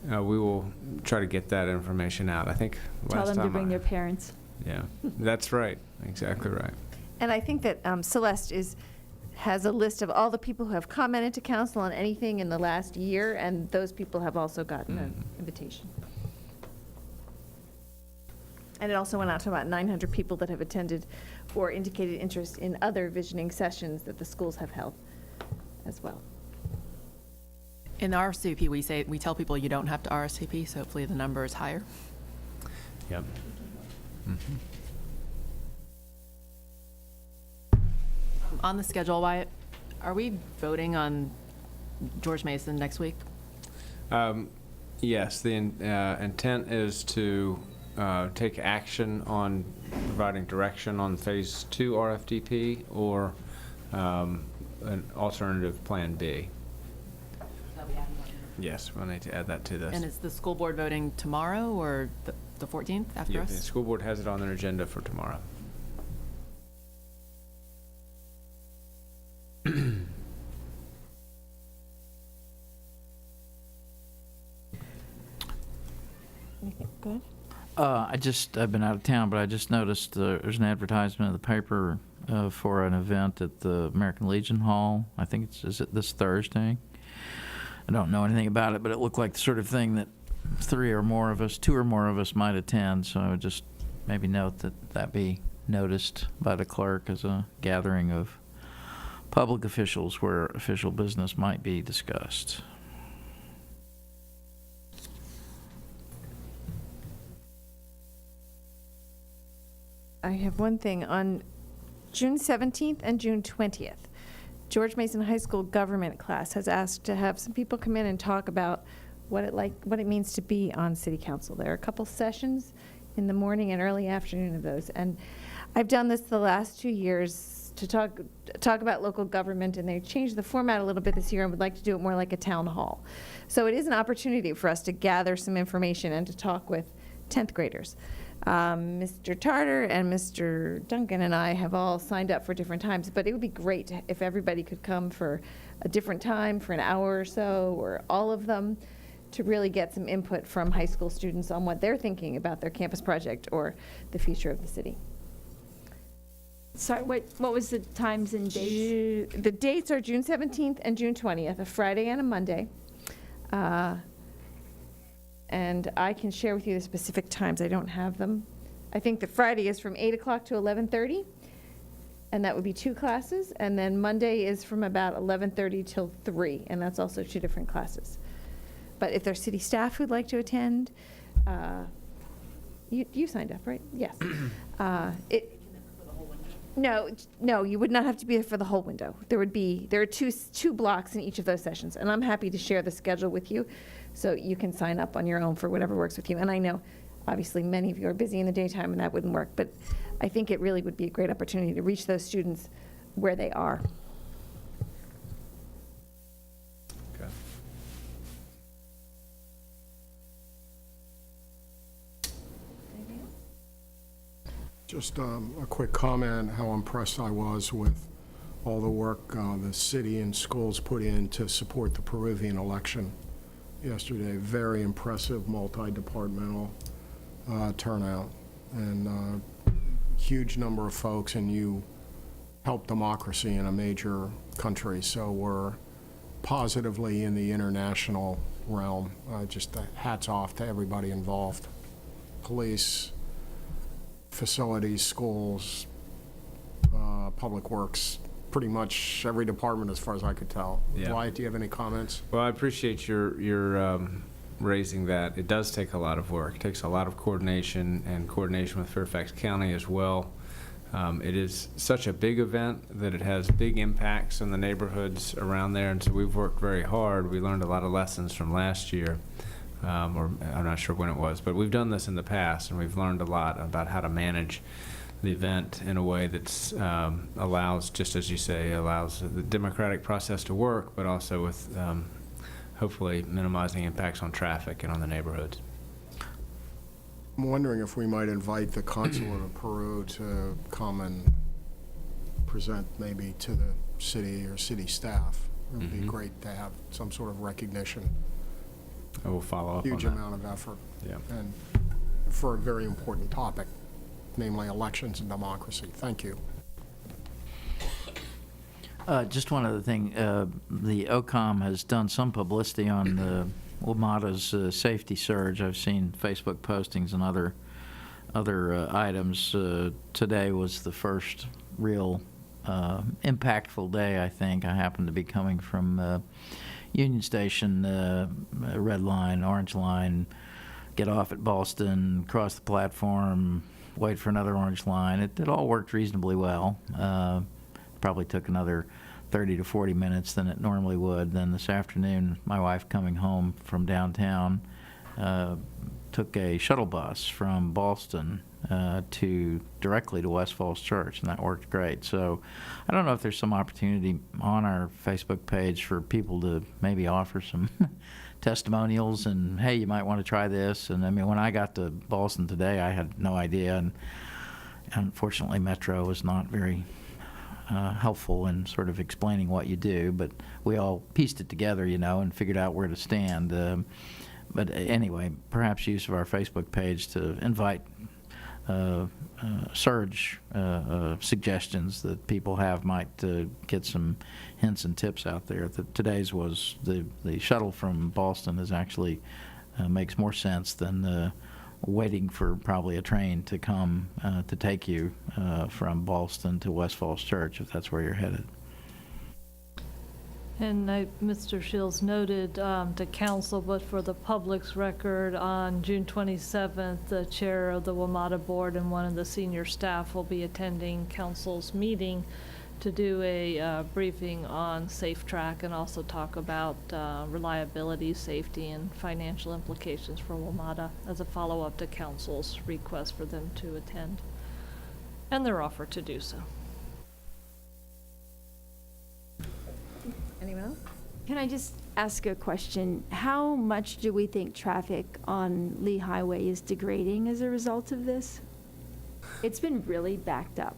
Speaker 2: We will try to get that information out. I think
Speaker 9: Tell
Speaker 2: last
Speaker 9: them to
Speaker 2: time
Speaker 9: bring their parents.
Speaker 2: Yeah, that's right, exactly right.
Speaker 11: And I think that Celeste has a list of all the people who have commented to council on anything in the last year, and those people have also gotten an invitation. And it also went out to about 900 people that have attended or indicated interest in other visioning sessions that the schools have held as well.
Speaker 8: In the RSVP, we tell people you don't have to RSVP, so hopefully the number is higher.
Speaker 2: Yep.
Speaker 8: On the schedule, Wyatt, are we voting on George Mason next week?
Speaker 2: Yes, the intent is to take action on providing direction on Phase 2 RFDP or an alternative Plan B. Yes, we'll need to add that to this.
Speaker 8: And is the school board voting tomorrow or the 14th after
Speaker 2: Yeah,
Speaker 8: us?
Speaker 2: the school board has it on their agenda for tomorrow.
Speaker 11: Good.
Speaker 12: I've been out of town, but I just noticed there's an advertisement in the paper for an event at the American Legion Hall. I think is it this Thursday? I don't know anything about it, but it looked like the sort of thing that two or more of us might attend. So I would just maybe note that be noticed by the clerk as a gathering of public officials where official business might be discussed.
Speaker 11: I have one thing. On June 17th and June 20th, George Mason High School government class has asked to have some people come in and talk about what it means to be on city council. There are a couple sessions in the morning and early afternoon of those. And I've done this the last 2 years to talk about local government, and they changed the format a little bit this year and would like to do it more like a town hall. So it is an opportunity for us to gather some information and to talk with 10th graders. Mr. Tarter and Mr. Duncan and I have all signed up for different times, but it would be great if everybody could come for a different time, for an hour or so, or all of them, to really get some input from high school students on what they're thinking about their campus project or the future of the city.
Speaker 9: Sorry, what was the times and dates?
Speaker 11: The dates are June 17th and June 20th, a Friday and a Monday. And I can share with you the specific times. I don't have them. I think the Friday is from 8 o'clock to 11:30, and that would be 2 classes. And then Monday is from about 11:30 till 3, and that's also 2 different classes. But if there's city staff who'd like to attend, you signed up, right? Yes. No, you would not have to be there for the whole window. There are two blocks in each of those sessions, and I'm happy to share the schedule with you, so you can sign up on your own for whatever works with you. And I know, obviously, many of you are busy in the daytime, and that wouldn't work, but I think it really would be a great opportunity to reach those students where they are.
Speaker 2: Okay.
Speaker 10: Just a quick comment, how impressed I was with all the work the city and schools put in to support the Peruvian election yesterday. Very impressive multi-departmental turnout, and huge number of folks, and you help democracy in a major country, so we're positively in the international realm. Just hats off to everybody involved. Police, facilities, schools, public works, pretty much every department as far as I could tell.
Speaker 2: Yeah.
Speaker 10: Wyatt, do you have any comments?
Speaker 2: Well, I appreciate your raising that. It does take a lot of work. It takes a lot of coordination and coordination with Fairfax County as well. It is such a big event that it has big impacts on the neighborhoods around there, and so we've worked very hard. We learned a lot of lessons from last year, or I'm not sure when it was, but we've done this in the past, and we've learned a lot about how to manage the event in a way that allows, just as you say, allows the democratic process to work, but also with hopefully minimizing impacts on traffic and on the neighborhoods.
Speaker 10: I'm wondering if we might invite the consulate of Peru to come and present maybe to the city or city staff. It would be great to have some sort of recognition.
Speaker 2: I will follow up on that.
Speaker 10: Huge amount of effort.
Speaker 2: Yeah.
Speaker 10: And for a very important topic. namely elections and democracy. Thank you.
Speaker 12: Just one other thing, the OCOM has done some publicity on the WMATA's safety surge. I've seen Facebook postings and other items. Today was the first real impactful day, I think. I happened to be coming from Union Station, Red Line, Orange Line, get off at Ballston, cross the platform, wait for another Orange Line. It all worked reasonably well. Probably took another 30 to 40 minutes than it normally would. Then this afternoon, my wife coming home from downtown took a shuttle bus from Ballston directly to West Falls Church, and that worked great. So I don't know if there's some opportunity on our Facebook page for people to maybe offer some testimonials and, hey, you might want to try this. And I mean, when I got to Ballston today, I had no idea, and unfortunately Metro was not very helpful in sort of explaining what you do, but we all pieced it together, and figured out where to stand. But anyway, perhaps use of our Facebook page to invite surge suggestions that people have might get some hints and tips out there. Today's was the shuttle from Ballston is actually makes more sense than waiting for probably a train to come to take you from Ballston to West Falls Church, if that's where you're headed.
Speaker 21: And Mr. Shields noted to council, but for the public's record, on June 27th, the chair of the WMATA board and one of the senior staff will be attending council's meeting to do a briefing on Safe Track and also talk about reliability, safety, and financial implications for WMATA as a follow-up to council's request for them to attend and their offer to do so.
Speaker 11: Anyone else?
Speaker 9: Can I just ask a question? How much do we think traffic on Lee Highway is degrading as a result of this? It's been really backed up.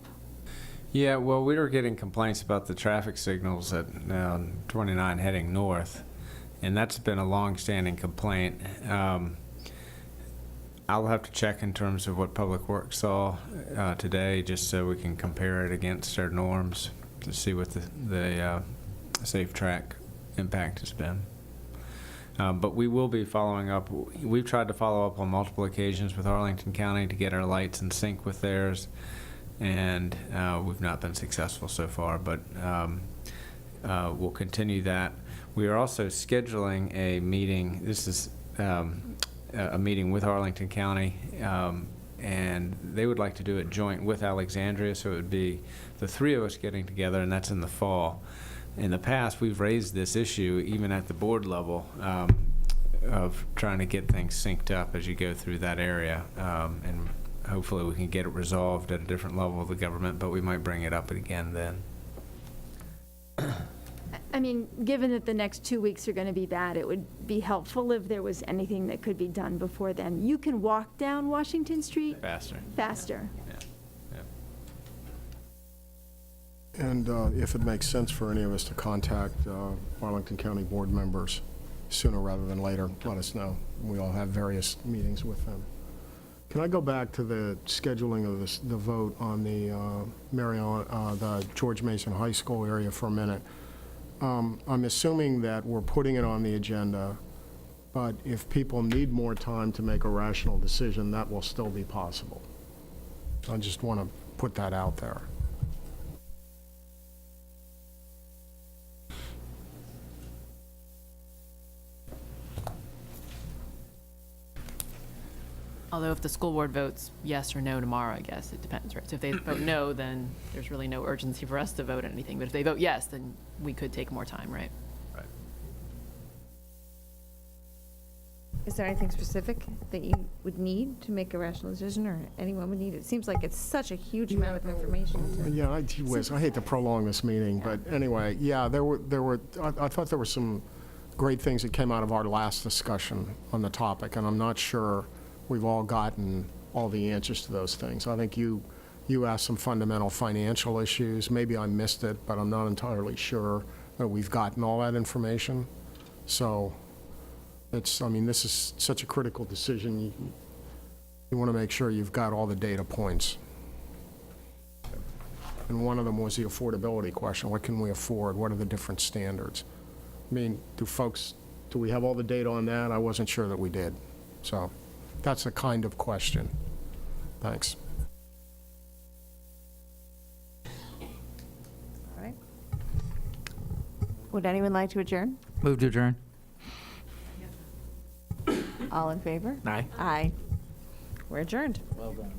Speaker 2: Yeah, well, we were getting complaints about the traffic signals at 29 heading north, and that's been a long-standing complaint. I'll have to check in terms of what Public Works saw today, just so we can compare it against their norms to see what the Safe Track impact has been. But we will be following up. We've tried to follow up on multiple occasions with Arlington County to get our lights in sync with theirs, and we've not been successful so far, but we'll continue that. We are also scheduling a meeting. This is a meeting with Arlington County, and they would like to do it joint with Alexandria, so it would be the three of us getting together, and that's in the fall. In the past, we've raised this issue, even at the board level, of trying to get things synced up as you go through that area, and hopefully we can get it resolved at a different level of the government, but we might bring it up again then.
Speaker 9: I mean, given that the next 2 weeks are going to be bad, it would be helpful if there was anything that could be done before then. You can walk down Washington Street
Speaker 2: Faster.
Speaker 9: faster.
Speaker 10: And if it makes sense for any of us to contact Arlington County board members sooner rather than later, let us know. We all have various meetings with them. Can I go back to the scheduling of the vote on the the George Mason High School area for a minute? I'm assuming that we're putting it on the agenda, but if people need more time to make a rational decision, that will still be possible. I just want to put that out there.
Speaker 8: Although if the school board votes yes or no tomorrow, I guess it depends, right? So if they vote no, then there's really no urgency for us to vote on anything. But if they vote yes, then we could take more time, right?
Speaker 2: Right.
Speaker 11: Is there anything specific that you would need to make a rational decision, or anyone would need? It seems like it's such a huge amount of information to...
Speaker 10: Yeah, gee whiz, I hate to prolong this meeting, but anyway, yeah, I thought there were some great things that came out of our last discussion on the topic, and I'm not sure we've all gotten all the answers to those things. I think you asked some fundamental financial issues. Maybe I missed it, but I'm not entirely sure that we've gotten all that information. So I mean, this is such a critical decision. You want to make sure you've got all the data points. And one of them was the affordability question. What can we afford? What are the different standards? I mean, do we have all the data on that? I wasn't sure that we did. So that's the kind of question. Thanks.
Speaker 11: All right. Would anyone like to adjourn?
Speaker 12: Move to adjourn.
Speaker 11: All in favor?
Speaker 12: Aye.
Speaker 11: Aye. We're adjourned.
Speaker 12: Well done.